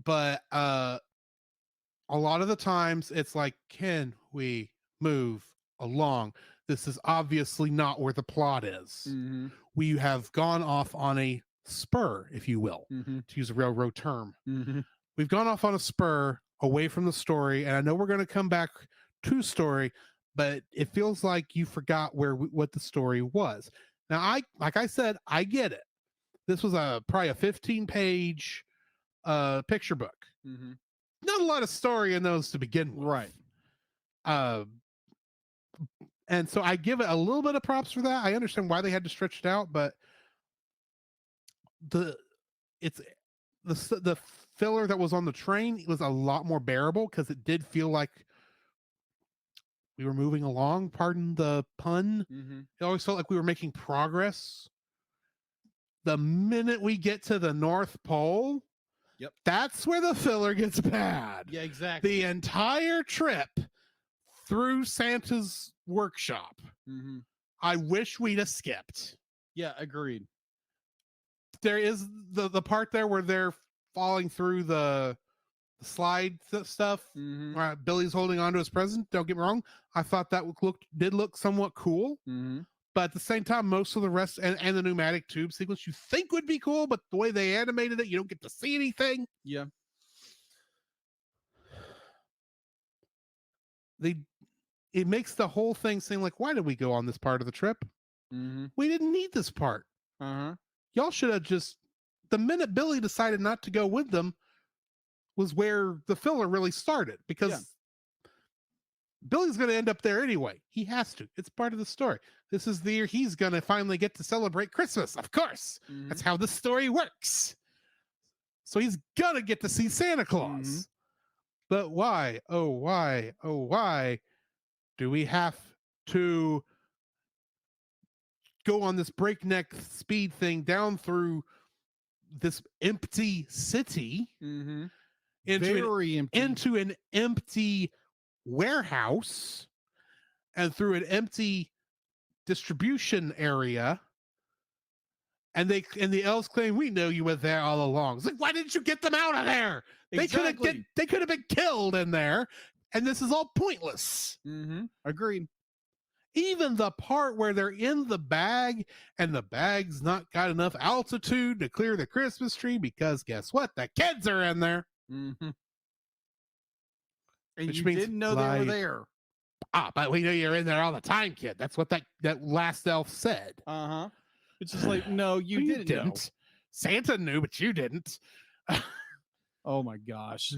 But a lot of the times it's like, can we move along? This is obviously not where the plot is. We have gone off on a spur, if you will, to use a railroad term. We've gone off on a spur away from the story, and I know we're going to come back to story, but it feels like you forgot what the story was. Now, like I said, I get it. This was probably a 15-page picture book. Not a lot of story in those to begin with.
Right.
And so I give it a little bit of props for that. I understand why they had to stretch it out, but the filler that was on the train was a lot more bearable, because it did feel like we were moving along. Pardon the pun. It always felt like we were making progress. The minute we get to the North Pole, that's where the filler gets bad.
Yeah, exactly.
The entire trip through Santa's workshop, I wish we'd have skipped.
Yeah, agreed.
There is the part there where they're falling through the slide stuff. Billy's holding onto his present. Don't get me wrong. I thought that did look somewhat cool. But at the same time, most of the rest and the pneumatic tube sequence you think would be cool, but the way they animated it, you don't get to see anything.
Yeah.
It makes the whole thing seem like, why did we go on this part of the trip? We didn't need this part. Y'all should have the minute Billy decided not to go with them was where the filler really started, because Billy's going to end up there anyway. He has to. It's part of the story. This is the year he's going to finally get to celebrate Christmas. Of course. That's how the story works. So he's going to get to see Santa Claus. But why? Oh, why do we have to go on this breakneck speed thing down through this empty city into an empty warehouse and through an empty distribution area, and the elves claim, we know you were there all along. It's like, why didn't you get them out of there? They could have been killed in there, and this is all pointless.
Agreed.
Even the part where they're in the bag and the bag's not got enough altitude to clear the Christmas tree, because guess what? The kids are in there.
And which you didn't know they were there.
But we know you're in there all the time, kid. That's what that last elf said.
It's just like, no, you didn't know.
Santa knew, but you didn't.
Oh my gosh.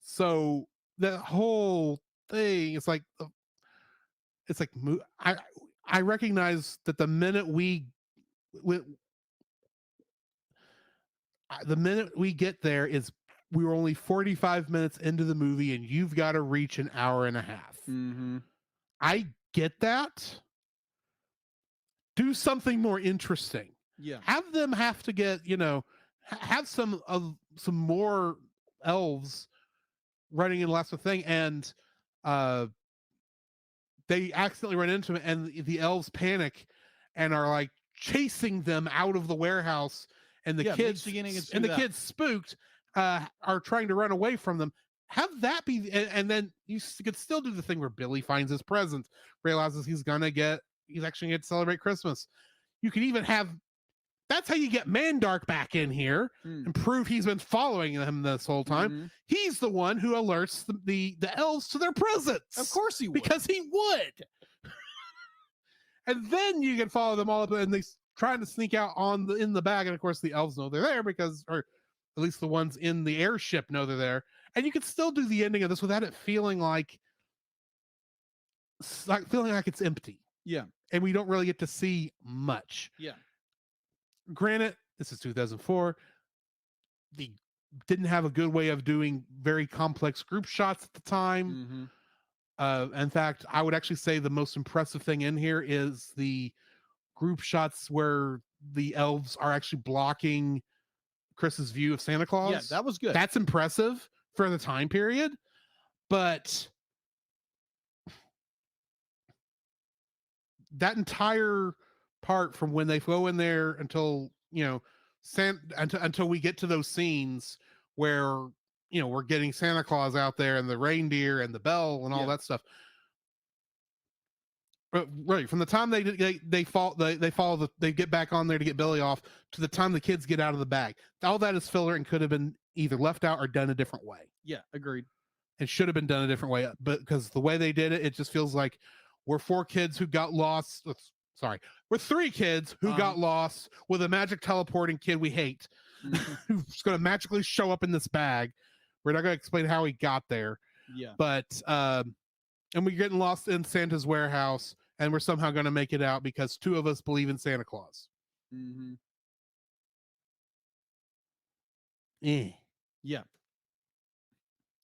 So the whole thing, it's like I recognize that the minute we get there is we were only 45 minutes into the movie, and you've got to reach an hour and a half. I get that. Do something more interesting.
Yeah.
Have them have to get, have some more elves running in the last thing, and they accidentally run into it, and the elves panic and are like chasing them out of the warehouse, and the kids spooked are trying to run away from them. Have that be, and then you could still do the thing where Billy finds his present, realizes he's actually gonna get to celebrate Christmas. You could even have, that's how you get Mandark back in here and prove he's been following him this whole time. He's the one who alerts the elves to their presents.
Of course he would.
Because he would. And then you can follow them all up, and they trying to sneak out in the bag, and of course the elves know they're there, or at least the ones in the airship know they're there. And you could still do the ending of this without it feeling like it's empty.
Yeah.
And we don't really get to see much.
Yeah.
Granted, this is 2004. They didn't have a good way of doing very complex group shots at the time. In fact, I would actually say the most impressive thing in here is the group shots where the elves are actually blocking Chris's view of Santa Claus.
Yeah, that was good.
That's impressive for the time period. But that entire part from when they go in there until until we get to those scenes where we're getting Santa Claus out there and the reindeer and the bell and all that stuff. But right from the time they get back on there to get Billy off to the time the kids get out of the bag, all that is filler and could have been either left out or done a different way.
Yeah, agreed.
It should have been done a different way, but because the way they did it, it just feels like we're 4 kids who got lost. We're 3 kids who got lost with a magic teleporting kid we hate, who's going to magically show up in this bag. We're not going to explain how he got there.
Yeah.
But, and we're getting lost in Santa's warehouse, and we're somehow going to make it out because 2 of us believe in Santa Claus.
Yeah.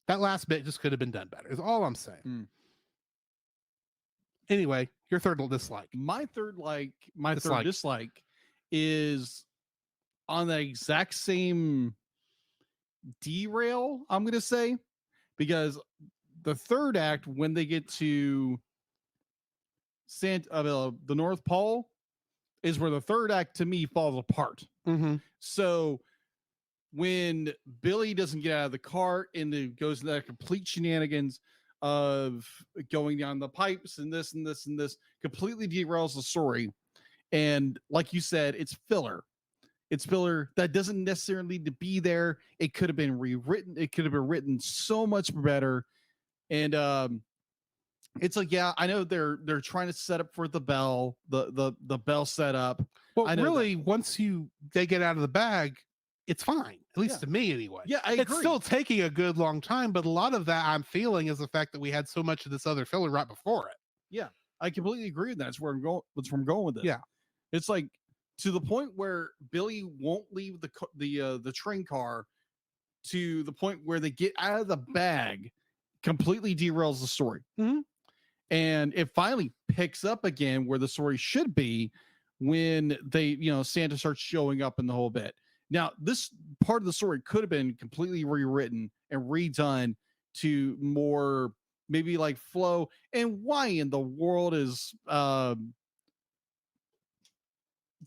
That last bit just could have been done better, is all I'm saying. Anyway, your third dislike.
My third dislike is on the exact same derail, I'm going to say, because the third act, when they get to the North Pole, is where the third act to me falls apart. So when Billy doesn't get out of the cart and it goes into that complete shenanigans of going down the pipes and this and this and this, completely derails the story. And like you said, it's filler. It's filler that doesn't necessarily need to be there. It could have been rewritten. It could have been written so much better. And it's like, yeah, I know they're trying to set up for the bell, the bell setup.
Well, really, once they get out of the bag, it's fine, at least
Yeah.
to me anyway.
Yeah, I
It's
agree.
still taking a good long time, but a lot of that I'm feeling is the fact that we had so much of this other filler right before it.
Yeah, I completely agree with that. That's where I'm going. That's where I'm going with this.
Yeah.
It's like to the point where Billy won't leave the train car, to the point where they get out of the bag, completely derails the story.
Mhm.
And it finally picks up again where the story should be when they, Santa starts showing up in the whole bit. Now, this part of the story could have been completely rewritten and redone to more maybe like flow. And why in the world is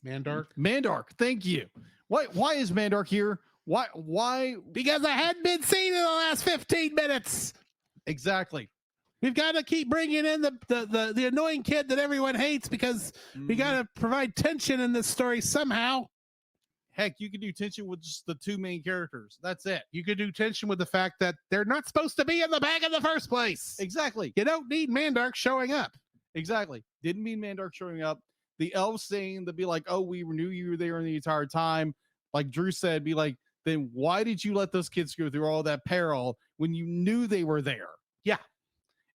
Mandark?
Mandark? Thank you. Why is Mandark here? Why?
Because I hadn't been seen in the last 15 minutes.
Exactly.
We've got to keep bringing in the annoying kid that everyone hates because we got to provide tension in this story somehow.
Heck, you could do tension with just the two main characters. That's it.
You could do tension with the fact that they're not supposed to be in the bag in the first place.
Exactly.
You don't need Mandark showing up.
Exactly. Didn't mean Mandark showing up. The elves saying to be like, oh, we knew you were there in the entire time. Like Drew said, be like, then why did you let those kids go through all that peril when you knew they were there?
Yeah.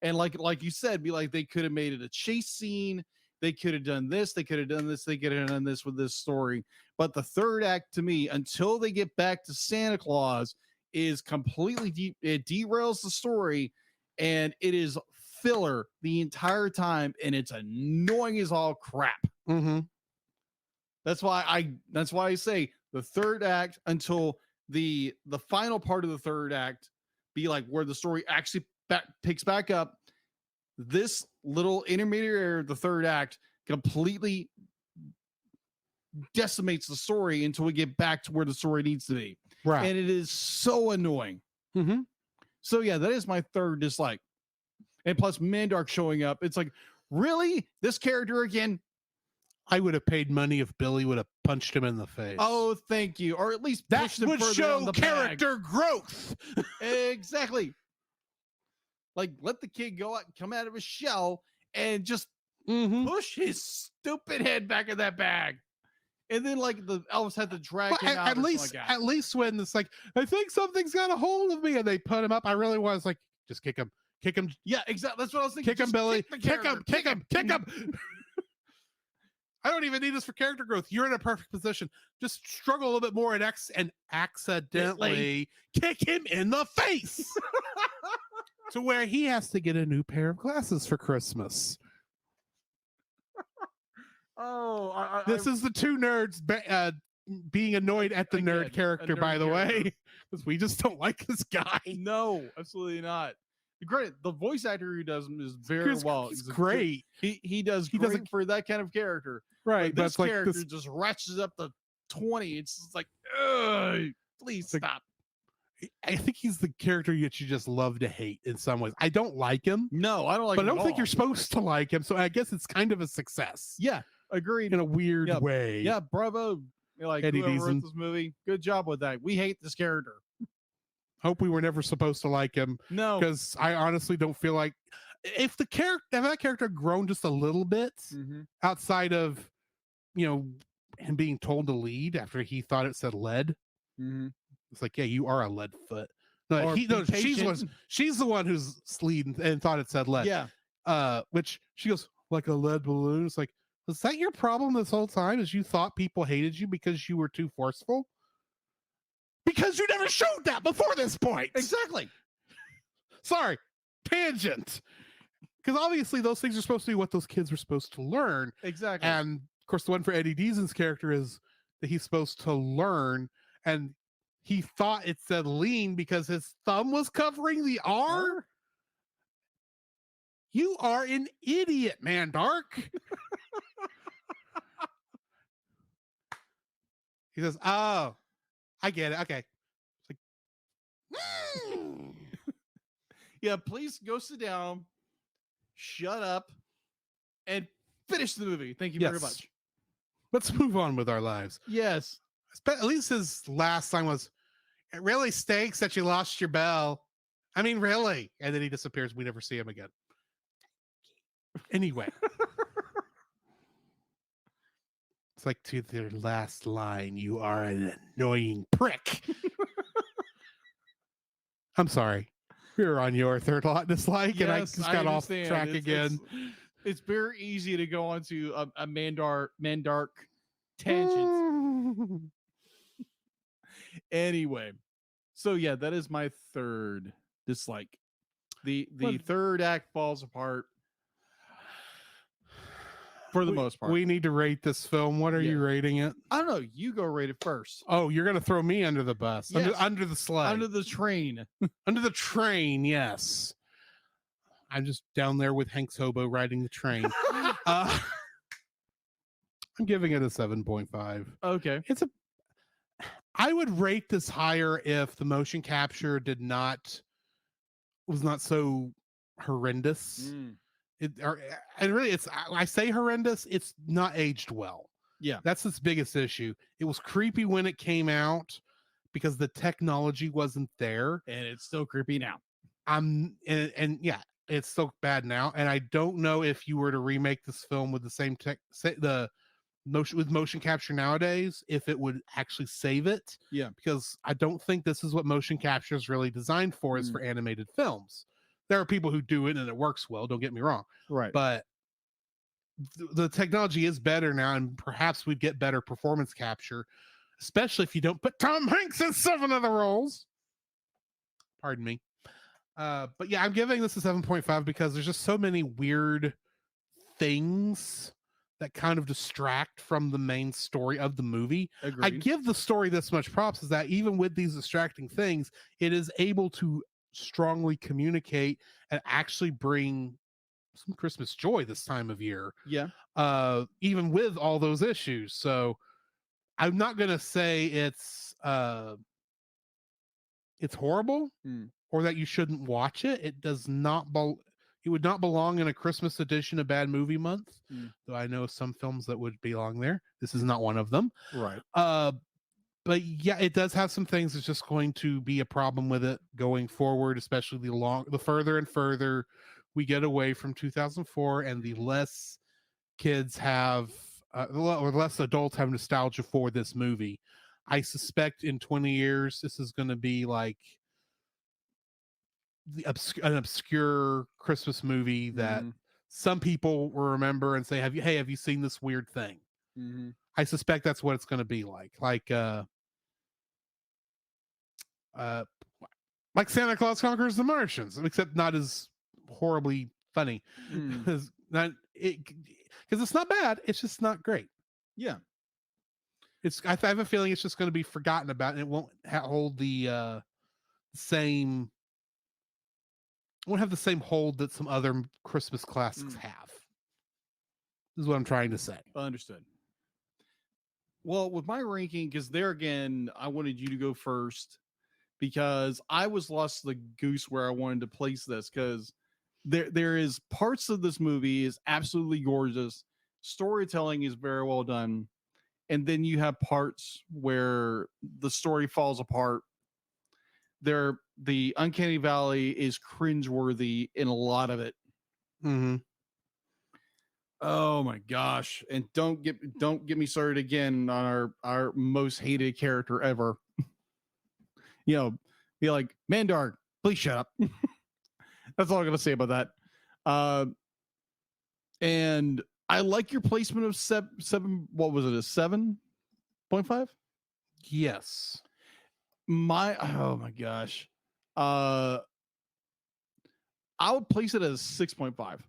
And like you said, be like, they could have made it a chase scene. They could have done this. They could have done this. They could have done this with this story. But the third act, to me, until they get back to Santa Claus, is completely it derails the story, and it is filler the entire time, and it's annoying as all crap.
Mm-hmm.
That's why I say the third act until the final part of the third act be like where the story actually picks back up. This little intermediary of the third act completely decimates the story until we get back to where the story needs to be.
Right.
And it is so annoying.
Mm-hmm.
So yeah, that is my third dislike. And plus Mandark showing up. It's like, really? This character again?
I would have paid money if Billy would have punched him in the face.
Oh, thank you. Or at least
that
pushed him
would
further
show
on the
character growth.
Exactly. Like, let the kid go out and come out of his shell and just push his stupid head back in that bag. And then, like, the elves had to drag him out.
At least when it's like, I think something's got a hold of me, and they put him up, I really was like, just kick him.
Yeah, exactly. That's what I was thinking.
Kick him, Billy. Kick him. I don't even need this for character growth. You're in a perfect position. Just struggle a little bit more and accidentally kick him in the face. To where he has to get a new pair of glasses for Christmas.
Oh,
this is the two nerds being annoyed at the nerd character, by the way, because we just don't like this guy.
No, absolutely not. Granted, the voice actor who does him is very well.
He's great.
He does great for that kind of character.
Right.
But this character just ratchets up to 20. It's just like, please stop.
I think he's the character that you just love to hate in some ways. I don't like him.
No, I don't like him.
But I don't think you're supposed to like him. So I guess it's kind of a success.
Yeah, agreed.
In a weird way.
Yeah, bravo. Like,
Eddie
whoever
Deason.
wrote this movie, good job with that. We hate this character.
Hope we were never supposed to like him.
No.
Because I honestly don't feel like if that character had grown just a little bit outside of, him being told to lead after he thought it said lead. It's like, yeah, you are a lead foot. No, she's the one who's leading and thought it said lead.
Yeah.
Which she goes, like a lead balloon. It's like, was that your problem this whole time? Is you thought people hated you because you were too forceful? Because you never showed that before this point.
Exactly.
Sorry. Tangent. Because obviously those things are supposed to be what those kids were supposed to learn.
Exactly.
And of course, the one for Eddie Deason's character is that he's supposed to learn, and he thought it said lean because his thumb was covering the R. You are an idiot, Mandark. He says, oh, I get it. Okay. It's like,
yeah, please go sit down, shut up, and finish the movie. Thank you very much.
Let's move on with our lives.
Yes.
At least his last line was, it really stinks that you lost your bell. I mean, really? And then he disappears. We never see him again. Anyway. It's like to their last line, you are an annoying prick. I'm sorry. We were on your third lot dislike, and I just got off track again.
It's very easy to go onto a Mandark tangent. Anyway, so yeah, that is my third dislike. The third act falls apart for the most part.
We need to rate this film. What are you rating it?
I don't know. You go rate it first.
Oh, you're gonna throw me under the bus,
yes.
under the sleigh,
under the train,
under the train. Yes, I'm just down there with Hank's hobo riding the train. I'm giving it a 7.5.
Okay,
I would rate this higher if the motion capture was not so horrendous. I say horrendous. It's not aged well.
Yeah,
that's its biggest issue. It was creepy when it came out because the technology wasn't there,
and it's still creepy now.
And yeah, it's still bad now. And I don't know if you were to remake this film with the same motion capture nowadays, if it would actually save it.
Yeah,
because I don't think this is what motion capture is really designed for. Is for animated films. There are people who do it and it works well. Don't get me wrong.
Right.
But the technology is better now, and perhaps we'd get better performance capture, especially if you don't put Tom Hanks in 7 of the roles. Pardon me. But yeah, I'm giving this a 7.5 because there's just so many weird things that kind of distract from the main story of the movie.
Agreed.
I give the story this much props is that even with these distracting things, it is able to strongly communicate and actually bring some Christmas joy this time of year.
Yeah.
Even with all those issues. So I'm not going to say it's horrible or that you shouldn't watch it. It does not it would not belong in a Christmas edition of Bad Movie Month, though I know some films that would belong there. This is not one of them.
Right.
But yeah, it does have some things that's just going to be a problem with it going forward, especially the further and further we get away from 2004 and the less kids have, or less adults have nostalgia for this movie. I suspect in 20 years, this is going to be like an obscure Christmas movie that some people will remember and say, have you seen this weird thing? I suspect that's what it's going to be like Santa Claus Conquers the Martians, except not as horribly funny. Because it's not bad, it's just not great.
Yeah,
I have a feeling it's just going to be forgotten about, and it won't hold the same. Won't have the same hold that some other Christmas classics have. This is what I'm trying to say.
Understood. Well, with my ranking, because there again, I wanted you to go first because I was lost the goose where I wanted to place this, because there is parts of this movie is absolutely gorgeous. Storytelling is very well done. And then you have parts where the story falls apart. The Uncanny Valley is cringeworthy in a lot of it. Oh my gosh. And don't get me started again on our most hated character ever. Be like, Mandark, please shut up. That's all I'm gonna say about that. And I like your placement of seven. What was it? A 7.5?
Yes.
Oh my gosh. I would place it as 6.5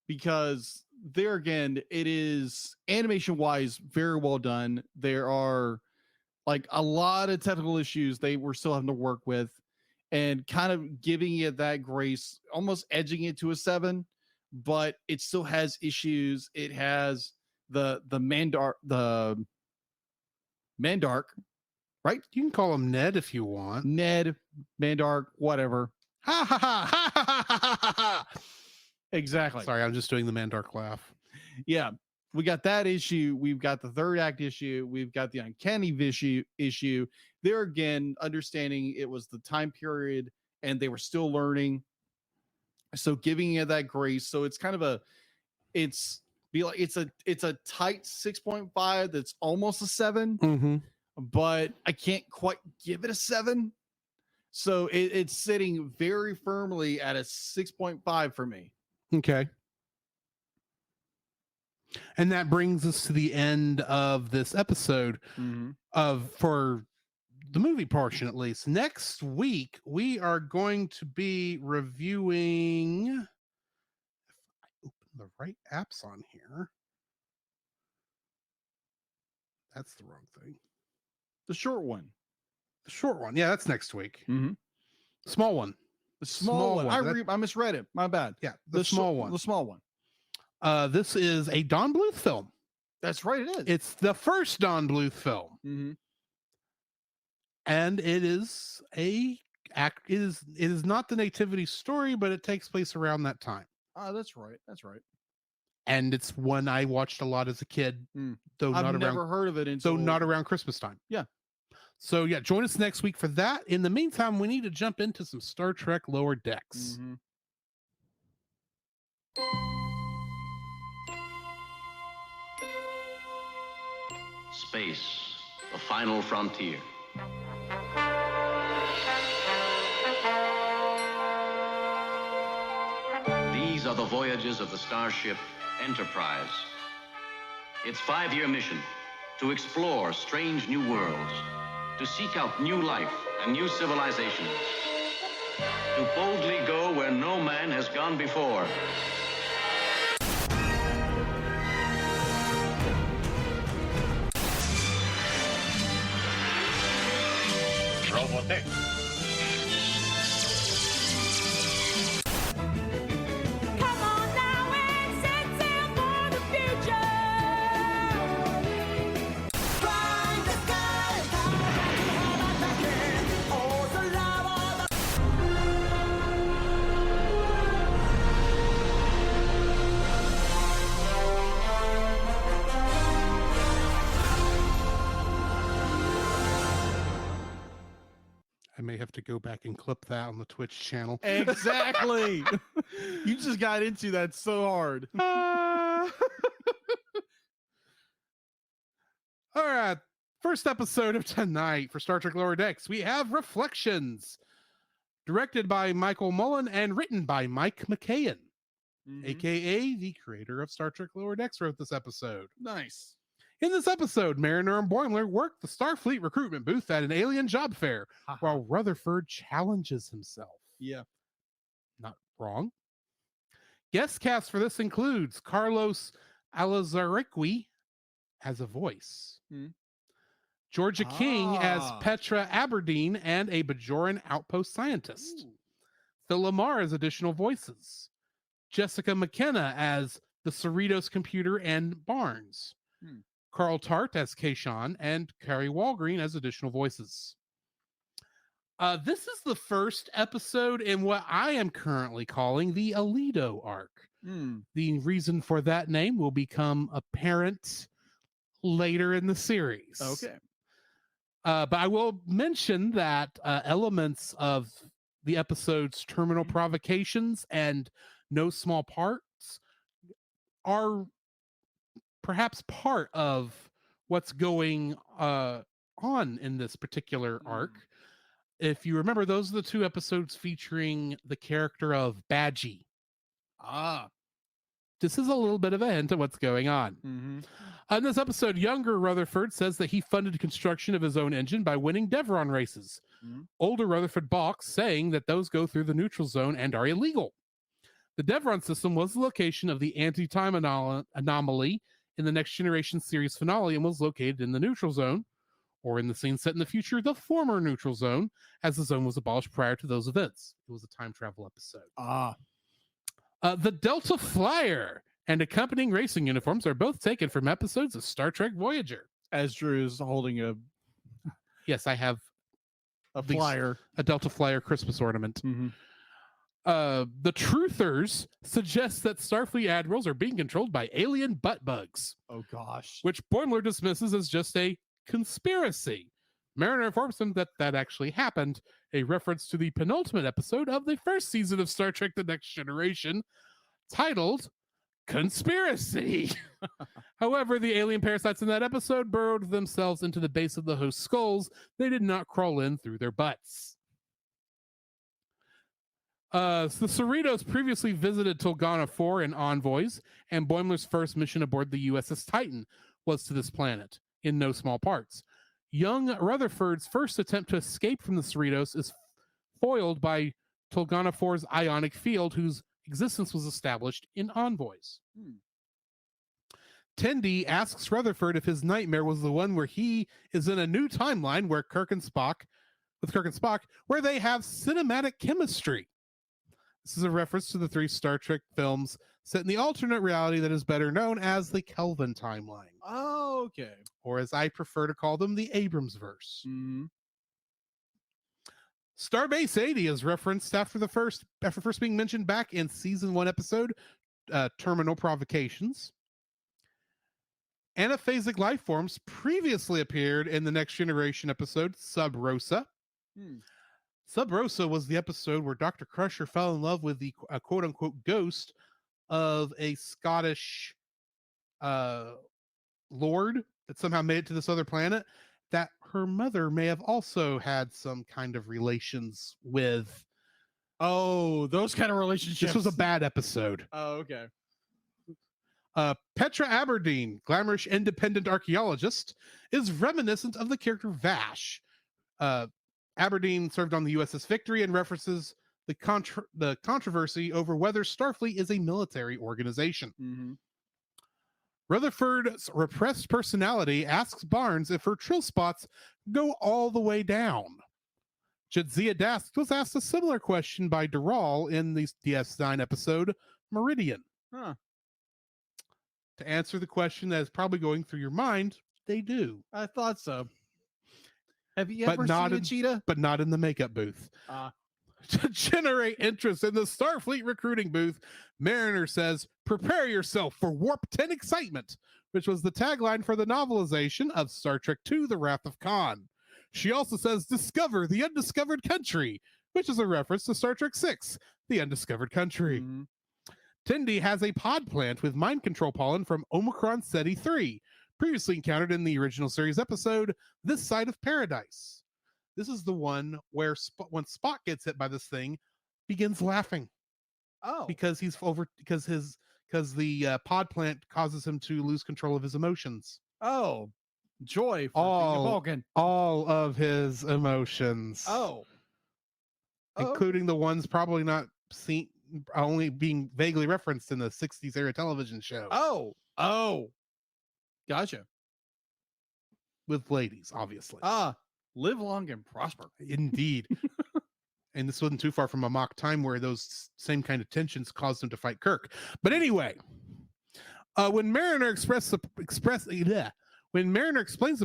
because there again, it is animation wise very well done. There are like a lot of technical issues they were still having to work with, and kind of giving it that grace, almost edging it to a 7, but it still has issues. It has the Mandark, right?
You can call him Ned if you want.
Ned, Mandark, whatever.
Ha ha ha ha ha ha ha ha.
Exactly.
Sorry, I'm just doing the Mandark laugh.
Yeah, we got that issue. We've got the third act issue. We've got the uncanny issue. There again, understanding it was the time period and they were still learning. So giving it that grace. So it's kind of it's be like it's a tight 6.5 that's almost a 7,
Mm-hmm.
but I can't quite give it a 7. So it's sitting very firmly at a 6.5 for me.
Okay. And that brings us to the end of this episode for the movie portion, at least. Next week, we are going to be reviewing. If I open the right apps on here, that's the wrong thing.
The short one.
The short one. Yeah, that's next week.
Mm-hmm.
Small one.
The small one. I misread it. My bad.
Yeah, the small one.
The small one.
This is a Don Bluth film.
That's right. It is.
It's the first Don Bluth film.
Mm-hmm.
And it is not the nativity story, but it takes place around that time.
Oh, that's right. That's right.
And it's one I watched a lot as a kid, though
I've never heard of it until
not around Christmas time.
Yeah.
So yeah, join us next week for that. In the meantime, we need to jump into some Star Trek Lower Decks.
Mm-hmm.
Space, the final frontier. These are the voyages of the starship Enterprise. Its 5-year mission: to explore strange new worlds, to seek out new life and new civilizations, to boldly go where no man has gone before.
Robotech.
Come on now and set sail for the future. Fly the sky, oh, the love of
I may have to go back and clip that on the Twitch channel.
Exactly. You just got into that so hard.
All right. First episode of tonight for Star Trek Lower Decks, we have Reflections, directed by Michael Mullen and written by Mike McKayen, aka the creator of Star Trek Lower Decks, wrote this episode.
Nice.
In this episode, Mariner and Boimler work the Starfleet recruitment booth at an alien job fair while Rutherford challenges himself.
Yeah.
Not wrong. Guest cast for this includes Carlos Alazarqui as a voice, Georgia King as Petra Aberdeen and a Bajoran outpost scientist, Phil Lamar as additional voices, Jessica McKenna as the Cerritos computer and Barnes, Carl Tart as Kayshawn, and Carrie Walgreen as additional voices. This is the first episode in what I am currently calling the Alito arc. The reason for that name will become apparent later in the series.
Okay.
But I will mention that elements of the episode's terminal provocations and no small parts are perhaps part of what's going on in this particular arc. If you remember, those are the 2 episodes featuring the character of Badgie. This is a little bit of a hint of what's going on. In this episode, younger Rutherford says that he funded construction of his own engine by winning Devron races. Older Rutherford balks, saying that those go through the neutral zone and are illegal. The Devron system was the location of the anti-time anomaly in the Next Generation series finale and was located in the neutral zone, or in the scene set in the future, the former neutral zone, as the zone was abolished prior to those events. It was a time travel episode. The Delta Flyer and accompanying racing uniforms are both taken from episodes of Star Trek Voyager.
As Drew is holding a
Yes, I have
flyer.
a Delta Flyer Christmas ornament. The Truthers suggest that Starfleet admirals are being controlled by alien butt bugs.
Oh, gosh.
Which Boimler dismisses as just a conspiracy. Mariner informs him that that actually happened, a reference to the penultimate episode of the first season of Star Trek The Next Generation, titled conspiracy. However, the alien parasites in that episode burrowed themselves into the base of the host's skulls. They did not crawl in through their butts. The Cerritos previously visited Tulgana 4 in Envoys, and Boimler's first mission aboard the USS Titan was to this planet, in no small parts. Young Rutherford's first attempt to escape from the Cerritos is foiled by Tulgana 4's ionic field, whose existence was established in Envoys. Tendi asks Rutherford if his nightmare was the one where he is in a new timeline where Kirk and Spock, where they have cinematic chemistry. This is a reference to the 3 Star Trek films set in the alternate reality that is better known as the Kelvin timeline.
Oh, okay.
Or as I prefer to call them, the Abrams verse.
Mm-hmm.
Starbase 80 is referenced after first being mentioned back in season 1 episode, Terminal Provocations. Anaphasic life forms previously appeared in the Next Generation episode, Sub Rosa. Sub Rosa was the episode where Dr. Crusher fell in love with the quote-unquote ghost of a Scottish lord that somehow made it to this other planet that her mother may have also had some kind of relations with.
Oh, those kind of relationships.
This was a bad episode.
Oh, okay.
Petra Aberdeen, glamorous independent archaeologist, is reminiscent of the character Vash. Aberdeen served on the USS Victory and references the controversy over whether Starfleet is a military organization.
Mm-hmm.
Rutherford's repressed personality asks Barnes if her trill spots go all the way down. Jadzia Dask was asked a similar question by Dural in the DS9 episode Meridian.
Huh.
To answer the question that is probably going through your mind, they do.
I thought so. Have you ever seen a cheetah?
But not in the makeup booth. To generate interest in the Starfleet recruiting booth, Mariner says, "Prepare yourself for Warp 10 excitement," which was the tagline for the novelization of Star Trek II, The Wrath of Khan. She also says, "Discover the undiscovered country," which is a reference to Star Trek VI, The Undiscovered Country.
Mm-hmm.
Tendi has a pod plant with mind control pollen from Omicron Ceti 3, previously encountered in the original series episode, This Side of Paradise. This is the one where when Spock gets hit by this thing, begins laughing.
Oh,
Because the pod plant causes him to lose control of his emotions.
oh, joy for being a Vulcan.
All of his emotions.
Oh,
Including the ones probably not seen, only being vaguely referenced in the 60s era television show.
Oh, gotcha.
With ladies, obviously.
Live long and prosper.
Indeed. And this wasn't too far from a mock time where those same kind of tensions caused him to fight Kirk. But anyway, when Mariner explains the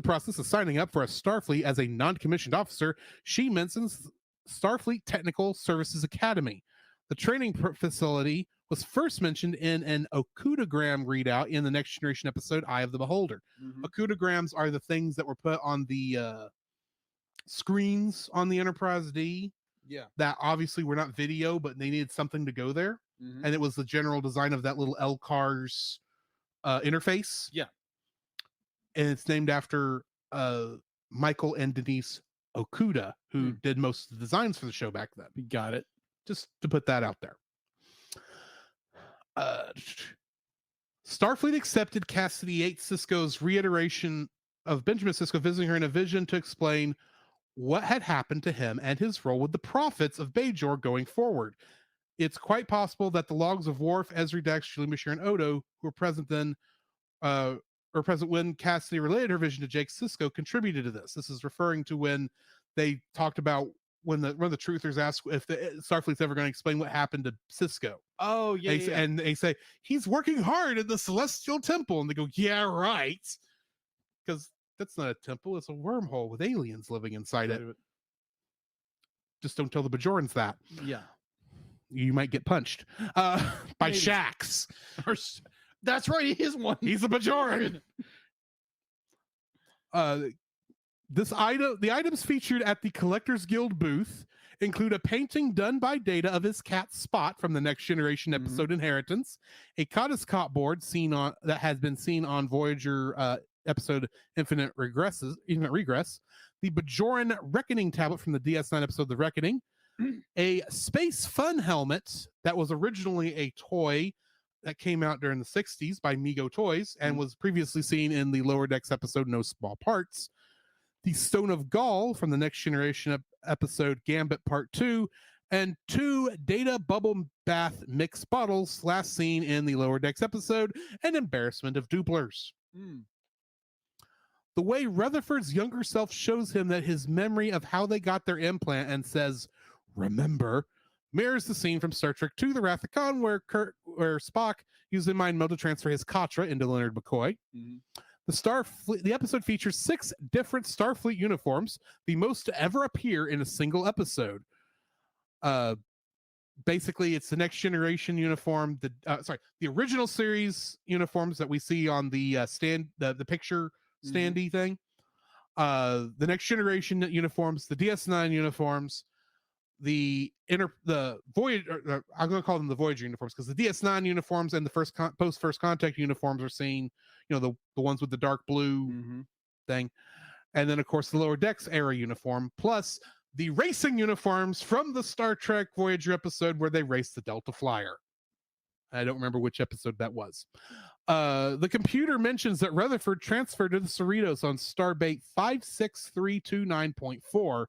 process of signing up for a Starfleet as a non-commissioned officer, she mentions Starfleet Technical Services Academy. The training facility was first mentioned in an Okudagram readout in the Next Generation episode, Eye of the Beholder.
Mm-hmm.
Okudagrams are the things that were put on the screens on the Enterprise D.
Yeah.
That obviously were not video, but they needed something to go there.
Mm-hmm.
And it was the general design of that little LCARS interface.
Yeah.
And it's named after Michael and Denise Okuda, who did most of the designs for the show back then.
You got it.
Just to put that out there. Starfleet accepted Cassidy 8 Sisko's reiteration of Benjamin Sisko visiting her in a vision to explain what had happened to him and his role with the prophets of Bajor going forward. It's quite possible that the logs of Worf, Ezri Dex, Julie Bashir, and Odo, who were present then, or present when Cassidy related her vision to Jake Sisko, contributed to this. This is referring to when they talked about when the truthers asked if the Starfleet's ever going to explain what happened to Sisko.
Oh, yeah.
And they say, he's working hard in the Celestial Temple. And they go, yeah, right. Because that's not a temple. It's a wormhole with aliens living inside it. Just don't tell the Bajorans that.
Yeah.
You might get punched by Shax.
That's right. He is one.
He's a Bajoran. The items featured at the Collectors Guild booth include a painting done by Data of his cat Spot from the Next Generation episode Inheritance, a Cot board that has been seen on Voyager episode Infinite Regress, the Bajoran Reckoning tablet from the DS9 episode The Reckoning, a Space Fun helmet that was originally a toy that came out during the 60s by Mego Toys and was previously seen in the Lower Decks episode No Small Parts, the Stone of Gaul from the Next Generation episode Gambit Part 2, and 2 Data Bubble Bath mixed bottles last seen in the Lower Decks episode An Embarrassment of Duplers. The way Rutherford's younger self shows him that his memory of how they got their implant and says, "Remember," mirrors the scene from Star Trek II, The Wrath of Khan, where Spock used a mind meld to transfer his Katra into Leonard McCoy. The episode features 6 different Starfleet uniforms, the most to ever appear in a single episode. Basically, it's the Next Generation uniform, the original series uniforms that we see on the the picture standee thing. The Next Generation uniforms, the DS9 uniforms, the Voyager, I'm going to call them the Voyager uniforms because the DS9 uniforms and the post first contact uniforms are seen, the ones with the dark blue thing. And then of course the Lower Decks era uniform, plus the racing uniforms from the Star Trek Voyager episode where they raced the Delta Flyer. I don't remember which episode that was. The computer mentions that Rutherford transferred to the Cerritos on Starbase 56329.4,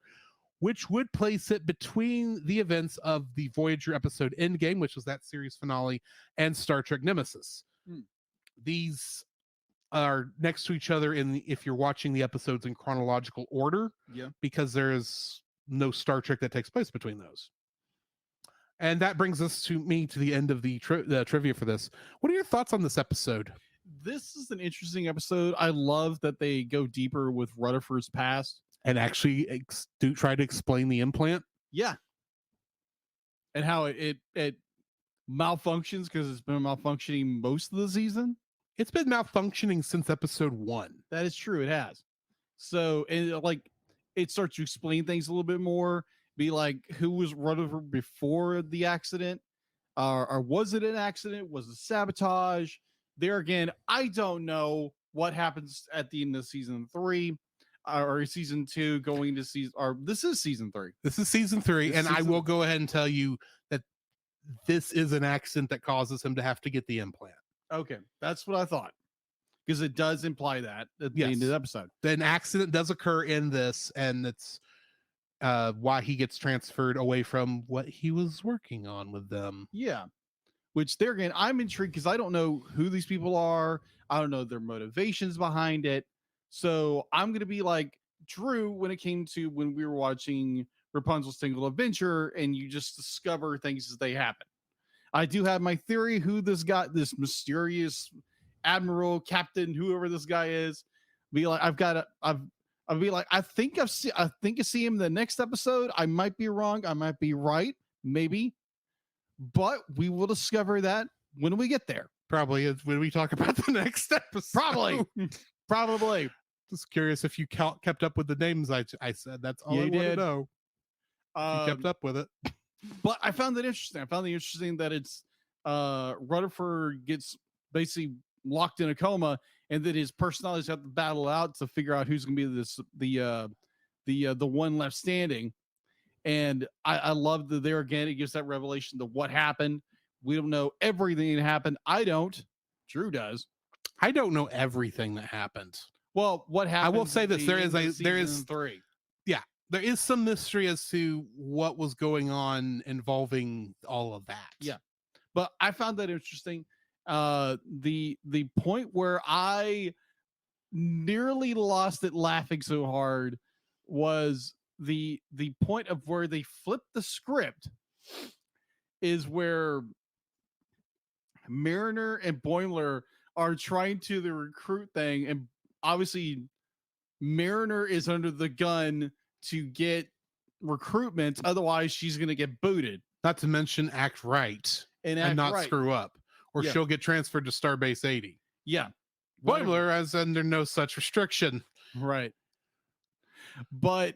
which would place it between the events of the Voyager episode Endgame, which was that series finale, and Star Trek Nemesis. These are next to each other if you're watching the episodes in chronological order, because there is no Star Trek that takes place between those. And that brings us to the end of the trivia for this. What are your thoughts on this episode?
This is an interesting episode. I love that they go deeper with Rutherford's past.
And actually try to explain the implant.
Yeah. And how it malfunctions because it's been malfunctioning most of the season.
It's been malfunctioning since episode 1.
That is true. It has. So, and it starts to explain things a little bit more. Be like, who was Rutherford before the accident? Or was it an accident? Was it sabotage? There again, I don't know what happens at the end of season 3. Or season 2 going to season, or this is season 3.
This is season 3, and I will go ahead and tell you that this is an accident that causes him to have to get the implant.
Okay, that's what I thought, because it does imply that at the end of the episode.
An accident does occur in this, and it's why he gets transferred away from what he was working on with them.
Yeah, which there again, I'm intrigued because I don't know who these people are. I don't know their motivations behind it. So I'm going to be like Drew when it came to when we were watching Rapunzel's Single Adventure and you just discover things as they happen. I do have my theory who this mysterious admiral, captain, whoever this guy is. Be like, I'll be like, I think I see him in the next episode. I might be wrong. I might be right. Maybe. But we will discover that when we get there.
Probably is when we talk about the next episode.
Probably.
Just curious if you kept up with the names I said. That's all I want to know. You kept up with it.
But I found that interesting. I found it interesting that it's Rutherford gets basically locked in a coma, and that his personalities have to battle out to figure out who's going to be the one left standing. And I love that there again it gives that revelation to what happened. We don't know everything that happened. I don't. Drew does.
I don't know everything that happened.
Well, what happened?
I will say this: there is
3.
Yeah, there is some mystery as to what was going on involving all of that.
Yeah, but I found that interesting. The point where I nearly lost it laughing so hard was the point of where they flipped the script is where Mariner and Boimler are trying to the recruit thing, and obviously Mariner is under the gun to get recruitment, otherwise she's going to get booted.
Not to mention act right and not screw up, or she'll get transferred to Starbase 80.
Yeah.
Boimler is under no such restriction.
Right. But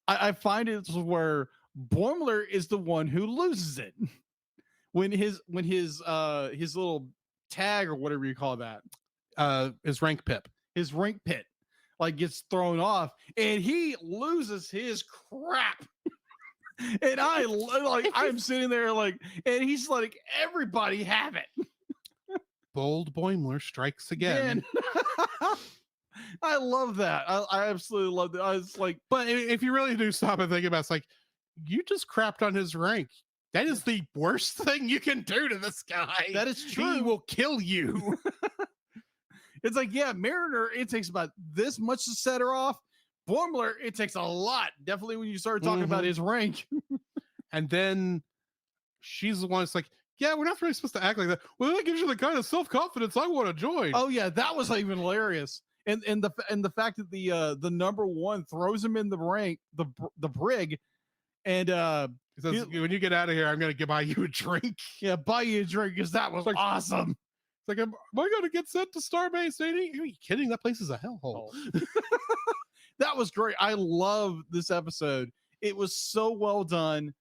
I find it where Boimler is the one who loses it when his little tag or whatever you call that,
his rank pip.
his rank pit, like gets thrown off, and he loses his crap. And I'm sitting there like, and he's like, everybody have it.
Bold Boimler strikes again.
I love that. I absolutely love that. I was like,
But if you really do stop and think about it, it's like, you just crapped on his rank. That is the worst thing you can do to this guy.
that is true.
He will kill you.
It's like, yeah, Mariner, it takes about this much to set her off. Boimler, it takes a lot. Definitely when you start talking about his rank.
And then she's the one that's like, yeah, we're not really supposed to act like that. Well, that gives you the kind of self-confidence I want to join.
Oh yeah, that was even hilarious. And the fact that the number one throws him in the rank, the brig, and
He says, when you get out of here, I'm going to buy you a drink.
yeah, buy you a drink because that was
Like,
awesome.
It's like, am I going to get sent to Starbase 80? Are you kidding? That place is a hellhole.
That was great. I love this episode. It was so well done.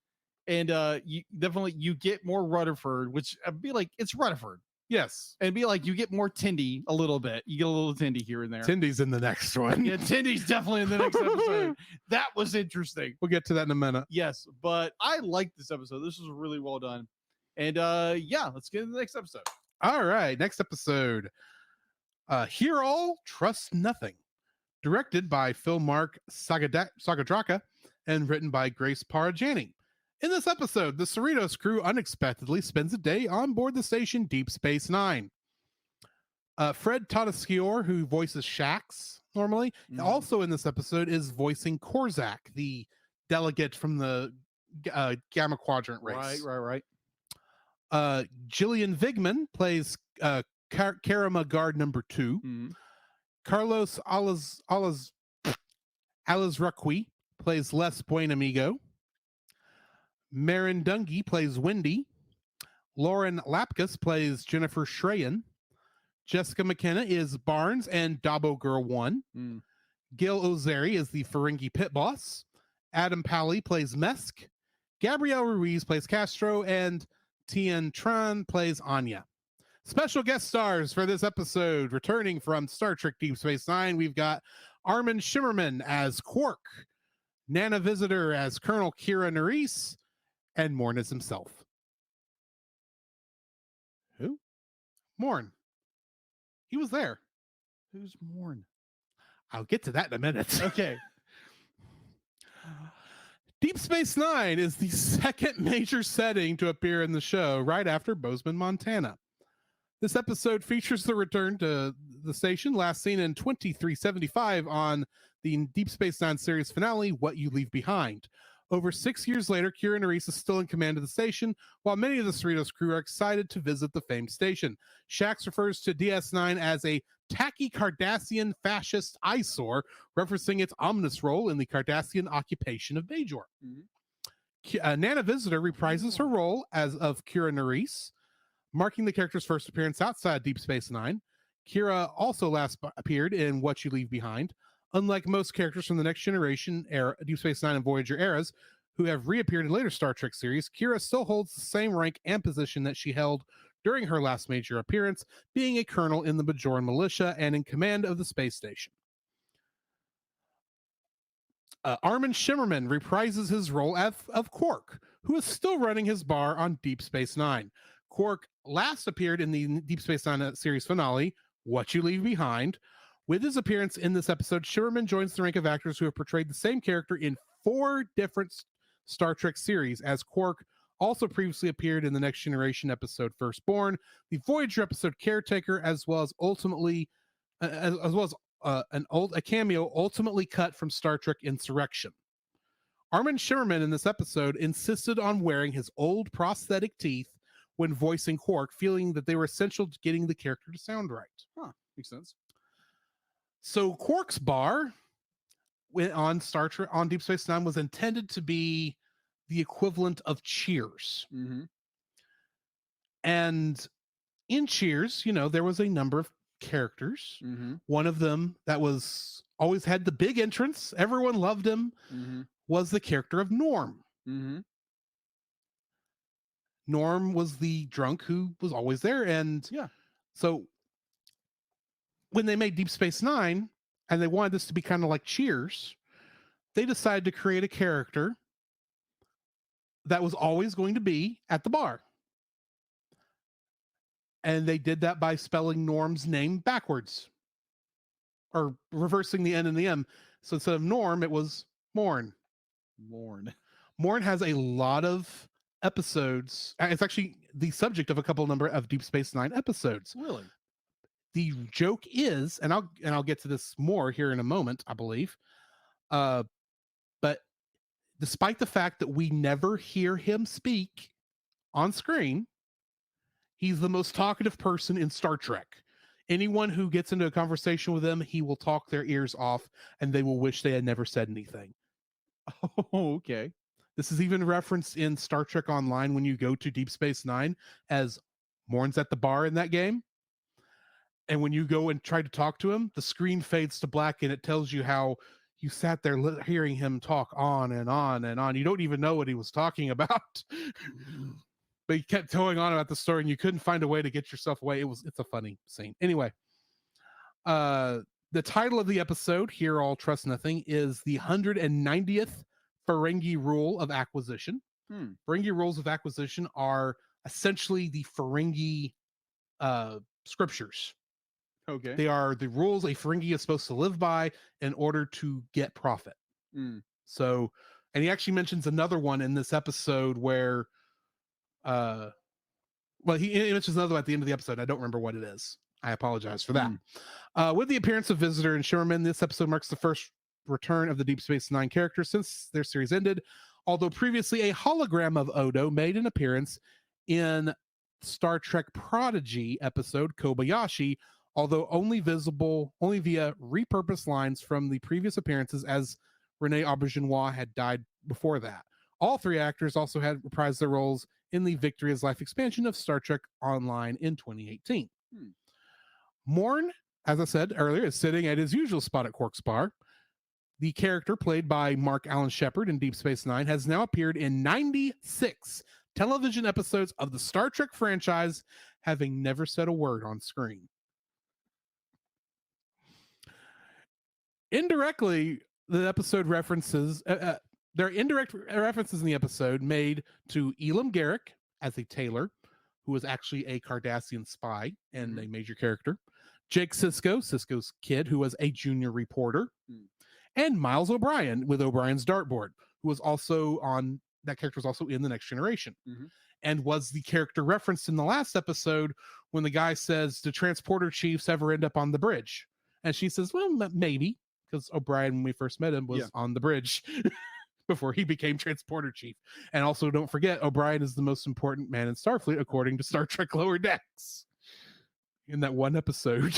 And you definitely you get more Rutherford, which I'd be like, it's Rutherford.
Yes.
And be like, you get more Tindy a little bit. You get a little Tindy here and there.
Tindy's in the next one.
Yeah, Tindy's definitely in the next episode. That was interesting.
We'll get to that in a minute.
Yes, but I liked this episode. This was really well done. And yeah, let's get into the next episode.
All right. Next episode. Hear All, Trust Nothing. Directed by Phil Mark Sagadraka and written by Grace Parajani. In this episode, the Cerritos crew unexpectedly spends a day on board the station Deep Space Nine. Fred Tatasciore, who voices Shax normally, also in this episode is voicing Korzak, the delegate from the Gamma Quadrant race.
Right.
Gillian Vigman plays Karama Guard number 2. Carlos Alazraqui plays Les Buenamigo. Marin Dungy plays Wendy. Lauren Lapkus plays Jennifer Schrayen. Jessica McKenna is Barnes and Dabo Girl 1. Gil Ozeri is the Ferengi pit boss. Adam Pally plays Mesk. Gabrielle Ruiz plays Castro. And Tien Tran plays Anya. Special guest stars for this episode, returning from Star Trek Deep Space Nine, we've got Armin Shimmerman as Quark, Nana Visitor as Colonel Kira Nerys, and Morn as himself. Who? Morn. He was there.
Who's Morn?
I'll get to that in a minute.
Okay.
Deep Space Nine is the second major setting to appear in the show, right after Bozeman, Montana. This episode features the return to the station, last seen in 2375 on the Deep Space Nine series finale, What You Leave Behind. Over 6 years later, Kira Nerys is still in command of the station, while many of the Cerritos crew are excited to visit the famed station. Shax refers to DS9 as a tacky Cardassian fascist eyesore, referencing its ominous role in the Cardassian occupation of Bajor. Nana Visitor reprises her role as of Kira Nerys, marking the character's first appearance outside Deep Space Nine. Kira also last appeared in What You Leave Behind. Unlike most characters from the Next Generation era, Deep Space Nine and Voyager eras, who have reappeared in later Star Trek series, Kira still holds the same rank and position that she held during her last major appearance, being a colonel in the Bajoran militia and in command of the space station. Armin Shimmerman reprises his role of Quark, who is still running his bar on Deep Space Nine. Quark last appeared in the Deep Space Nine series finale, What You Leave Behind. With his appearance in this episode, Shimmerman joins the rank of actors who have portrayed the same character in 4 different Star Trek series, as Quark also previously appeared in the Next Generation episode Firstborn, the Voyager episode Caretaker, as well as a cameo ultimately cut from Star Trek Insurrection. Armin Shimmerman in this episode insisted on wearing his old prosthetic teeth when voicing Quark, feeling that they were essential to getting the character to sound right.
Makes sense.
So Quark's bar on Star Trek on Deep Space Nine was intended to be the equivalent of Cheers. And in Cheers, there was a number of characters. One of them that was always had the big entrance, everyone loved him, was the character of Norm.
Mm-hmm.
Norm was the drunk who was always there. And
Yeah.
so when they made Deep Space Nine and they wanted this to be kind of like Cheers, they decided to create a character that was always going to be at the bar. And they did that by spelling Norm's name backwards or reversing the N and the M. So instead of Norm, it was Morn. Morn has a lot of episodes. It's actually the subject of a couple number of Deep Space Nine episodes.
Really?
The joke is, and I'll get to this more here in a moment, I believe. But despite the fact that we never hear him speak on screen, he's the most talkative person in Star Trek. Anyone who gets into a conversation with him, he will talk their ears off and they will wish they had never said anything.
Oh, okay.
This is even referenced in Star Trek Online when you go to Deep Space Nine as Morn's at the bar in that game. And when you go and try to talk to him, the screen fades to black and it tells you how you sat there hearing him talk on and on and on. You don't even know what he was talking about. But he kept going on about the story and you couldn't find a way to get yourself away. It's a funny scene. Anyway, the title of the episode, Here All Trust Nothing, is the 190th Ferengi Rule of Acquisition. Ferengi Rules of Acquisition are essentially the Ferengi scriptures.
Okay.
They are the rules a Ferengi is supposed to live by in order to get profit. So, and he actually mentions another one in this episode where he mentions another one at the end of the episode. I don't remember what it is. I apologize for that. With the appearance of Visitor and Sherman, this episode marks the first return of the Deep Space Nine characters since their series ended. Although previously a hologram of Odo made an appearance in Star Trek Prodigy episode Kobayashi, although only visible via repurposed lines from the previous appearances, as Rene Auberginois had died before that. All three actors also had reprised their roles in the Victory is Life expansion of Star Trek Online in 2018. Morn, as I said earlier, is sitting at his usual spot at Quark's Bar. The character played by Mark Allen Shepard in Deep Space Nine has now appeared in 96 television episodes of the Star Trek franchise, having never said a word on screen. Indirectly, the episode references there are indirect references in the episode made to Elam Garrick as a tailor, who was actually a Cardassian spy and a major character. Jake Sisko, Sisko's kid, who was a junior reporter. And Miles O'Brien with O'Brien's Dartboard, who was also that character was also in The Next Generation. And was the character referenced in the last episode when the guy says, "Do transporter chiefs ever end up on the bridge?" And she says, "Well, maybe," because O'Brien, when we first met him, was on the bridge before he became transporter chief. And also, don't forget, O'Brien is the most important man in Starfleet, according to Star Trek Lower Decks. In that one episode.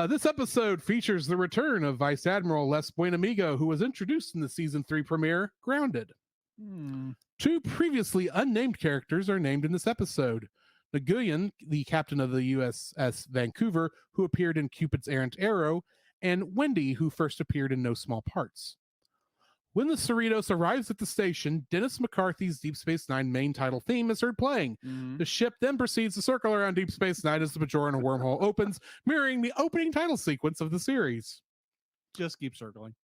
This episode features the return of Vice Admiral Les Buenamigo, who was introduced in the season 3 premiere, Grounded. 2 previously unnamed characters are named in this episode. Nguyen, the captain of the USS Vancouver, who appeared in Cupid's Errant Arrow, and Wendy, who first appeared in No Small Parts. When the Cerritos arrives at the station, Dennis McCarthy's Deep Space Nine main title theme is heard playing. The ship then proceeds to circle around Deep Space Nine as the Bajoran wormhole opens, mirroring the opening title sequence of the series.
Just keep circling.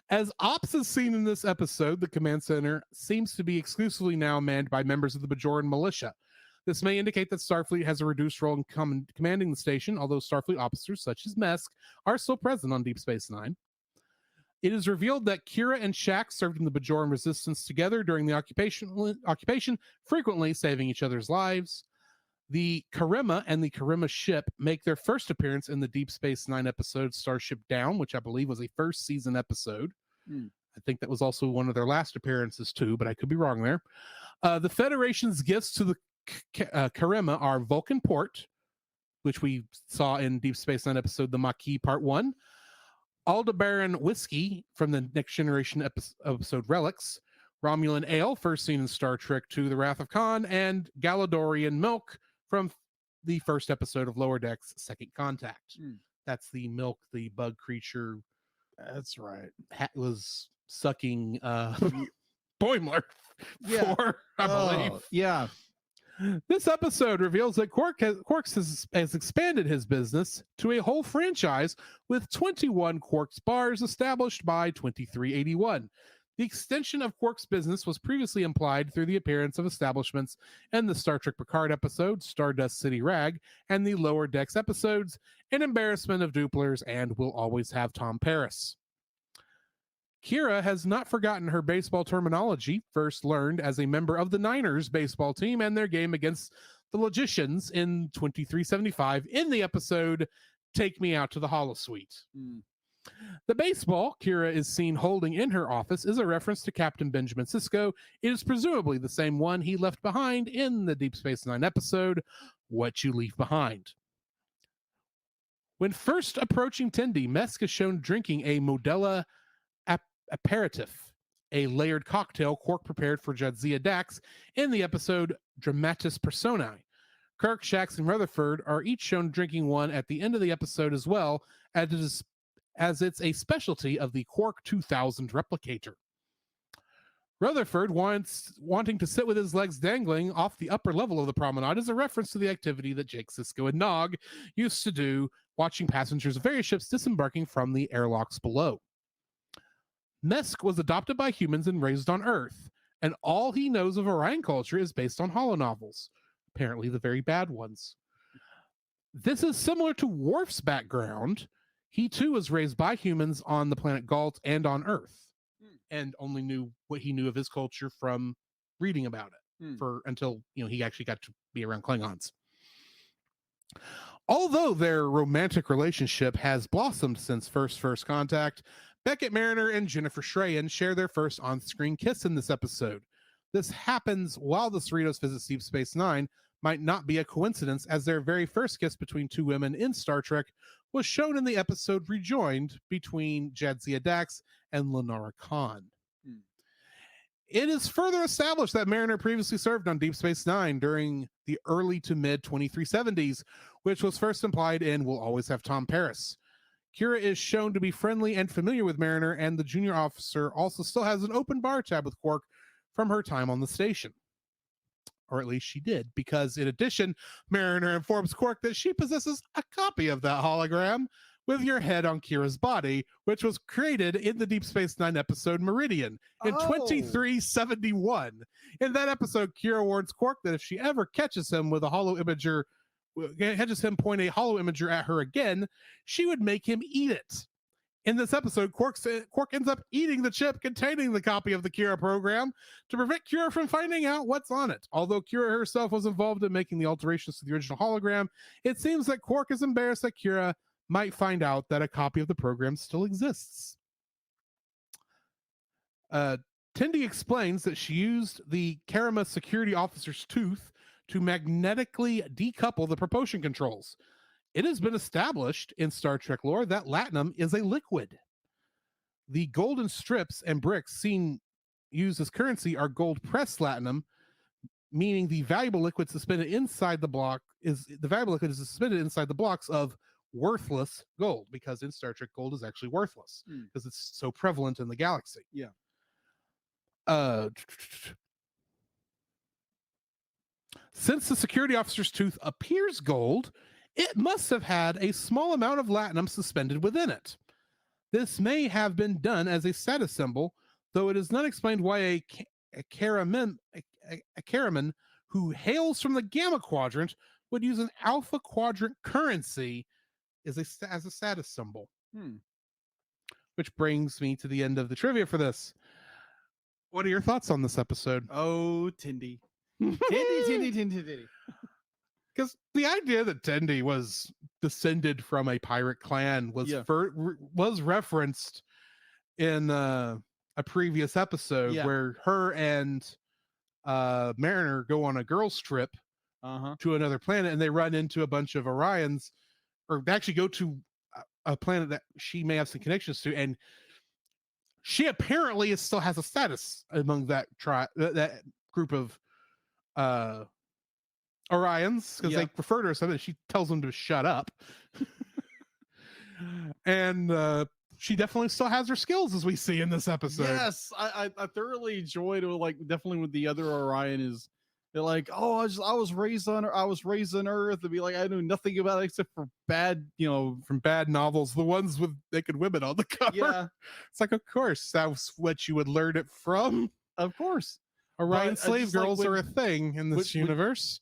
As Ops is seen in this episode, the command center seems to be exclusively now manned by members of the Bajoran militia. This may indicate that Starfleet has a reduced role in commanding the station, although Starfleet officers such as Mesk are still present on Deep Space Nine. It is revealed that Kira and Shaq served in the Bajoran resistance together during the occupation, frequently saving each other's lives. The Karima and the Karima ship make their first appearance in the Deep Space Nine episode Starship Down, which I believe was a first season episode. I think that was also one of their last appearances too, but I could be wrong there. The Federation's gifts to the Karima are Vulcan Port, which we saw in Deep Space Nine episode The Maquis Part 1, Aldebaran Whiskey from the Next Generation episode Relics, Romulan Ale, first seen in Star Trek II, The Wrath of Khan, and Galadorian Milk from the first episode of Lower Decks, Second Contact. That's the milk, the bug creature.
That's right.
Was sucking Boimler
Yeah.
for, I believe.
Yeah.
This episode reveals that Quarks has expanded his business to a whole franchise with 21 Quarks bars established by 2381. The extension of Quark's business was previously implied through the appearance of establishments in the Star Trek Picard episode Stardust City Rag and the Lower Decks episodes An Embarrassment of Duplers and We'll Always Have Tom Paris. Kira has not forgotten her baseball terminology, first learned as a member of the Niners baseball team and their game against the Logicians in 2375 in the episode Take Me Out to the Holosuite. The baseball Kira is seen holding in her office is a reference to Captain Benjamin Sisko. It is presumably the same one he left behind in the Deep Space Nine episode, What You Leave Behind. When first approaching Tendi, Mesk is shown drinking a Modella aperitif, a layered cocktail Quark prepared for Jadzia Dax in the episode Dramatis Personae. Kirk, Shax, and Rutherford are each shown drinking one at the end of the episode as well, as it's a specialty of the Quark 2000 replicator. Rutherford wanting to sit with his legs dangling off the upper level of the promenade is a reference to the activity that Jake Sisko and Nog used to do watching passengers of various ships disembarking from the airlocks below. Mesk was adopted by humans and raised on Earth, and all he knows of Orion culture is based on holonovels, apparently the very bad ones. This is similar to Worf's background. He too was raised by humans on the planet Galt and on Earth, and only knew what he knew of his culture from reading about it until he actually got to be around Klingons. Although their romantic relationship has blossomed since first contact, Beckett Mariner and Jennifer Schraen share their first on-screen kiss in this episode. This happens while the Cerritos visit Deep Space Nine might not be a coincidence, as their very first kiss between two women in Star Trek was shown in the episode Rejoined between Jadzia Dax and Lenora Khan. It is further established that Mariner previously served on Deep Space Nine during the early to mid 2370s, which was first implied in We'll Always Have Tom Paris. Kira is shown to be friendly and familiar with Mariner, and the junior officer also still has an open bar tab with Quark from her time on the station. Or at least she did, because in addition, Mariner informs Quark that she possesses a copy of that hologram with your head on Kira's body, which was created in the Deep Space Nine episode Meridian in 2371. In that episode, Kira warns Quark that if she ever catches him with a catches him point a holo imager at her again, she would make him eat it. In this episode, Quark ends up eating the chip containing the copy of the Kira program to prevent Kira from finding out what's on it. Although Kira herself was involved in making the alterations to the original hologram, it seems that Quark is embarrassed that Kira might find out that a copy of the program still exists. Tendi explains that she used the Karama security officer's tooth to magnetically decouple the propulsion controls. It has been established in Star Trek lore that latinum is a liquid. The golden strips and bricks used as currency are gold pressed latinum, meaning the valuable liquid suspended inside the block is suspended inside the blocks of worthless gold, because in Star Trek gold is actually worthless because it's so prevalent in the galaxy.
Yeah.
Since the security officer's tooth appears gold, it must have had a small amount of latinum suspended within it. This may have been done as a status symbol, though it is not explained why a Karaman who hails from the Gamma Quadrant would use an Alpha Quadrant currency as a status symbol. Which brings me to the end of the trivia for this. What are your thoughts on this episode?
Oh, Tendi. Tendi.
Because the idea that Tendi was descended from a pirate clan was referenced in a previous episode where her and Mariner go on a girls' trip to another planet, and they run into a bunch of Orions, or they actually go to a planet that she may have some connections to, and she apparently still has a status among that that group of Orions, because they refer to her something. She tells them to shut up. And she definitely still has her skills, as we see in this episode.
Yes, I thoroughly enjoyed it. Like definitely with the other Orion is they're like, oh, I was raised on Earth, and be like, I knew nothing about it except for bad,
from bad novels, the ones with naked women on the cover.
Yeah,
It's like, of course, that's what you would learn it from.
of course.
Orion
But,
slave
just like
girls
when-
are a thing in this universe.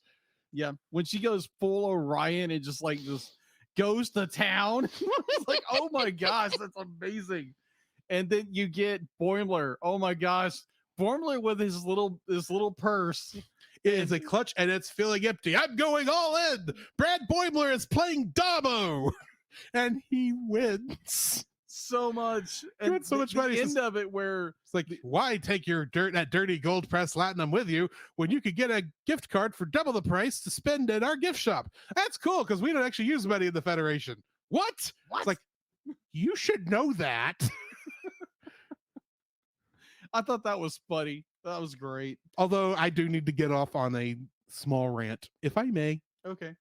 Yeah, when she goes full Orion and just goes to town, it's like, oh my gosh, that's amazing. And then you get Boimler. Oh my gosh, Boimler with his little purse.
It is a clutch and it's feeling empty. I'm going all in. Brad Boimler is playing Damo, and he wins
So much,
He wins so much money.
The
It's
end of it where
It's like, why take that dirty gold press latinum with you when you could get a gift card for double the price to spend at our gift shop? That's cool because we don't actually use money in the Federation. What? It's like, you should know that.
I thought that was funny. That was great.
Although I do need to get off on a small rant, if I may.
Okay.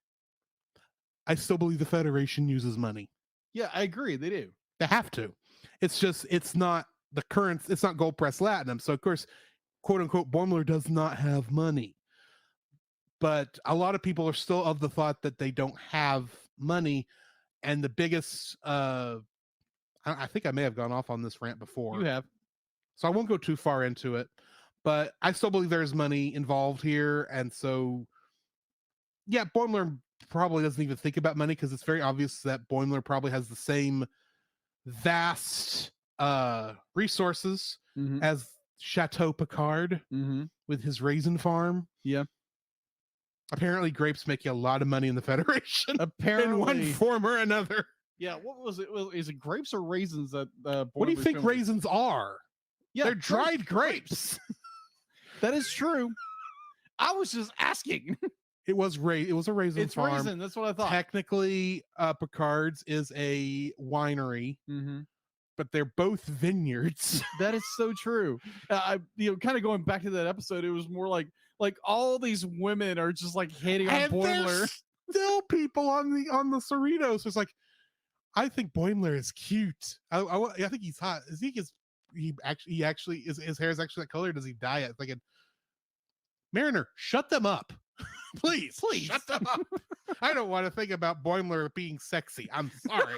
I still believe the Federation uses money.
Yeah, I agree. They do.
They have to. It's just, it's not gold press latinum. So of course, quote unquote, Boimler does not have money. But a lot of people are still of the thought that they don't have money. And the biggest, I think I may have gone off on this rant before.
You have.
So I won't go too far into it, but I still believe there's money involved here. And so, yeah, Boimler probably doesn't even think about money because it's very obvious that Boimler probably has the same vast resources as Chateau Picard with his raisin farm.
Yeah.
Apparently grapes make you a lot of money in the Federation
Apparently.
in one form or another.
Yeah, what was it? Is it grapes or raisins that
What do you think raisins are?
Yeah,
They're dried grapes.
That is true. I was just asking.
It was a raisin
It's
farm.
raisin. That's what I thought.
Technically, Picard's is a winery, but they're both vineyards.
That is so true. Kind of going back to that episode, it was more like all these women are just like hitting on
And
Boimler.
there's still people on the Cerritos. It's like, I think Boimler is cute. I think he's hot. He actually is his hair is actually that color? Does he dye it? Like, Mariner, shut them up. please shut them up. I don't want to think about Boimler being sexy. I'm sorry.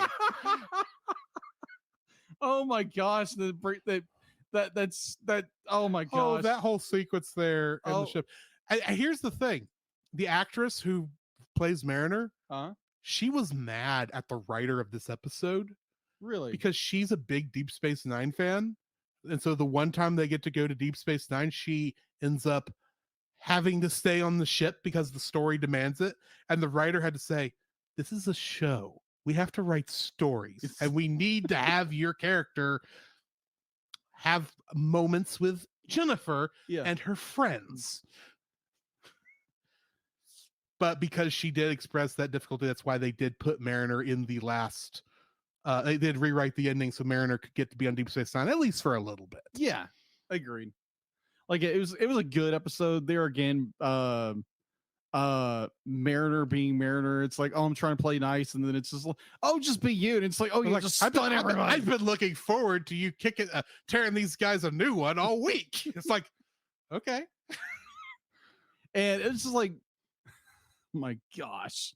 Oh my gosh, that's oh my gosh.
Oh, that whole sequence there in
Oh.
the ship. Here's the thing. The actress who plays Mariner, she was mad at the writer of this episode
Really?
because she's a big Deep Space Nine fan. And so the one time they get to go to Deep Space Nine, she ends up having to stay on the ship because the story demands it. And the writer had to say, this is a show. We have to write stories and we need to have your character have moments with Jennifer and her friends. But because she did express that difficulty, that's why they did put Mariner in the last. They did rewrite the ending so Mariner could get to be on Deep Space Nine, at least for a little bit.
Yeah, agreed. Like it was a good episode. There again, Mariner being Mariner. It's like, oh, I'm trying to play nice, and then it's just like, oh, just be you. And it's like, oh, you just stun everybody.
I've been looking forward to you tearing these guys a new one all week. It's like, okay.
And it's just like, my gosh.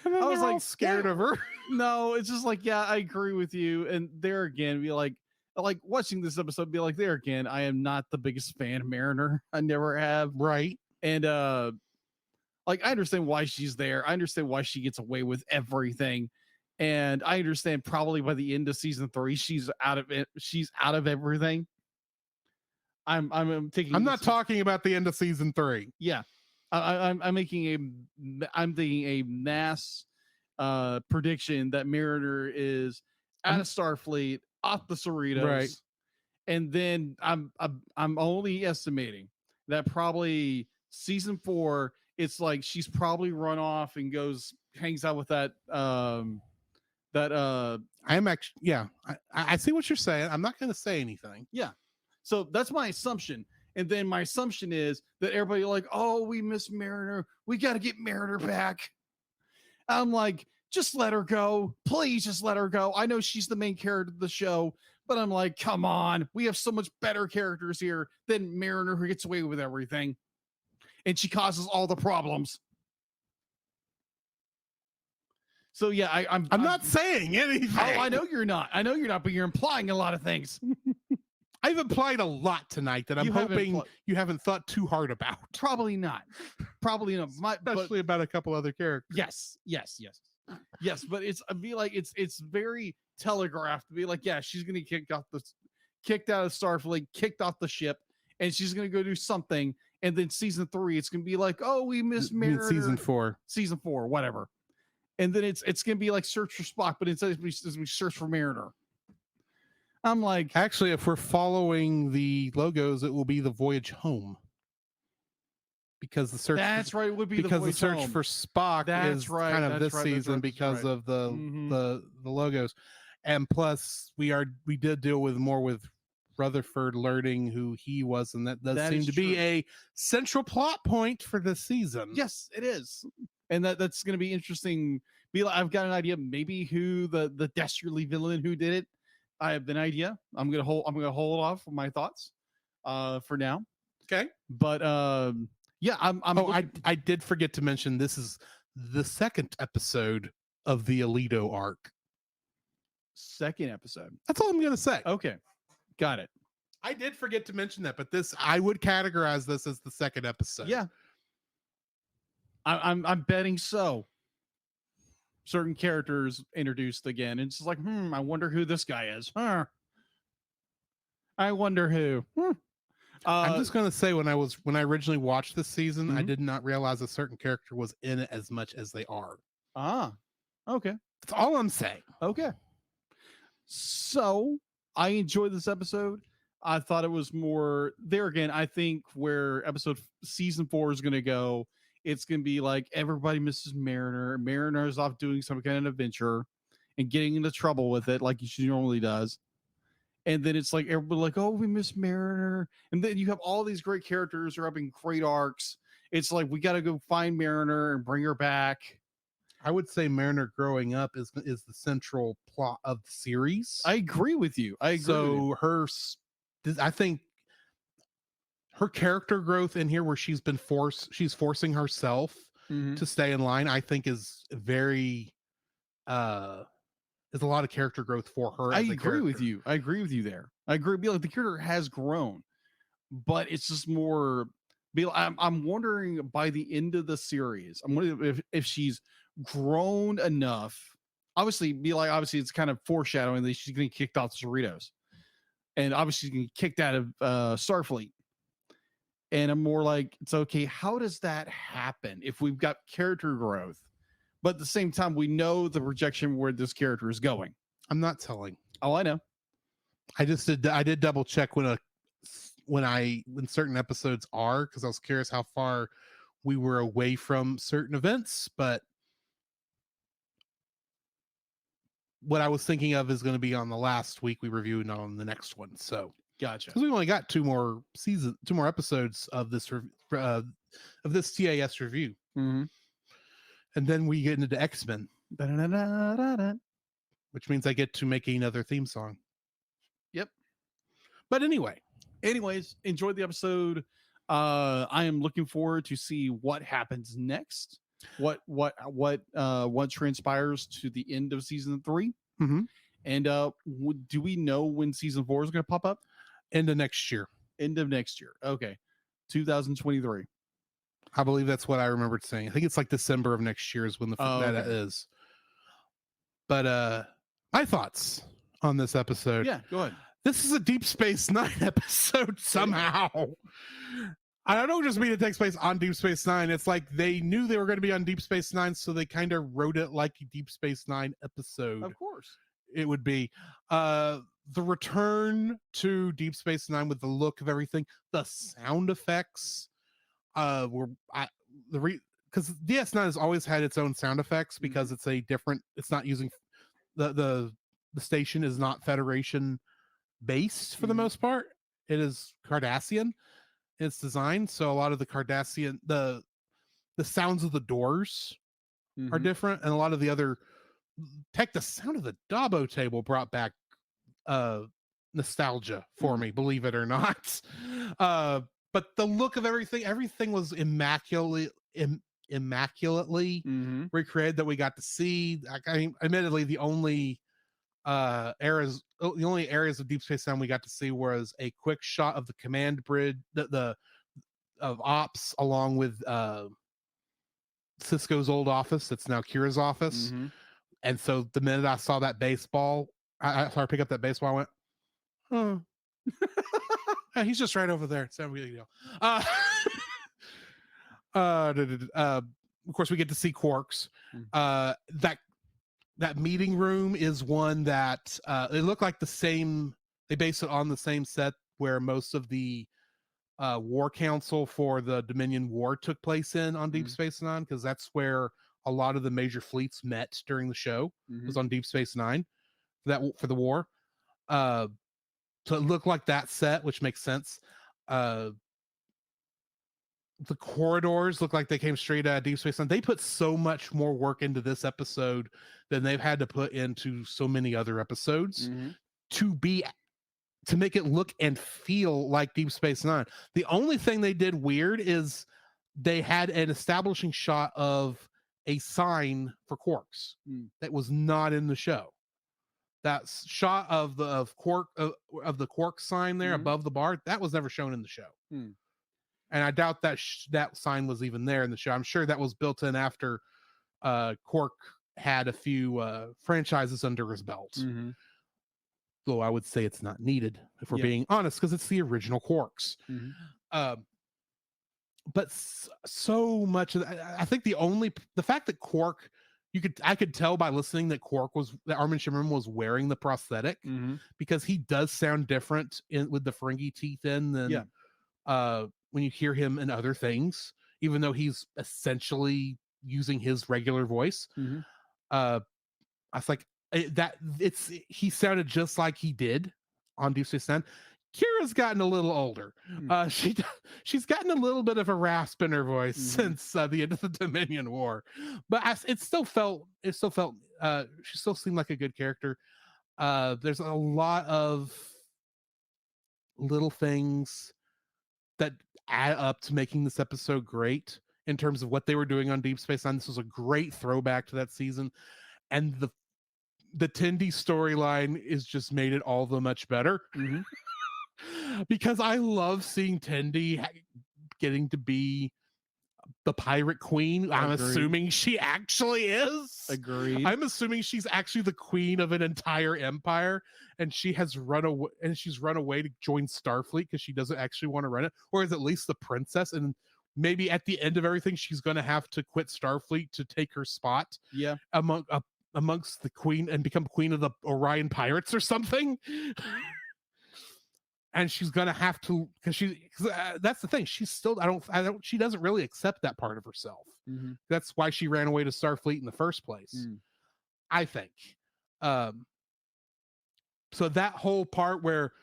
I was
like,
scared of her.
No, it's just like, yeah, I agree with you. And there again, be like watching this episode, be like, there again, I am not the biggest fan of Mariner. I never have.
Right.
And like, I understand why she's there. I understand why she gets away with everything. And I understand probably by the end of season 3, she's out of it. She's out of everything. I'm
not talking about the end of season 3.
Yeah. I'm thinking a mass prediction that Mariner is out of Starfleet, off the Cerritos,
right?
And then I'm only estimating that probably season 4, it's like she's probably run off and hangs out with that. I'm
actually, yeah, I see what you're saying. I'm not going to say anything.
Yeah, so that's my assumption. And then my assumption is that everybody like, oh, we miss Mariner. We got to get Mariner back. I'm like, just let her go. Please just let her go. I know she's the main character of the show, but I'm like, come on. We have so much better characters here than Mariner, who gets away with everything. And she causes all the problems. So yeah, I'm
not saying anything.
Oh, I know you're not. But you're implying a lot of things.
I've implied a lot tonight that I'm hoping you haven't thought too hard about.
Probably not. Probably not.
Especially about a couple other characters.
Yes. But it's very telegraphed to be like, yeah, she's gonna kicked out of Starfleet, kicked off the ship, and she's gonna go do something. And then season 3, it's gonna be like, oh, we miss Mariner.
Season 4,
whatever. And then it's gonna be like Search for Spock, but instead we search for Mariner. I'm like,
actually, if we're following the logos, it will be the Voyage Home, because the search.
That's right. It would be
because
the
search
home.
for Spock is kind of this season because of the logos, and plus we did deal with more with Rutherford learning who he was, and that does seem to be a central plot point for this season.
Yes, it is, and that's going to be interesting. I've got an idea, maybe who the dastardly villain who did it. I have an idea. I'm gonna hold off with my thoughts for now.
Okay,
but yeah,
I did forget to mention this is the second episode of the Alito arc.
Second episode.
That's all I'm gonna say.
Okay, got it.
I did forget to mention that, but I would categorize this as the second episode.
Yeah, I'm betting so. Certain characters introduced again. And it's just like, I wonder who this guy is. I wonder who.
I'm just gonna say when I originally watched this season, I did not realize a certain character was in it as much as they are.
Okay.
That's all I'm saying.
Okay. So I enjoyed this episode. I thought it was more there again. I think where season 4 is gonna go. It's going to be like everybody misses Mariner. Mariner's off doing some kind of adventure and getting into trouble with it like she normally does. And then it's like everybody like, oh, we miss Mariner. And then you have all these great characters who are having great arcs. It's like we got to go find Mariner and bring her back.
I would say Mariner growing up is the central plot of the series.
I agree with you. I agree.
So I think her character growth in here where she's forcing herself to stay in line, I think is very is a lot of character growth for her.
I agree with you. I agree with you there. I agree. Like the character has grown, but it's just more. I'm wondering by the end of the series, I'm wondering if she's grown enough. Obviously, it's kind of foreshadowing that she's getting kicked off the Cerritos, and obviously she's getting kicked out of Starfleet. And I'm more like, it's okay. How does that happen if we've got character growth, but at the same time, we know the projection where this character is going?
I'm not telling.
Oh, I know.
I did double check when certain episodes are, because I was curious how far we were away from certain events, but what I was thinking of is going to be on the last week we reviewed, not on the next one. So
gotcha.
Because we only got two more episodes of this TAS review, and then we get into X-Men, which means I get to make another theme song.
Yep.
But
anyways, enjoyed the episode. I am looking forward to see what happens next. What transpires to the end of season 3. And do we know when season 4 is going to pop up?
End of next year.
Okay. 2023.
I believe that's what I remembered saying. I think it's like December of next year is when that is. But my thoughts on this episode.
Yeah, go ahead.
This is a Deep Space Nine episode somehow. I don't just mean it takes place on Deep Space Nine. It's like they knew they were going to be on Deep Space Nine, so they kind of wrote it like a Deep Space Nine episode.
Of course.
It would be the return to Deep Space Nine with the look of everything, the sound effects. Because DS9 has always had its own sound effects because it's not using the station is not Federation based for the most part. It is Cardassian in its design, so a lot of the Cardassian the sounds of the doors are different, and a lot of the other heck, the sound of the Dabo table brought back nostalgia for me, believe it or not. But the look of everything was immaculately recreated that we got to see. I mean, admittedly, the only areas of Deep Space Nine we got to see was a quick shot of the command bridge, of ops, along with Cisco's old office. That's now Kira's office. And so the minute I saw that baseball, I saw her pick up that baseball, I went, oh. Yeah, he's just right over there. It's no big deal. Of course, we get to see Quarks. That meeting room is one that it looked like the same. They base it on the same set where most of the war council for the Dominion War took place on Deep Space Nine, because that's where a lot of the major fleets met during the show. Was on Deep Space Nine for the war. So it looked like that set, which makes sense. The corridors look like they came straight out of Deep Space Nine. They put so much more work into this episode than they've had to put into so many other episodes to make it look and feel like Deep Space Nine. The only thing they did weird is they had an establishing shot of a sign for Quarks that was not in the show. That shot of the Quark sign there above the bar, that was never shown in the show. And I doubt that that sign was even there in the show. I'm sure that was built in after Quark had a few franchises under his belt. Though I would say it's not needed, if we're being honest, because it's the original Quarks. But so much of I think the fact that Quark, I could tell by listening that Armin Shimmerman was wearing the prosthetic, because he does sound different with the Ferengi teeth in than when you hear him in other things, even though he's essentially using his regular voice. I was like, he sounded just like he did on Deep Space Nine. Kira's gotten a little older. She's gotten a little bit of a rasp in her voice since the end of the Dominion War, but it still felt she still seemed like a good character. There's a lot of little things that add up to making this episode great in terms of what they were doing on Deep Space Nine. This was a great throwback to that season, and the Tendi storyline is just made it all the much better. Because I love seeing Tendi getting to be the pirate queen. I'm assuming she actually is.
Agreed.
I'm assuming she's actually the queen of an entire empire, and she's run away to join Starfleet because she doesn't actually want to run it, or is at least the princess. And maybe at the end of everything, she's going to have to quit Starfleet to take her spot. Amongst the queen and become queen of the Orion Pirates or something. And she's gonna have to, because that's the thing. She's still, she doesn't really accept that part of herself. That's why she ran away to Starfleet in the first place, I think. So that whole part where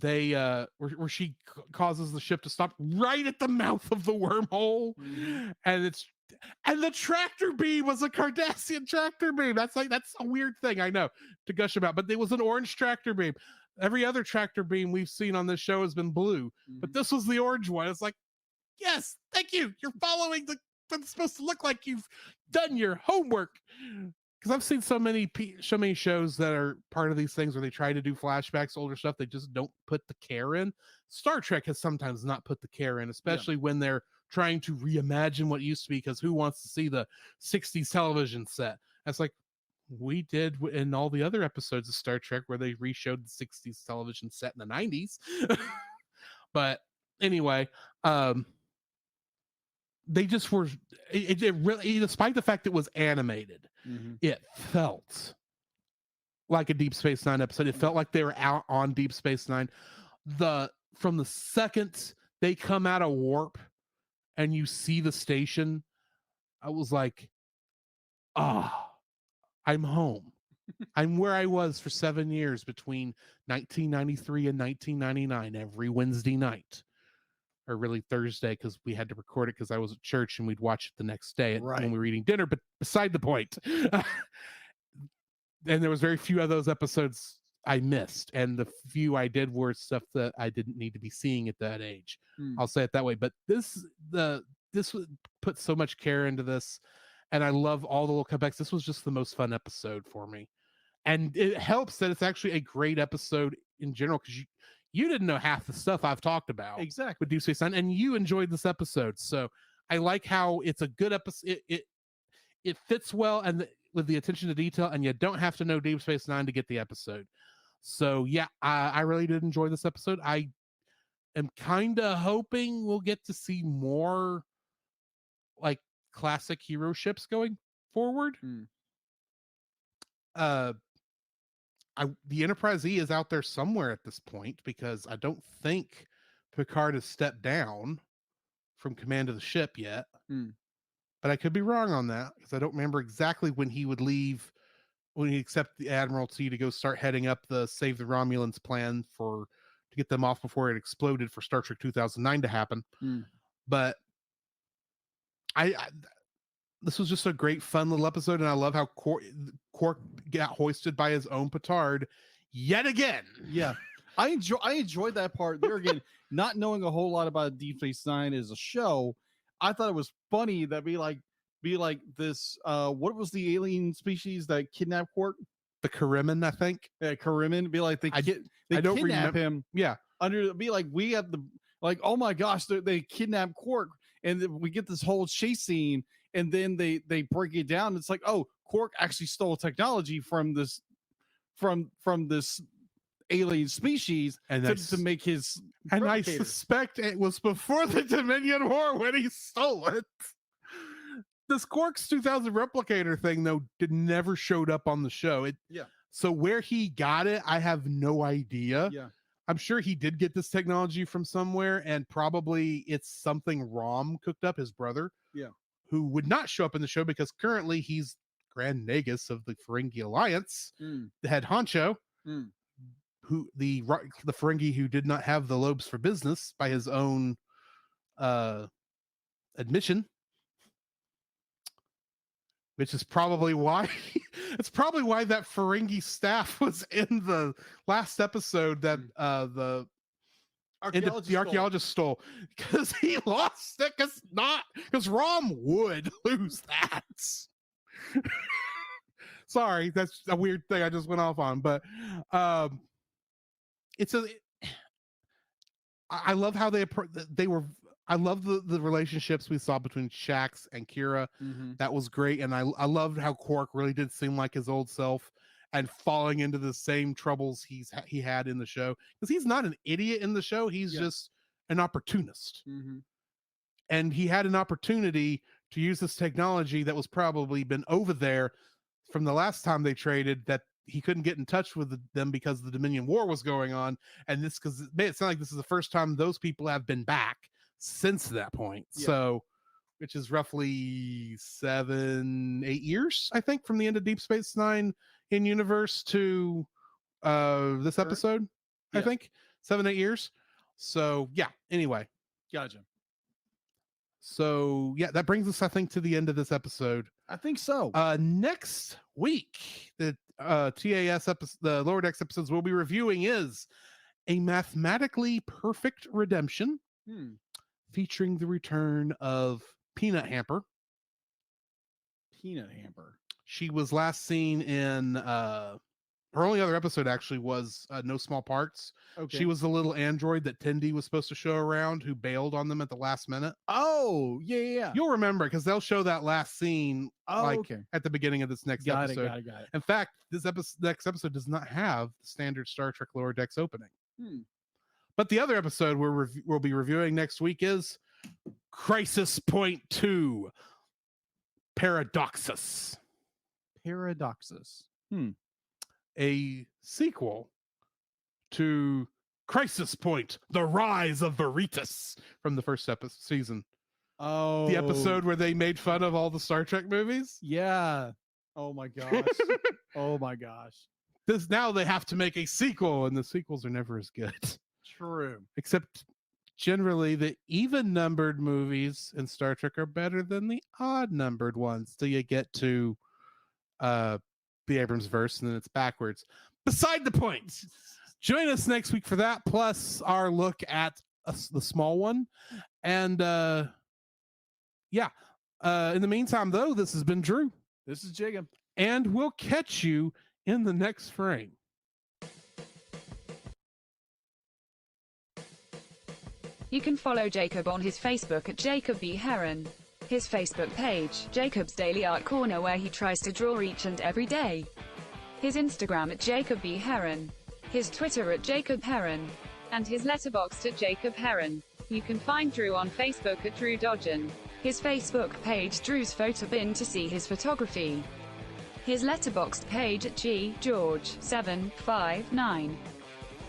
where she causes the ship to stop right at the mouth of the wormhole, and the tractor beam was a Cardassian tractor beam. That's a weird thing, I know, to gush about, but it was an orange tractor beam. Every other tractor beam we've seen on this show has been blue, but this was the orange one. It's like, yes, thank you. You're following what it's supposed to look like. You've done your homework. Because I've seen so many shows that are part of these things where they try to do flashbacks, older stuff. They just don't put the care in. Star Trek has sometimes not put the care in, especially when they're trying to reimagine what used to be, because who wants to see the 60s television set? That's like we did in all the other episodes of Star Trek where they reshowed the 60s television set in the 90s. But anyway, they just were, it really, despite the fact it was animated, it felt like a Deep Space Nine episode. It felt like they were out on Deep Space Nine. From the second they come out of warp and you see the station, I was like, I'm home. I'm where I was for 7 years between 1993 and 1999 every Wednesday night. Or really Thursday, because we had to record it because I was at church and we'd watch it the next day when we were eating dinner. But beside the point, and there was very few of those episodes I missed, and the few I did were stuff that I didn't need to be seeing at that age. I'll say it that way. But this put so much care into this, and I love all the little cutbacks. This was just the most fun episode for me, and it helps that it's actually a great episode in general, because you didn't know half the stuff I've talked about
Exactly.
with Deep Space Nine, and you enjoyed this episode. So I like how it's a good episode. It fits well and with the attention to detail, and you don't have to know Deep Space Nine to get the episode. So yeah, I really did enjoy this episode. I am kind of hoping we'll get to see more like classic hero ships going forward. The Enterprise E is out there somewhere at this point, because I don't think Picard has stepped down from command of the ship yet. But I could be wrong on that, because I don't remember exactly when he would leave, when he accepted the Admiralty to go start heading up the Save the Romulans plan to get them off before it exploded for Star Trek 2009 to happen. But this was just a great, fun little episode, and I love how Quark got hoisted by his own petard yet again.
Yeah, I enjoyed that part. There again, not knowing a whole lot about Deep Space Nine as a show, I thought it was funny that be like this. What was the alien species that kidnapped Quark?
The Kariman, I think.
Yeah, Kariman. Be like
I don't
kidnap
remember
him.
Yeah,
Be like, we have oh my gosh, they kidnapped Quark, and then we get this whole chase scene, and then they break it down. It's like, oh, Quark actually stole technology from this alien species to make his
and I
replicator.
suspect it was before the Dominion War when he stole it. This Quark's 2000 replicator thing, though, never showed up on the show. So where he got it, I have no idea.
Yeah.
I'm sure he did get this technology from somewhere, and probably it's something Rom cooked up, his brother.
Yeah.
Who would not show up in the show because currently he's Grand Nagus of the Ferengi Alliance, the head honcho, who the Ferengi who did not have the lobes for business by his own admission. Which is probably why it's probably why that Ferengi staff was in the last episode that the archaeologist stole, because he lost it, because Rom would lose that. Sorry, that's a weird thing I just went off on, but I love how I love the relationships we saw between Shax and Kira. That was great. And I loved how Quark really did seem like his old self and falling into the same troubles he had in the show. Because he's not an idiot in the show. He's just an opportunist. And he had an opportunity to use this technology that was probably been over there from the last time they traded, that he couldn't get in touch with them because the Dominion War was going on. And this, because it made it sound like this is the first time those people have been back since that point. So, which is roughly 7-8 years, I think, from the end of Deep Space Nine in universe to this episode. I think 7-8 years. So yeah, anyway,
gotcha.
So yeah, that brings us, I think, to the end of this episode.
I think so.
Next week, the TAS episode, the Lower Decks episodes we'll be reviewing is A Mathematically Perfect Redemption, featuring the return of Peanut Hamper.
Peanut Hamper.
She was last seen in her only other episode actually was No Small Parts.
Okay.
She was the little android that Tendi was supposed to show around, who bailed on them at the last minute.
Oh, yeah.
You'll remember, because they'll show that last scene at the beginning of this next episode.
Got it.
In fact, this next episode does not have the standard Star Trek Lower Decks opening. But the other episode we'll be reviewing next week is Crisis Point 2, Paradoxus. A sequel to Crisis Point, The Rise of Veritas, from the first season.
Oh,
the episode where they made fun of all the Star Trek movies.
Yeah. Oh my gosh. Oh my gosh.
Now they have to make a sequel, and the sequels are never as good.
True.
Except generally the even numbered movies in Star Trek are better than the odd numbered ones till you get to the Abrams verse, and then it's backwards. Beside the point. Join us next week for that, plus our look at the small one. And in the meantime, though, this has been Drew.
This is Jacob.
And we'll catch you in the next frame.
You can follow Jacob on his Facebook at Jacob B. Heron. His Facebook page, Jacob's Daily Art Corner, where he tries to draw each and every day. His Instagram at Jacob B. Heron. His Twitter at Jacob Heron. And his letterboxd at Jacob Heron. You can find Drew on Facebook at Drew Dodgen. His Facebook page, Drew's Photo Bin, to see his photography. His letterboxd page at GGeorge759.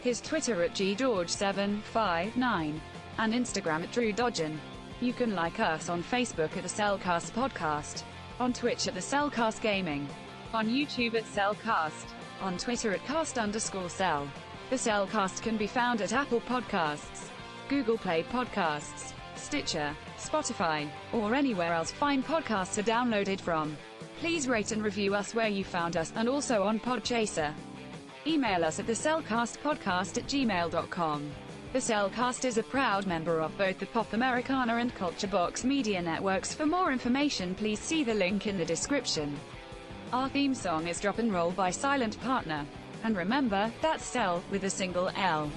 His Twitter at GGeorge759. And Instagram at Drew Dodgen. You can like us on Facebook at the Cellcast Podcast. On Twitch at the Cellcast Gaming. On YouTube at Cellcast. On Twitter at cast_cell. The Cellcast can be found at Apple Podcasts, Google Play Podcasts, Stitcher, Spotify, or anywhere else fine podcasts are downloaded from. Please rate and review us where you found us, and also on Podchaser. Email us at thecellcastpodcast@gmail.com. The Cellcast is a proud member of both the Pop Americana and Culture Box media networks. For more information, please see the link in the description. Our theme song is Drop and Roll by Silent Partner. And remember, that's Cell with a single L.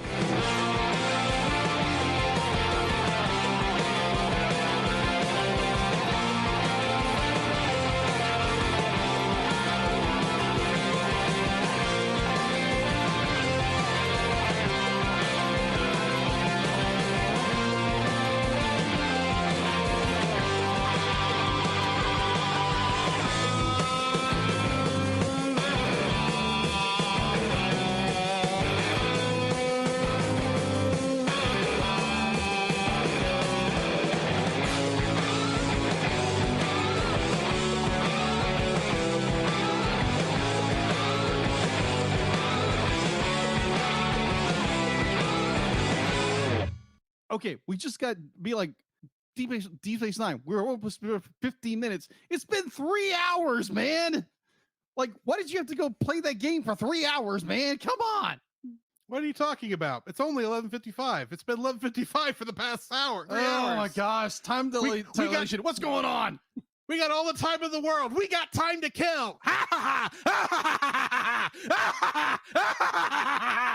Okay, we just got be like D-Face 9. We're almost 15 minutes. It's been 3 hours, man. Like, why did you have to go play that game for 3 hours, man? Come on.
What are you talking about? It's only 11:55. It's been 11:55 for the past hour. 3 hours.
Oh my gosh, time dilation. What's going on?
We got all the time in the world. We got time to kill. Ha ha ha ha ha ha ha ha ha ha ha ha.